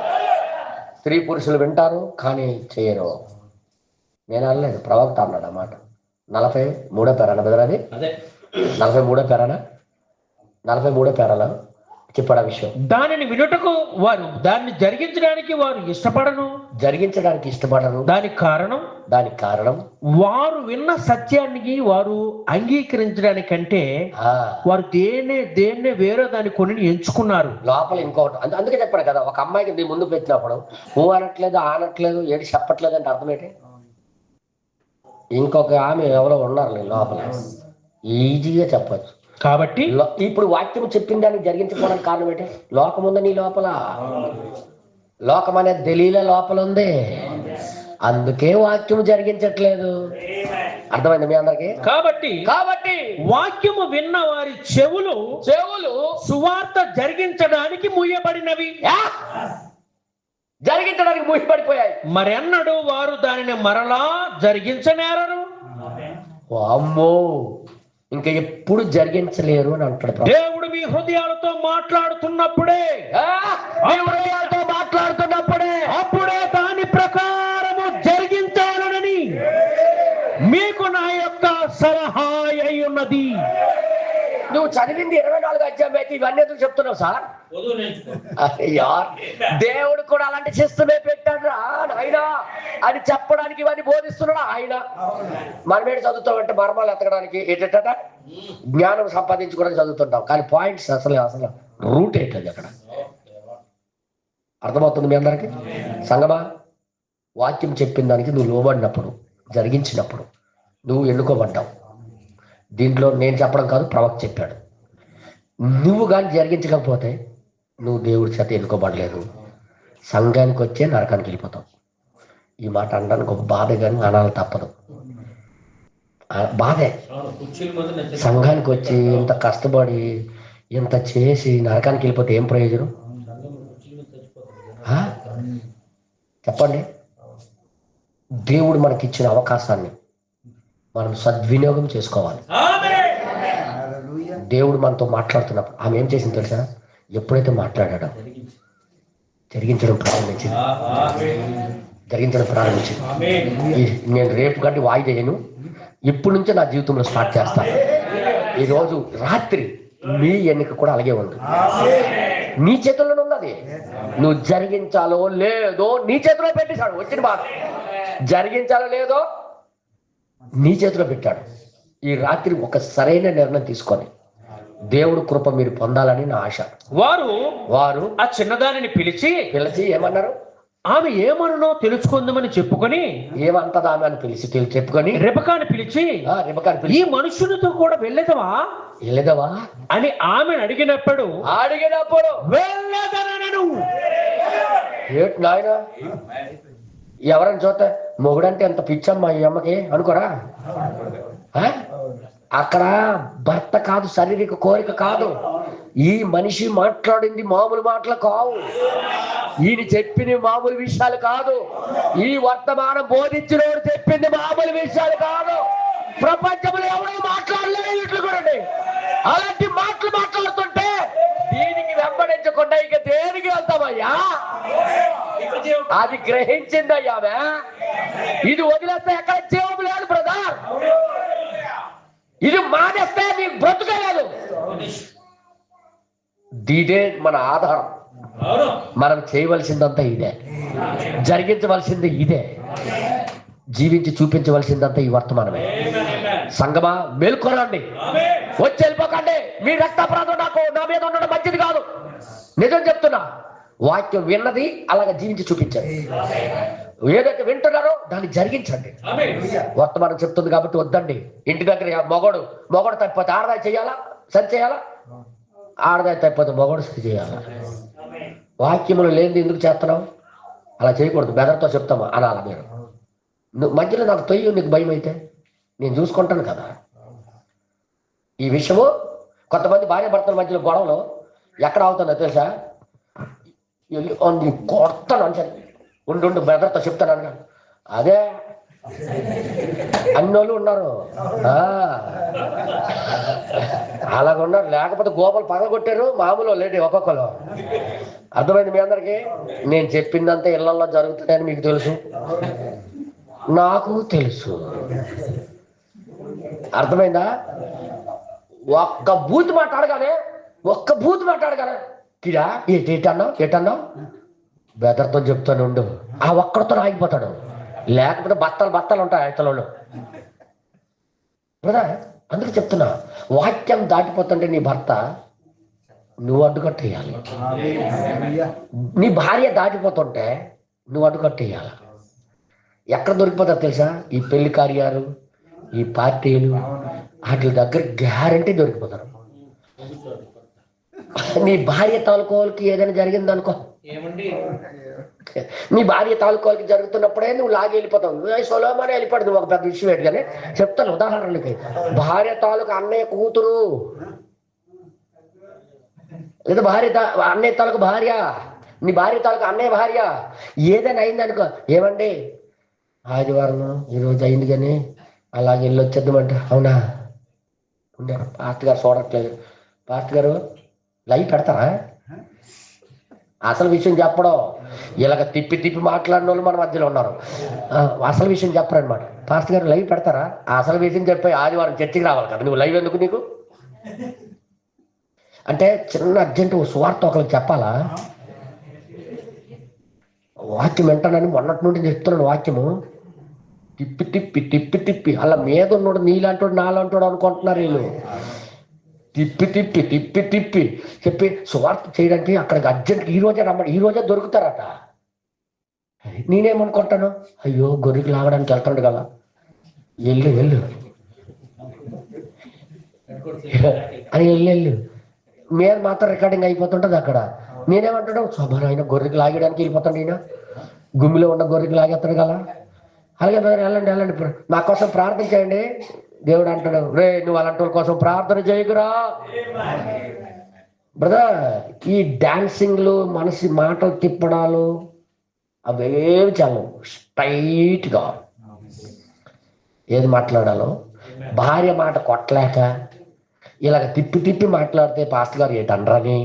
స్త్రీ పురుషులు వింటారు కానీ చేయరు. నేను అనలేదు, ప్రవక్త అన్నాడు అన్నమాట. 43వ పేరానా బెదర్ అది? అదే 43వ పేరానా? 43వ పేరాలో చెప్పాడు ఆ విషయం. దానిని వినుటకు వారు దాన్ని జరిగించడానికి వారు ఇష్టపడను. జరిగించడానికి ఇష్టపడరు. దానికి కారణం వారు విన్న సత్యానికి వారు అంగీకరించడానికంటే వారు దేన్నే వేరే దాన్ని కొన్ని ఎంచుకున్నారు. లోపల ఇంకొకటి అందుకే చెప్పాడు కదా, ఒక అమ్మాయికి నీ ముందు పెట్టినప్పుడు అనట్లేదు ఆనట్లేదు ఏడు చెప్పట్లేదు అంటే అర్థం ఏంటి? ఇంకొక ఆమె ఎవరో ఉన్నారు లోపల, ఈజీగా చెప్పచ్చు. కాబట్టి ఇప్పుడు వాక్యం చెప్పిన దానికి జరిగించుకోవడానికి కారణం ఏంటి? లోకం ఉంది నీ లోపల, లోకం అనే దలీల లోపల ఉంది, అందుకే వాక్యము జరిగించట్లేదు. అర్థమైంది మీ అందరికి? కాబట్టి వాక్యము విన్న వారి చెవులు సువార్త జరిగించడానికి మూయబడినవి, జరిగించడానికి మూయబడిపోయాయి. మరెన్నడూ వారు దానిని మరలా జరిగించనేరరు. అమ్మో, ఇంకా ఎప్పుడు జరిగించలేరు అని అంటాడు దేవుడు. మీ హృదయాలతో మాట్లాడుతున్నప్పుడే అప్పుడే దాని ప్రకారము జరిగించాలని మీకు నా యొక్క సలహా అయి ఉన్నది. నువ్వు చదివింది 24 అధ్యాయం అయితే ఇవన్నీ ఎందుకు చెప్తున్నావు సార్? దేవుడు కూడా అలాంటి సిస్టమే పెట్టాడు రా ఆయన అని చెప్పడానికి ఇవన్నీ బోధిస్తున్నాడు ఆయన. మనమేడు చదువుతామంటే మర్మాలు ఎత్తడానికి ఏంటంట జ్ఞానం సంపాదించుకోవడానికి చదువుతుంటాం, కానీ పాయింట్స్ అసలు రూట్ ఏంటది అక్కడ అర్థమవుతుంది మీ అందరికి? సంగమా, వాక్యం చెప్పిన దానికి నువ్వు లోబడినప్పుడు, జరిగించినప్పుడు నువ్వు ఎన్నుకోబడ్డావు. దీంట్లో నేను చెప్పడం కాదు, ప్రవక్త చెప్పాడు. నువ్వు కానీ జరిగించకపోతే నువ్వు దేవుడి చేత ఎన్నుకోబడలేదు, సంఘానికి వచ్చే నరకానికి వెళ్ళిపోతావు. ఈ మాట అనడానికి ఒక బాధ, కానీ అనాలి తప్పదు. బాధే. సంఘానికి వచ్చి ఇంత కష్టపడి ఇంత చేసి నరకానికి వెళ్ళిపోతే ఏం ప్రయోజనం చెప్పండి? దేవుడు మనకిచ్చిన అవకాశాన్ని మనం సద్వినియోగం చేసుకోవాలి. దేవుడు మనతో మాట్లాడుతున్నప్పుడు ఆమె ఏం చేసింది తెలుసా? ఎప్పుడైతే మాట్లాడాడో జరిగించడం ప్రారంభించింది. నేను రేపు కంటే వాయిదా చేయను, ఇప్పటి నుంచే నా జీవితంలో స్టార్ట్ చేస్తాను. ఈరోజు రాత్రి మీ ఎన్నిక కూడా అలాగే ఉంది, నీ చేతుల్లోనే ఉన్నది. నువ్వు జరిగించాలో లేదో నీ చేతిలో పెట్టేశాడు. వచ్చిన బాధ జరిగించాలో లేదో నీ చేతిలో పెట్టాడు. ఈ రాత్రి ఒక సరైన నిర్ణయం తీసుకొని దేవుడు కృప మీరు పొందాలని నా ఆశ. వారు ఆ చిన్నదానిని పిలిచి ఏమన్నారు? ఆమె ఏమన్నో తెలుసుకుందామని చెప్పుకొని, ఏమంటదా ఆమె అని చెప్పుకొని రెబెకాను పిలిచి ఈ మనుషులతో కూడా వెళ్ళేదవా అని ఆమెను అడిగినప్పుడు వెళ్ళేదనను. ఏటి నాయన, ఎవరని చూస్తే మొగుడంటే ఎంత పిచ్చమ్మా ఈ అమ్మకి అనుకోరా? అక్కడ భర్త కాదు, శారీరక కోరిక కాదు. ఈ మనిషి మాట్లాడింది మామూలు మాటలు కావు, ఈయన చెప్పిన మామూలు విషయాలు కాదు, ఈ వర్తమానం బోధించిన చెప్పింది మామూలు విషయాలు కాదు. ప్రపంచంలో ఎవరో మాట్లాడలేదు ఇట్లు కూడా. అలాంటి మాటలు మాట్లాడుతుంటే దీనికి వెంబడించకుండా ఇక దేనికి వెళ్తామయ్యా? అది గ్రహించిందయ్యావే. ఇది వదిలేస్తే ఎక్కడ జీవం లేదు బ్రదర్, ఇది మానేస్తే నీకు బ్రతుకలేదు. ఇదే మన ఆధారం. మనం చేయవలసిందంతా ఇదే, జరిగించవలసింది ఇదే, జీవించి చూపించవలసిందంతా ఈ వర్తమానమే. సంగమా, మేల్కొనండి, వచ్చి వెళ్ళిపోకండి. మీ రక్తాపరాధం నాకు నా మీద ఉండడం మంచిది కాదు. నిజం చెప్తున్నా, వాక్యం విన్నది అలాగే జీవించి చూపించండి. ఏదైతే వింటున్నారో దాన్ని జరిగించండి. వర్తమానం చెప్తుంది కాబట్టి వద్దండి. ఇంటి దగ్గర మొగడు తప్పిపోతే ఆడదాయి చేయాలా, సరి చేయాలా? ఆడదాయి తప్పిపోతే మొగడు సరి చేయాలా? వాక్యములు లేనిది ఎందుకు చేస్తున్నావు? అలా చేయకూడదు. బెదర్తో చెప్తామా అనాలా? మీరు మధ్యలో నాకు తొయ్యి, నీకు భయం అయితే నేను చూసుకుంటాను కదా. ఈ విషయము కొంతమంది భార్య భర్తల మధ్యలో గొడవలు ఎక్కడ అవుతుందో తెలుసా? కొడతాను అని సరే ఉండు బెదర్తో చెప్తాను. అదే అన్నోళ్ళు ఉన్నారు, అలాగున్నారు. లేకపోతే గోపలు పగలగొట్టారు, మామూలు లేండి ఒక్కొక్కరు. అర్థమైంది మీ అందరికి? నేను చెప్పిందంతా ఇళ్లలో జరుగుతున్నాయని మీకు తెలుసు, నాకు తెలుసు. అర్థమైందా? ఒక్క బూత్ మాట్లాడగానే కిరా ఏటన్నావు బెదర్తో చెప్తాను ఉండు. ఆ ఒక్కడితో ఆగిపోతాడు. లేకపోతే బత్తలు ఉంటాయి ఆయతలలో కదా. అందుకే చెప్తున్నా, వాక్యం దాటిపోతుంటే నీ భర్త నువ్వు అడ్డుకట్టేయాలి. నీ భార్య దాటిపోతుంటే నువ్వు అడ్డుకట్టేయాలి. ఎక్కడ దొరికిపోతారు తెలుసా? ఈ పెళ్లి కార్యాలు, ఈ పార్టీలు, వాటి దగ్గర గ్యారంటీ దొరికిపోతారు. నీ భార్య తాలూకోలకి ఏదైనా జరిగిందనుకో, నీ భార్య తాలూకోలకి జరుగుతున్నప్పుడే నువ్వు లాగి వెళ్ళిపోతావు. సొలోమనే వెళ్ళిపోడు. నువ్వు ఒక పెద్ద విషయం ఏంటి కానీ చెప్తాను. ఉదాహరణకి భార్య తాలూకు అన్నయ్య కూతురు, లేదా అన్నయ్య తాలూకు భార్య, నీ భార్య తాలూకు అన్నయ్య భార్య ఏదైనా అయిందనుకో, ఏమండి ఆదివారం ఈరోజు అయింది కానీ అలాగే వెళ్ళి వచ్చేద్దామంట. అవునా ఉండారు పాస్టర్ గారు చూడట్లేదు. పాస్టర్ గారు లైవ్ పెడతారా? అసలు విషయం చెప్పడం. ఇలాగ తిప్పి మాట్లాడిన వాళ్ళు మన మధ్యలో ఉన్నారు. అసలు విషయం చెప్పరనమాట. పాస్టర్ గారు లైవ్ పెడతారా? అసలు విషయం చెప్పి ఆదివారం చర్చికి రావాలి కదా, నువ్వు లైవ్ ఎందుకు నీకు అంటే? చిన్న అర్జెంట్ సువార్త ఒకరికి చెప్పాలా? వాక్యం వింటానని మొన్నటి నుండి చెప్తున్నాడు. వాక్యము తిప్పి అలా మీద ఉన్నాడు నీలాంటోడు నాలాంటోడు అనుకుంటున్నారు వీళ్ళు. తిప్పి చెప్పి సువార్త చేయడానికి అక్కడికి అర్జెంట్ ఈ రోజే దొరుకుతారట. నేనేమనుకుంటాను, అయ్యో గొర్రెకి లాగడానికి వెళ్తాడు కదా, వెళ్ళు అని వెళ్ళు మీద మాత్రం రికార్డింగ్ అయిపోతుంటది అక్కడ. నేనేమంటాడు, శోభన ఆయన గొర్రెకి లాగడానికి వెళ్ళిపోతాడు. ఈయన గుమ్మిలో ఉన్న గొర్రెకి లాగేస్తాడు కదా. అలాగే వెళ్ళండి నా కోసం ప్రార్థన చేయండి. దేవుడు అంటాడు, రే నువ్వు అలాంటి వాళ్ళ కోసం ప్రార్థన చేయకురా బ్రదర్. ఈ డాన్సింగ్లు, మనిషి మాటలు తిప్పడాలు అవేవి చాలు. స్ట్రైట్గా ఏది మాట్లాడాలో, భార్య మాట కొట్టలేక ఇలాగ తిప్పి మాట్లాడితే పాస్టర్ గారు ఏటనరని,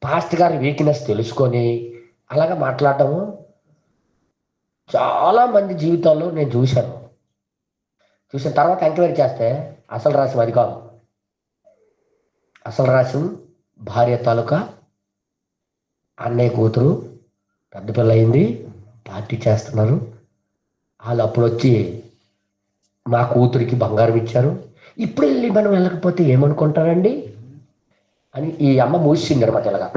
పాస్టర్ గారి వీక్నెస్ తెలుసుకొని అలాగ మాట్లాడటము చాలా మంది జీవితాల్లో నేను చూసిన తర్వాత ఎంక్వైరీ చేస్తే అసలు రహస్యం అది కాదు. అసలు రహస్యం భార్య తాలూకా అన్నయ్య కూతురు పెద్ద పిల్ల అయింది, పార్టీ చేస్తున్నారు. వాళ్ళు అప్పుడు వచ్చి మా కూతురికి బంగారం ఇచ్చారు, ఇప్పుడు వెళ్ళి మనం వెళ్ళకపోతే ఏమనుకుంటారండి అని ఈ అమ్మ మూసింది అనమాట. ఇలాగా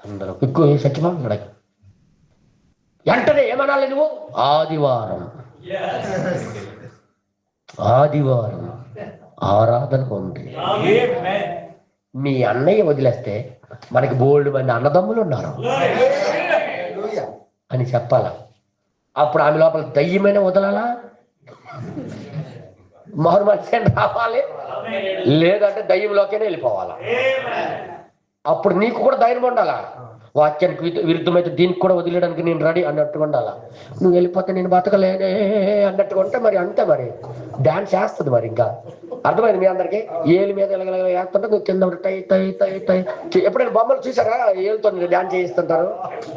అందరూ ఎక్కువ సత్యమా వెంటనే ఏమనాలి నువ్వు? ఆదివారం ఆరాధన ఉంది. మీ అన్నయ్య వదిలేస్తే మనకి బోల్డ్ మంది అన్నదమ్ములు ఉన్నారు అని చెప్పాలా. అప్పుడు ఆమె లోపల దయ్యమైన వదలాలా, మారు మనిషి రావాలి, లేదంటే దయ్యంలోకే వెళ్ళిపోవాలా. అప్పుడు నీకు కూడా ధైర్యం ఉండాలా. వాక్యానికి విరుద్ధమైతే దీనికి కూడా వదిలేయడానికి నేను రెడీ అన్నట్టుగా ఉండాలా. నువ్వు వెళ్ళిపోతే నేను బతకలేనే అన్నట్టుగా ఉంటే మరి అంతే, మరి డాన్స్ చేస్తుంది. మరి ఇంకా అర్థమైంది మీ అందరికి? ఏళ్ళ మీద వేస్తుంటే నువ్వు కింద టై. ఎప్పుడైనా బొమ్మలు చూసారా? ఏళ్ళతో డాన్స్ చేయిస్తుంటారు.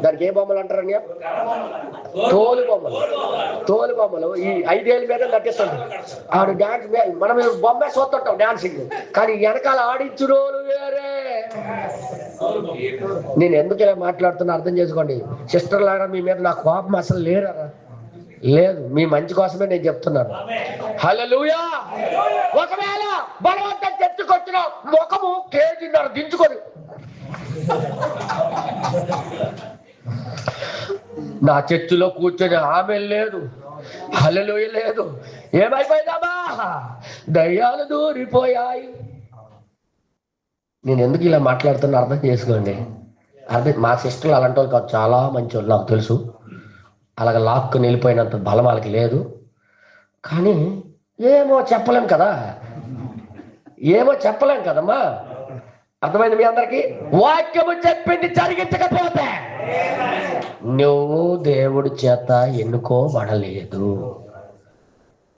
దానికి ఏ బొమ్మలు అంటారని? తోలు బొమ్మలు. ఈ 5 ఏళ్ళ మీద నటిస్తుంటారు. ఆడు డాన్స్ మనం బొమ్మే చూస్తుంటాం డాన్సింగ్, కానీ వెనకాల ఆడించురోలు వేరే. నేను ఎందుకు ఇలా మాట్లాడుతున్నా అర్థం చేసుకోండి. సిస్టర్ లాగా మీ మీద నా కోపం అసలు లేదు, మీ మంచి కోసమే నేను చెప్తున్నాను. హల్లెలూయా. ఒకవేళ బలవంతం చర్చకొచ్చిన ముఖము కేజీన్నర దించుకొని నా చర్చిలో కూర్చొని ఆమె లేదు, హల్లెలూయా లేదు, ఏమైపోయిందమ్మా దయ్యాలు దూరిపోయాయి. నేను ఎందుకు ఇలా మాట్లాడుతున్నా అర్థం చేసుకోండి. మా సిస్టర్లు అలాంటి వాళ్ళు కాదు, చాలా మంచి వాళ్ళు, నాకు తెలుసు. అలాగ లాక్కుని వెళ్ళిపోయినంత బలం వాళ్ళకి లేదు. కానీ ఏమో చెప్పలేం కదమ్మా. అర్థమైంది మీ అందరికి? వాక్యము చెప్పింది జరిగించకపోతే నువ్వు దేవుడి చేత ఎన్నుకోబడలేదు.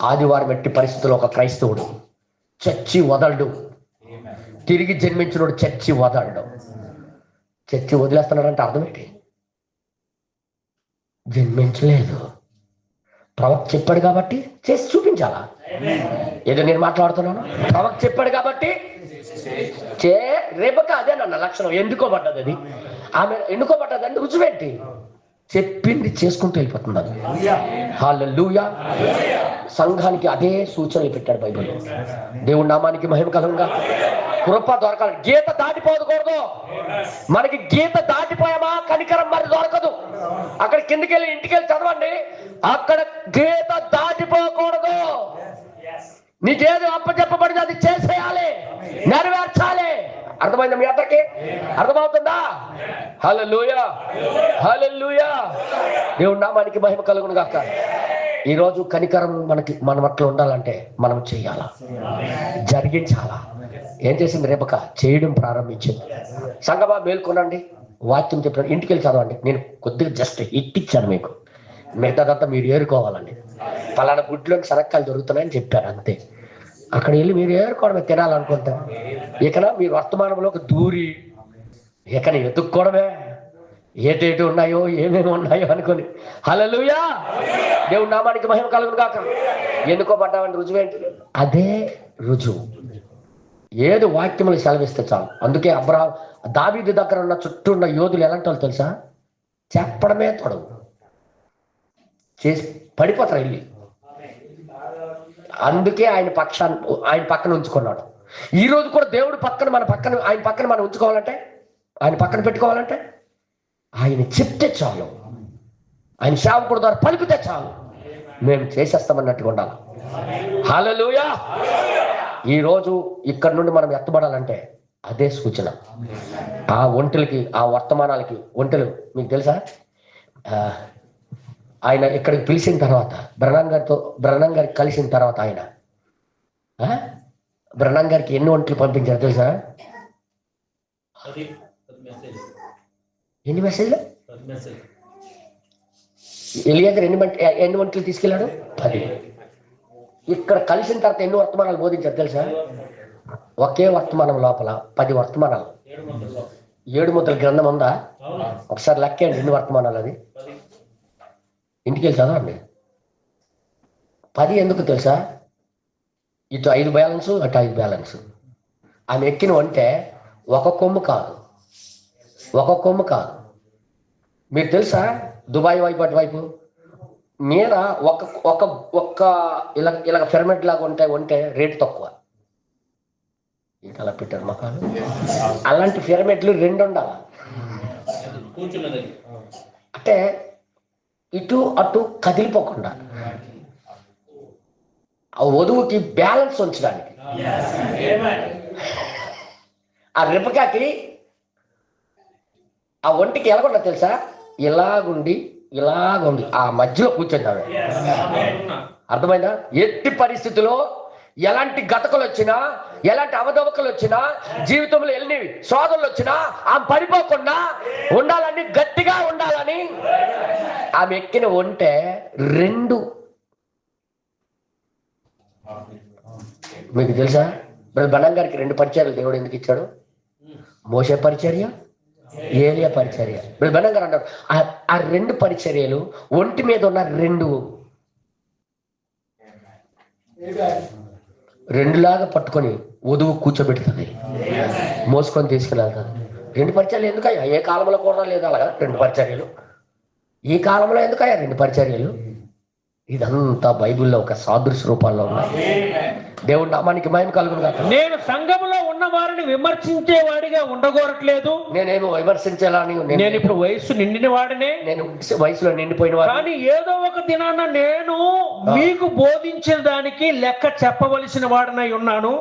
ఆదివారం ఎట్టి పరిస్థితుల్లో ఒక క్రైస్తవుడు చర్చి వదలడు. తిరిగి జన్మించినోడు చర్చి వదలడు. చర్చి వదిలేస్తున్నాడంటే అర్థం ఏంటి? జన్మించలేదు. ప్రవక్త చెప్పాడు కాబట్టి చేసి చూపించాలా? ఏదో నేను మాట్లాడుతున్నాను, ప్రవక్త చెప్పాడు కాబట్టి రేపక అదేనన్న లక్షణం. ఎన్నుకోబడ్డది అది, ఆమె ఎన్నుకోబడ్డది అంటే రుజువేంటి? చెప్పింది చేసుకుంటూ వెళ్ళిపోతుంది అది. హల్లెలూయా. సంఘానికి అదే సూచనలు పెట్టాడు బైబిల్. దేవుడి నామానికి మహిమ కలుగుగా. కృప దొరకాలి, గీత దాటిపోకూడదు. మనకి గీత దాటిపోయామా కనికరం మరి దొరకదు. అక్కడ కిందకి వెళ్ళి ఇంటికి వెళ్ళి చదవండి, అక్కడ గీత దాటిపోకూడదు. నీకేది అప్పచెప్పబడింది అది చేసేయాలి, నెరవేర్చాలి. అర్థమైందా మీ అందరికి? అర్థమవుతుందా? హల్లెలూయా, హల్లెలూయా. దేవుడి నామానికి మహిమ కలుగును గాక. ఈరోజు కనికరం మన అట్లా ఉండాలంటే మనం చెయ్యాలా, జరిగించాలా. ఏం చేసింది రేపక? చేయడం ప్రారంభించింది. సంగమా మేల్కొనండి, వాక్యం చెప్పాను, ఇంటికి వెళ్ళి చదవండి. నేను కొద్దిగా జస్ట్ ఇట్టిచ్చాను మీకు, మిగతాదంతా మీరు ఏరుకోవాలండి. పలానా గుడ్లోకి శనక్కాయలు దొరుకుతున్నాయని చెప్పాను అంతే. అక్కడ వెళ్ళి మీరు ఏరుకోవడమే, తినాలనుకుంటా. ఇకనా మీరు వర్తమానంలోకి దూరి ఇకని ఎత్తుక్కోవడమే, ఏటేటి ఉన్నాయో ఏమేమి ఉన్నాయో అనుకుని. హల్లెలూయా. దేవుడి నామానికి మహిమ కలుగును గాక. ఎన్నుకోబడ్డామని రుజువేంటి? అదే రుజువు. ఏది వాక్యములు సెలవిస్తే చాలు. అందుకే దావీదు దగ్గర ఉన్న చుట్టూ ఉన్న యోధులు ఎలాంటి వాళ్ళు తెలుసా? చెప్పడమే తొడవు, చేసి పడిపోతారు వెళ్ళి. అందుకే ఆయన పక్కన ఉంచుకున్నాడు. ఈ రోజు కూడా దేవుడు ఆయన పక్కన మనం ఉంచుకోవాలంటే, ఆయన పక్కన పెట్టుకోవాలంటే ఆయన చెప్తే చాలు, ఆయన సేవకుడు ద్వారా పలుకుతే చాలు, మేము చేసేస్తామన్నట్టుగా ఉండాలి. హల్లెలూయా. ఈరోజు ఇక్కడ నుండి మనం ఎత్తబడాలంటే అదే సూచన. ఆ ఒంటెలకి, ఆ వర్తమానాలకి, ఒంటెలు మీకు తెలుసా? ఆయన ఇక్కడికి పిలిచిన తర్వాత బ్రహ్నం గారికి కలిసిన తర్వాత ఆయన బ్రహ్నం గారికి ఎన్ని ఒంటెలు పంపించారు తెలుసా? ఎన్ని మెసేజ్లు? ఎలియాజరు ఎన్ని ఒంటెలు తీసుకెళ్ళాడు? 10. ఇక్కడ కలిసిన తర్వాత ఎన్ని వర్తమానాలు బోధించారు తెలుసా? ఒకే వర్తమానం లోపల 10 వర్తమానాలు. 7 ముద్రల గ్రంథం ఉందా? ఒకసారి లెక్కండి ఎన్ని వర్తమానాలు అది. ఇంటికి వెళ్ళి చదవండి. 10 ఎందుకు తెలుసా? ఇటు 5 బ్యాలెన్స్, అటు 5 బ్యాలెన్స్. ఆమె ఎక్కిన వంటే ఒక కొమ్ము కాదు. మీరు తెలుసా? దుబాయ్ వైపు అటువైపు మీద ఒక్క ఇలా పిరమిడ్ లాగా ఉంటే రేటు తక్కువ. అలా పెట్టారు మకాలు. అలాంటి పిరమిడ్లు 2 ఉండాలి. అంటే ఇటు అటు కదిలిపోకుండా ఆ వధువుకి బ్యాలెన్స్ ఉంచడానికి. ఆ రిబకాకి ఆ ఒంటికి ఎలాగుండా తెలుసా? ఇలాగుండి ఆ మధ్యలో కూర్చొని ఆమె. అర్థమైందా? ఎట్టి పరిస్థితిలో ఎలాంటి గతకలు వచ్చినా, ఎలాంటి అవధవకలు వచ్చినా, జీవితంలో ఎన్ని శోధనలు వచ్చినా ఆమె పడిపోకుండా ఉండాలని, గట్టిగా ఉండాలని ఆమె ఎక్కిన ఒంటే 2. మీకు తెలుసా? బనం గారికి 2 పరిచర్యలు దేవుడు ఎందుకు ఇచ్చాడు? మోషే పరిచర్య, ఏలియా పరిచర్య. బనం గారు అంటారు ఆ 2 పరిచర్యలు ఒంటి మీద ఉన్న 2 లాగా పట్టుకొని వధువు కూర్చోబెడుతుంది, మోసుకొని తీసుకెళ్తుంది. 2 పరిచర్యలు ఎందుకయ్యా? ఏ కాలంలో కూడా లేదు అలాగా 2 పరిచర్యలు. ఈ కాలంలో ఎందుకయ్యా 2 పరిచర్యలు? ఇదంతా బైబిల్లో ఒక సాదృశ్య రూపాల్లో ఉన్నాయి. దేవుడి నామానికి మహిమ కలుగును గాక. నేను సంఘములో ఉన్న వారిని విమర్శించే వాడిగా ఉండగోరట్లేదు. నేనేమో విమర్శించాలని, నేను ఇప్పుడు వయసు నిండిన వాడినే, నేను వయసులో నిండిపోయిన వాడు. కానీ ఏదో ఒక దినాన నేను మీకు బోధించిన దానికి లెక్క చెప్పవలసిన వాడినై ఉన్నాను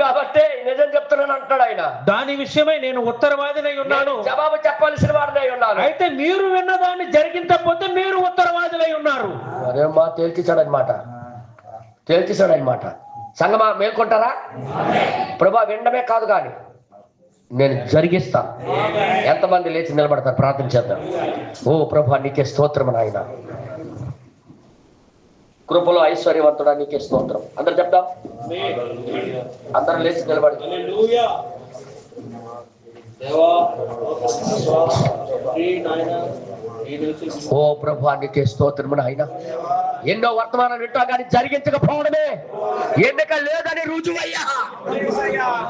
కాబట్టి నిజం చెప్తున్నాను అంటున్నాడు ఆయన. దాని విషయమై నేను ఉత్తరవాదినై ఉన్నాను, జవాబు చెప్పవలసిన వాడినై ఉన్నాను. అయితే మీరు విన్నదాన్ని జరిగించకపోతే మీరు ఉత్తరవాదులై ఉన్నారు. అదేమ్మా తేల్చేశాడనమాట. సంగమా మేల్కొంటారా? ప్రభా వినడమే కాదు కానీ నేను జరిగిస్తాను. ఎంతమంది లేచి నిలబడతారు? ప్రార్థన చేద్దాం. ఓ ప్రభా నీకే స్తోత్రం నాయన, కృపలో ఐశ్వర్యవంతుడా నీకే స్తోత్రం. అందరు చెప్తాం, అందరూ లేచి నిలబడి. ఓ ప్రభా నీకే స్తోత్రం నాయన. ఎన్నో వర్తమానం వింటా కానీ జరిగించకపోవడమే ఎన్నిక లేదని రుజువయ్యా.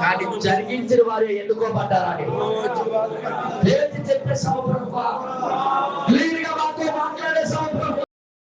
కానీ జరిగించిన వారే ఎన్నుకోబడ్డారని చెప్పే సమయంలో